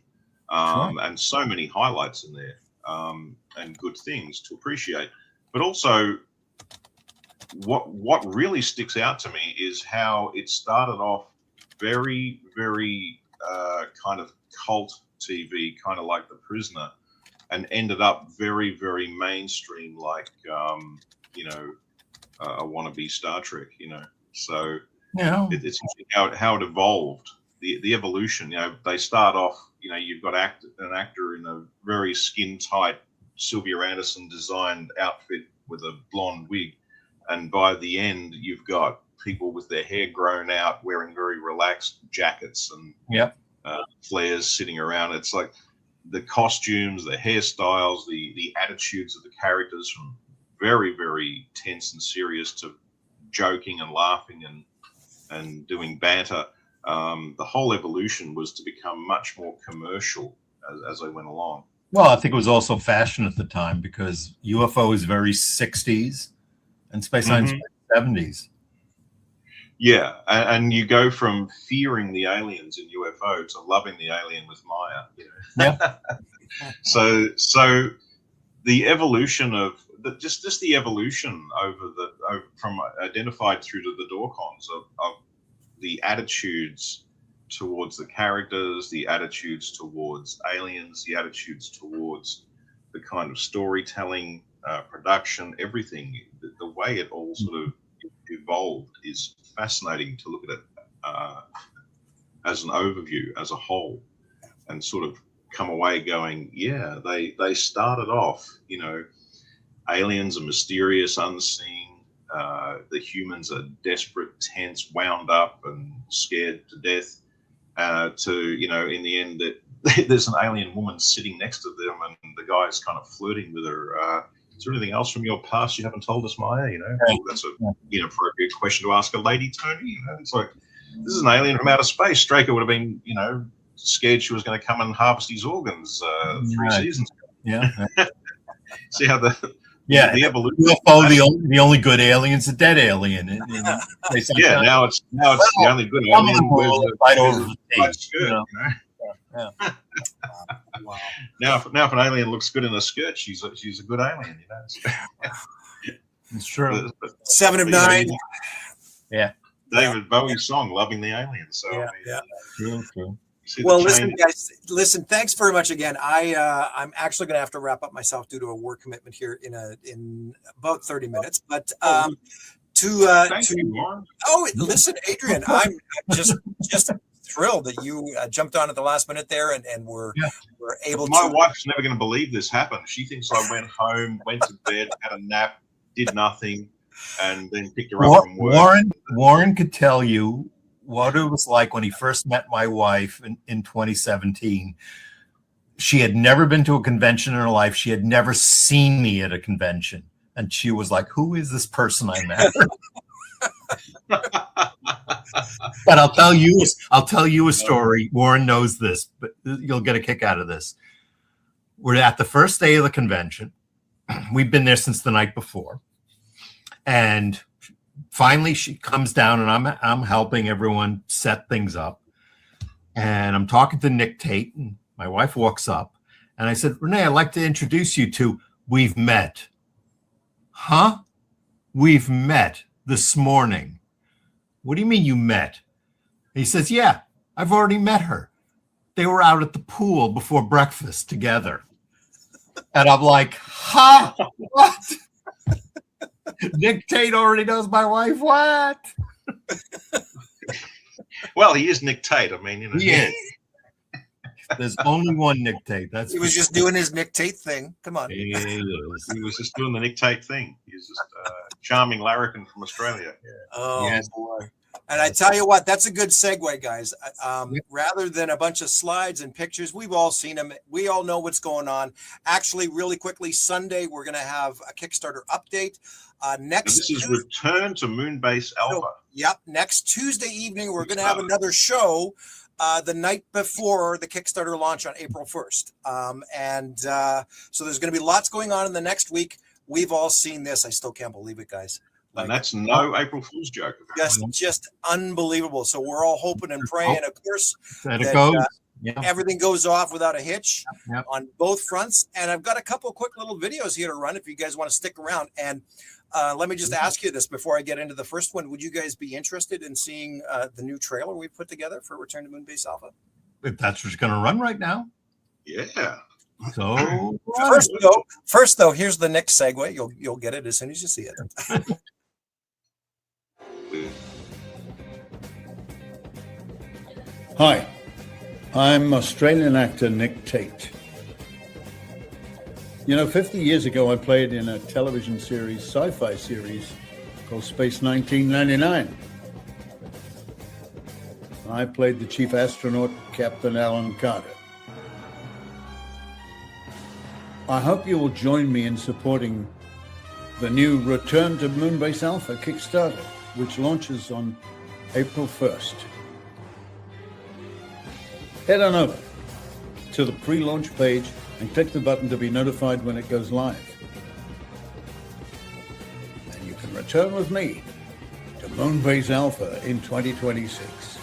and so many highlights in there, and good things to appreciate. But also, what really sticks out to me is how it started off very, very kind of cult TV, kind of like The Prisoner, and ended up very, very mainstream, like a wannabe Star Trek. So it's interesting how it evolved, the evolution. They start off. You've got an actor in a very skin tight Sylvia Anderson designed outfit with a blonde wig, and by the end, you've got people with their hair grown out, wearing very relaxed jackets and flares sitting around. It's like the costumes, the hairstyles, the attitudes of the characters, from very, very tense and serious to joking and laughing and doing banter. The whole evolution was to become much more commercial as they went along. Well, I think it was also fashion at the time, because UFO is very 60s and Space Science 70s. Yeah, and you go from fearing the aliens in UFO to loving the alien with Maya. So the evolution of just the evolution from Identified through to the Dorcons of the attitudes towards the characters, the attitudes towards aliens, the attitudes towards the kind of storytelling, production, everything. The way it all sort of evolved is fascinating to look at it as an overview, as a whole, and sort of come away going, yeah, they started off, you know, aliens are mysterious, unseen. The humans are desperate, tense, wound up, and scared to death. To, you know, in the end, that there's an alien woman sitting next to them, and the guy's kind of flirting with her. Is there anything else from your past you haven't told us, Maya? You know, well, that's an inappropriate question to ask a lady, Tony. You know, it's like, this is an alien from outer space. Straker would have been, you know, scared she was going to come and harvest his organs 3 seasons ago. Yeah. See how the evolution. UFO, the only good alien's a dead alien. Yeah, now it's the only good alien. Right over the skirt, you know? Yeah. Wow. Now, if an alien looks good in a skirt, she's a good alien. You know, it's true. But 7 of 9. Yeah. David Bowie's song "Loving the Alien." So yeah. True. Well, listen, guys. Listen, thanks very much again. I'm actually going to have to wrap up myself due to a work commitment here in about 30 minutes. But listen, Adrian, I'm just thrilled that you jumped on at the last minute there and were able to. My wife's never going to believe this happened. She thinks I went home, went to bed, had a nap, did nothing, and then picked her up from work. Warren could tell you what it was like when he first met my wife in 2017. She had never been to a convention in her life. She had never seen me at a convention. And she was like, who is this person I met? But I'll tell you a story. Warren knows this, but you'll get a kick out of this. We're at the first day of the convention. We've been there since the night before. And finally she comes down and I'm helping everyone set things up. And I'm talking to Nick Tate, and my wife walks up and I said, Renee, I'd like to introduce you to We've Met. Huh? We've met this morning. What do you mean you met? He says, yeah, I've already met her. They were out at the pool before breakfast together. And I'm like, huh? What? Nick Tate already knows my wife? What? Well, he is Nick Tate. I mean, you know. He is. There's only one Nick Tate. He was just doing his Nick Tate thing. Come on. He was just doing the Nick Tate thing. He's just a charming larrikin from Australia. Yeah. Oh, yes. Boy. And I tell you what, that's a good segue, guys. Rather than a bunch of slides and pictures, we've all seen them. We all know what's going on. Actually, really quickly, Sunday, we're going to have a Kickstarter update. This is Return to Moonbase Alpha. Yep. Next Tuesday evening, we're going to have another show the night before the Kickstarter launch on April 1st. So there's going to be lots going on in the next week. We've all seen this. I still can't believe it, guys. And that's no April Fool's joke. Just unbelievable. So we're all hoping and praying, of course, that everything goes off without a hitch on both fronts. And I've got a couple of quick little videos here to run if you guys want to stick around. And let me just ask you this before I get into the first one. Would you guys be interested in seeing the new trailer we put together for Return to Moonbase Alpha? If that's what's going to run right now. Yeah. So first though, here's the next segue. You'll get it as soon as you see it. Hi, I'm Australian actor Nick Tate. You know, 50 years ago, I played in a television series, sci-fi series, called Space 1999. I played the chief astronaut, Captain Alan Carter. I hope you will join me in supporting the new Return to Moonbase Alpha Kickstarter, which launches on April 1st. Head on over to the pre-launch page and click the button to be notified when it goes live. And you can return with me to Moonbase Alpha in 2026.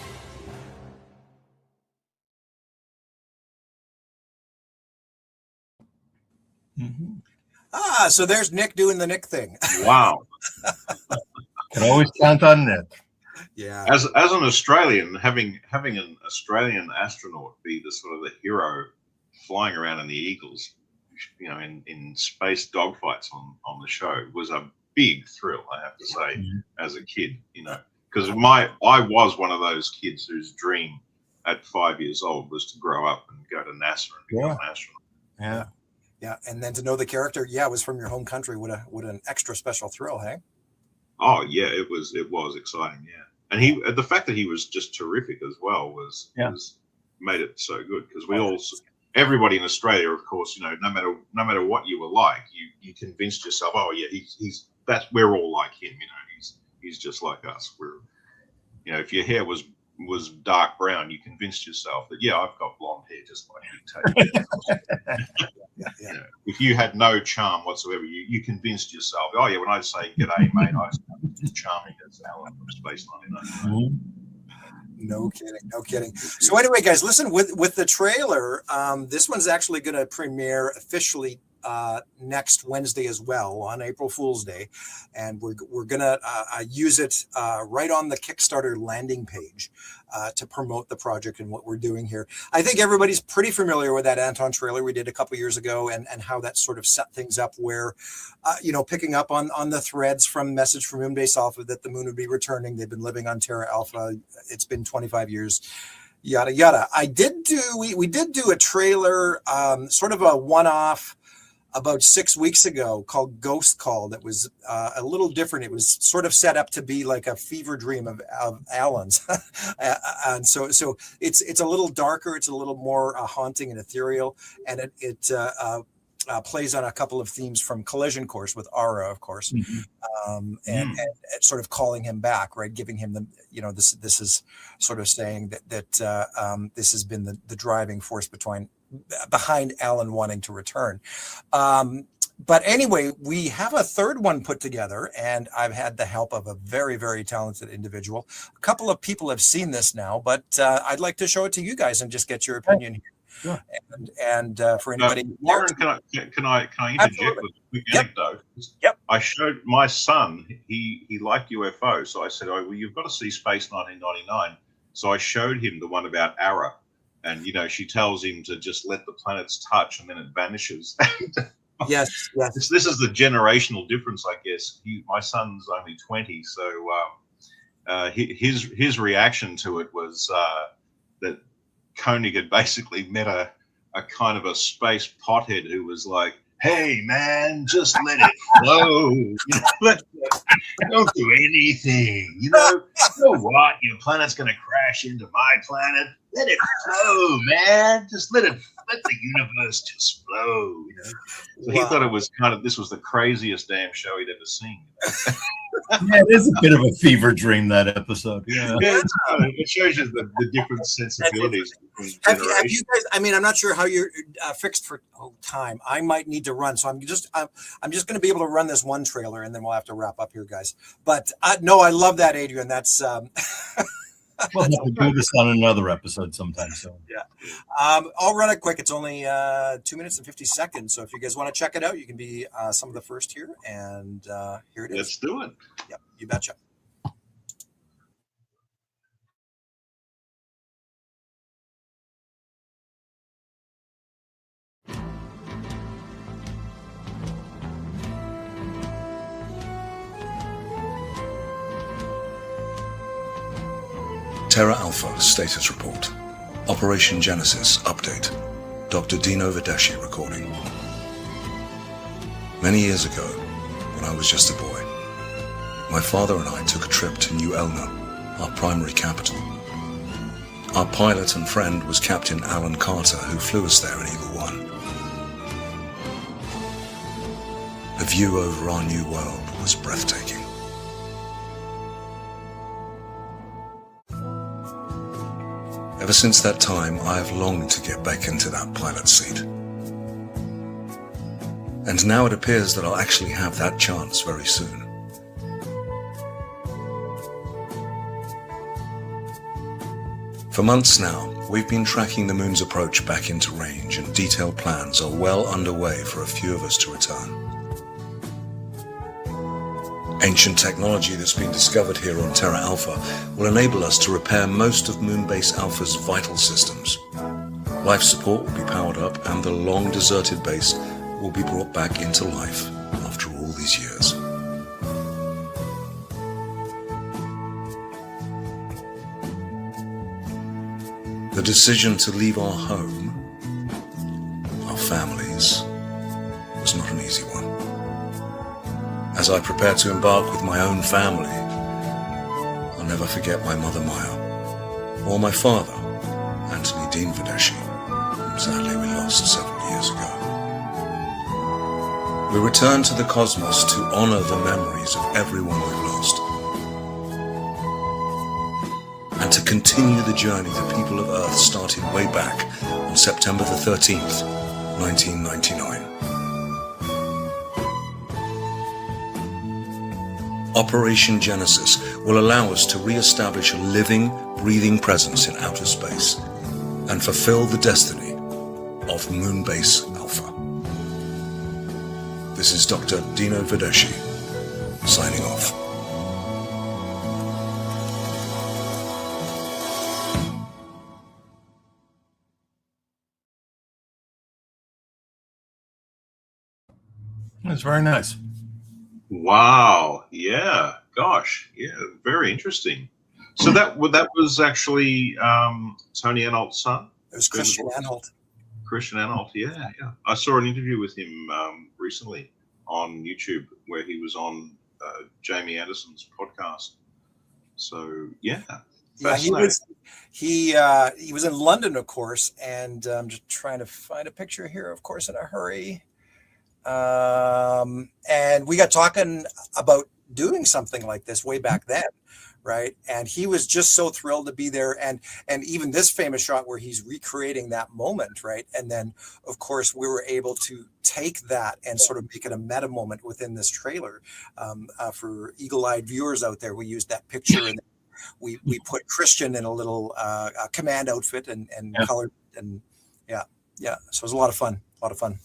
Mm-hmm. So there's Nick doing the Nick thing. Wow. Can always count on Nick. Yeah. As an Australian, having an Australian astronaut be the sort of the hero flying around in the Eagles, you know, in space dogfights on the show was a big thrill, I have to say, as a kid, you know, because I was one of those kids whose dream at 5 years old was to grow up and go to NASA and become an astronaut. Yeah. Yeah, and then to know the character, it was from your home country. What an extra special thrill, hey? Oh yeah, it was exciting, yeah. And the fact that he was just terrific as well was made it so good, because everybody in Australia, of course, you know, no matter what you were like, you convinced yourself, oh yeah, we're all like him, you know, he's just like us. You know, if your hair was dark brown, you convinced yourself that I've got blonde hair just like you. You know, if you had no charm whatsoever, you convinced yourself, oh yeah, when I say g'day mate, I'm as charming as Alan from Space 99. No kidding. So anyway, guys, listen, with the trailer, this one's actually going to premiere officially next Wednesday as well, on April Fool's Day, and we're gonna use it right on the Kickstarter landing page to promote the project and what we're doing here. I think everybody's pretty familiar with that Anton trailer we did a couple years ago, and how that sort of set things up, where picking up on the threads from Message from Moonbase Alpha that the moon would be returning. They've been living on Terra Alpha. It's been 25 years. Yada yada. We did do a trailer, sort of a one-off, about 6 weeks ago, called Ghost Call, that was a little different. It was sort of set up to be like a fever dream of Alan's. And so it's a little darker, it's a little more haunting and ethereal, and it plays on a couple of themes from Collision Course with Ara, of course, and sort of calling him back, right? Giving him the, this is sort of saying that this has been the driving force behind Alan wanting to return. But anyway, we have a third one put together, and I've had the help of a very, very talented individual. A couple of people have seen this now, but I'd like to show it to you guys and just get your opinion here. Sure. And for anybody, Warren, can I interject Absolutely. with a quick anecdote? Yep. I showed my son, he liked UFO, so I said, oh, well, you've got to see Space 1999. So I showed him the one about Ara, and she tells him to just let the planets touch, and then it vanishes. Yes. This is the generational difference, I guess. My son's only 20, so his reaction to it was that Koenig had basically met a kind of a space pothead who was like, "Hey man, just let it flow. Don't do anything. You know what? Your planet's gonna crash into my planet. Let it flow, man. Just let the universe just flow." So he thought it was this was the craziest damn show he'd ever seen. Yeah, it is a bit of a fever dream, that episode. Yeah, it shows you the different sensibilities. Have you guys? I mean, I'm not sure how you're fixed for time. I might need to run, so I'm just going to be able to run this one trailer, and then we'll have to wrap up here, guys. But no, I love that, Adrian. That's. We'll have to do this on another episode sometime soon. Yeah. I'll run it quick. It's only 2 minutes and 50 seconds. So if you guys want to check it out, you can be some of the first here. And here it is. Let's do it. Yep, you betcha. Terra Alpha status report. Operation Genesis update. Dr. Dino Vedesci recording. Many years ago, when I was just a boy, my father and I took a trip to New Elna, our primary capital. Our pilot and friend was Captain Alan Carter, who flew us there in Eagle One. The view over our new world was breathtaking. Ever since that time, I have longed to get back into that pilot seat. And now it appears that I'll actually have that chance very soon. For months now, we've been tracking the moon's approach back into range, and detailed plans are well underway for a few of us to return. Ancient technology that's been discovered here on Terra Alpha will enable us to repair most of Moonbase Alpha's vital systems. Life support will be powered up and the long deserted base will be brought back into life after all these years. The decision to leave our home, our families, was not an easy one. As I prepared to embark with my own family, I'll never forget my mother Maya, or my father, Anthony Dean Vedeschi, whom sadly we lost several years ago. We return to the cosmos to honor the memories of everyone we've lost, and to continue the journey the people of Earth started way back on September the 13th, 1999. Operation Genesis will allow us to re-establish a living, breathing presence in outer space and fulfill the destiny of Moonbase Alpha. This is Dr. Dino Vedeschi, signing off. That's very nice. Wow. Yeah. Gosh. Yeah. Very interesting. So that was actually Tony Anholt's son. It was Christian Anholt. Christian Anholt. Yeah. Yeah. I saw an interview with him recently on YouTube where he was on Jamie Anderson's podcast. So yeah. Yeah, he was in London, of course, and I'm just trying to find a picture here, of course, in a hurry. And we got talking about doing something like this way back then, right? And he was just so thrilled to be there, and even this famous shot where he's recreating that moment, right? And then, of course, we were able to take that and sort of make it a meta moment within this trailer. For eagle-eyed viewers out there, we used that picture and we put Christian in a little command outfit and colored, and yeah. So it was a lot of fun.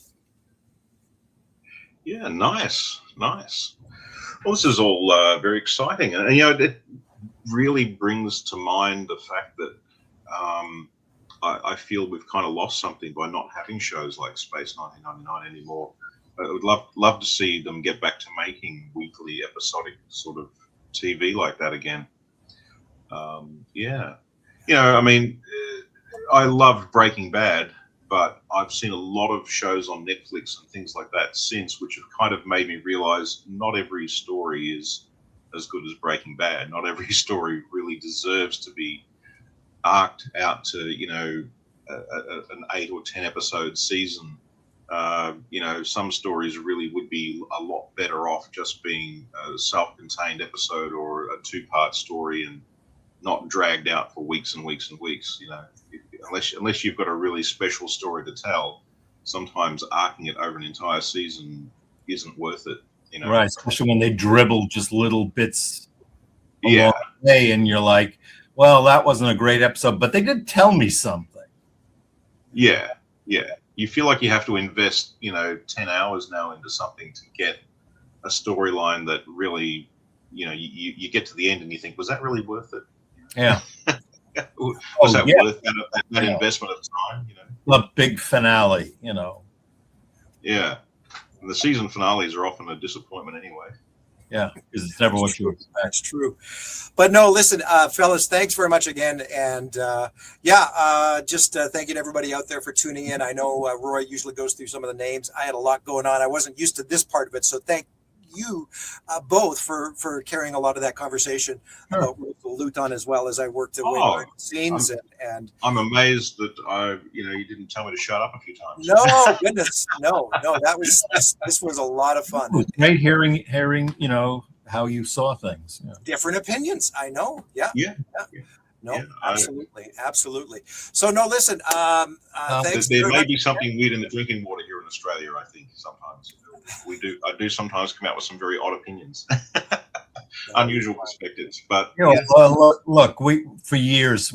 Yeah, nice. Well, this is all very exciting, and it really brings to mind the fact that I feel we've kind of lost something by not having shows like Space 1999 anymore. I would love to see them get back to making weekly episodic sort of TV like that again. Yeah, I mean, I loved Breaking Bad. But I've seen a lot of shows on Netflix and things like that since, which have kind of made me realize not every story is as good as Breaking Bad. Not every story really deserves to be arced out to, an 8 or 10 episode season. Some stories really would be a lot better off just being a self-contained episode or a 2-part story and not dragged out for weeks and weeks and weeks, Unless you've got a really special story to tell, sometimes arcing it over an entire season isn't worth it. Right, especially when they dribble just little bits along Yeah. the way, and you're like, well, that wasn't a great episode, but they did tell me something. Yeah. You feel like you have to invest, 10 hours now into something to get a storyline that really, you get to the end and you think, was that really worth it? Yeah. Was that worth that investment of time? The big finale, Yeah. And the season finales are often a disappointment anyway. Yeah, because it's never what you expect. That's true. But no, listen, fellas, thanks very much again. And just thank you to everybody out there for tuning in. I know Roy usually goes through some of the names. I had a lot going on. I wasn't used to this part of it. So thank you both for carrying a lot of that conversation about Luton as well as I worked away behind the scenes. And I'm amazed that you didn't tell me to shut up a few times. No, goodness, no, that was this was a lot of fun. It was great hearing how you saw things. Yeah. Different opinions, I know. Yeah. No, Yeah, absolutely. So no, listen. Thanks. There may be something weird in the drinking water here in Australia. I think sometimes I do sometimes come out with some very odd opinions, unusual perspectives. But look, for years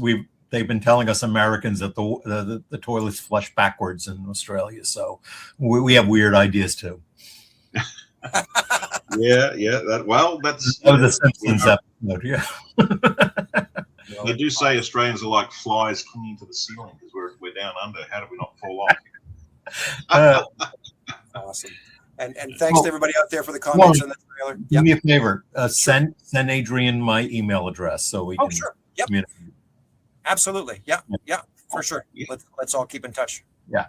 they've been telling us Americans that the toilets flush backwards in Australia, so we have weird ideas too. Yeah. That's That was a Simpsons episode. Yeah. They do say Australians are like flies clinging to the ceiling because we're down under. How do we not fall off? Awesome. And thanks to everybody out there for the comments Warren, on the trailer. do me a favor. Send Adrian my email address so we can. Sure. Yep. Absolutely. Yeah. For sure. Let's all keep in touch. Yeah.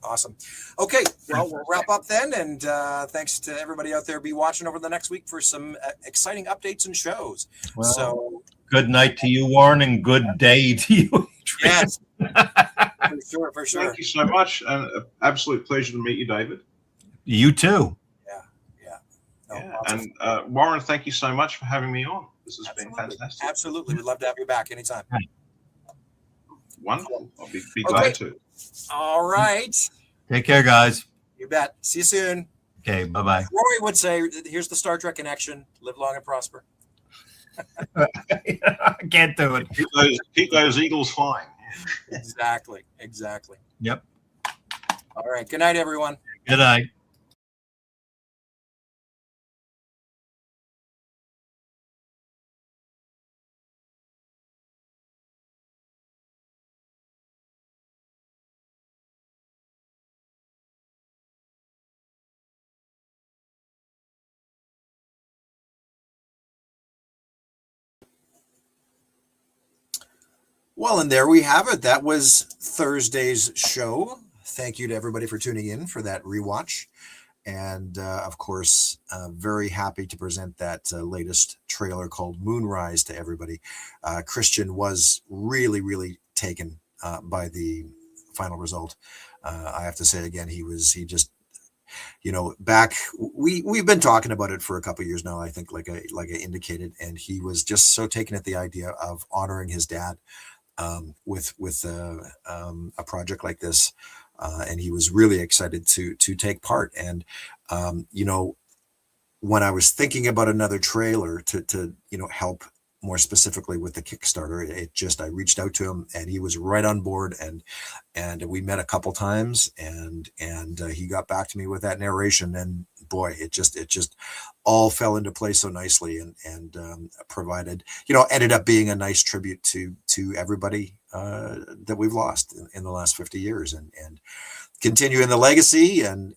Awesome. Okay. Well, we'll wrap up then. And thanks to everybody out there. Be watching over the next week for some exciting updates and shows. Well, so good night to you, Warren, and good day to you, Adrian. Yes. For sure. Thank you so much. Absolute pleasure to meet you, David. You too. And Warren, thank you so much for having me on. This has been fantastic. Absolutely. We'd love to have you back anytime. Wonderful. I'll be glad to. All right. Take care, guys. You bet. See you soon. Okay. Bye-bye. Rory would say, here's the Star Trek connection. Live long and prosper. I can't do it. Keep those eagles flying. Exactly. Yep. All right. Good night, everyone. Good night. Well, and there we have it. That was Thursday's show. Thank you to everybody for tuning in for that rewatch. And of course, very happy to present that latest trailer called Moonrise to everybody. Christian was really, really taken by the final result. I have to say again, he just, back, we've been talking about it for a couple of years now, I think, like I indicated, and he was just so taken at the idea of honoring his dad with a project like this. And he was really excited to take part. And, when I was thinking about another trailer to help more specifically with the Kickstarter, I reached out to him and he was right on board, and we met a couple times, and he got back to me with that narration, and boy, it just all fell into place so nicely, and provided, ended up being a nice tribute to everybody that we've lost in the last 50 years, and continuing the legacy, and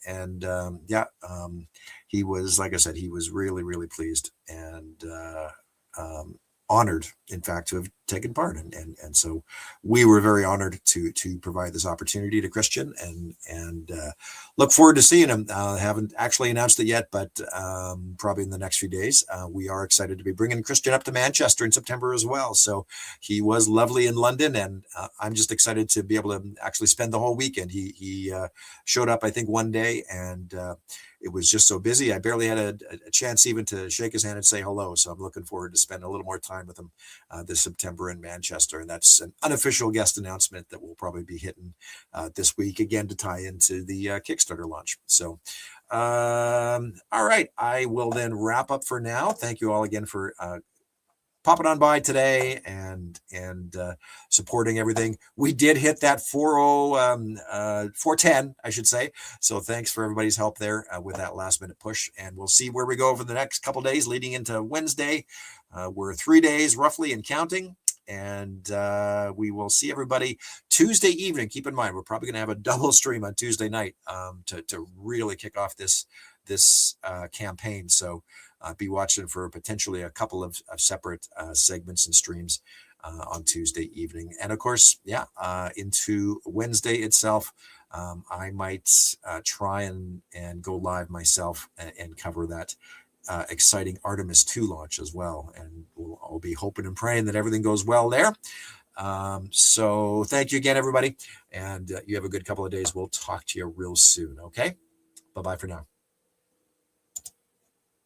he was, like I said, he was really, really pleased and honored, in fact, to have taken part, and so we were very honored to provide this opportunity to Christian, and look forward to seeing him. Haven't actually announced it yet, but probably in the next few days. We are excited to be bringing Christian up to Manchester in September as well. So he was lovely in London, and I'm just excited to be able to actually spend the whole weekend. He showed up, I think, one day, and it was just so busy. I barely had a chance even to shake his hand and say hello. So I'm looking forward to spend a little more time with him this September in Manchester. And that's an unofficial guest announcement that will probably be hitting this week, again, to tie into the Kickstarter launch. So, all right, I will then wrap up for now. Thank you all again for popping on by today and supporting everything. We did hit that 410, I should say. So thanks for everybody's help there with that last minute push. And we'll see where we go over the next couple days leading into Wednesday. We're 3 days roughly and counting. And we will see everybody Tuesday evening. Keep in mind, we're probably going to have a double stream on Tuesday night to really kick off this campaign. So be watching for potentially a couple of separate segments and streams on Tuesday evening. And of course, into Wednesday itself, I might try and go live myself and cover that exciting Artemis 2 launch as well. And I'll be hoping and praying that everything goes well there. So thank you again, everybody. And you have a good couple of days. We'll talk to you real soon. Okay. Bye-bye for now.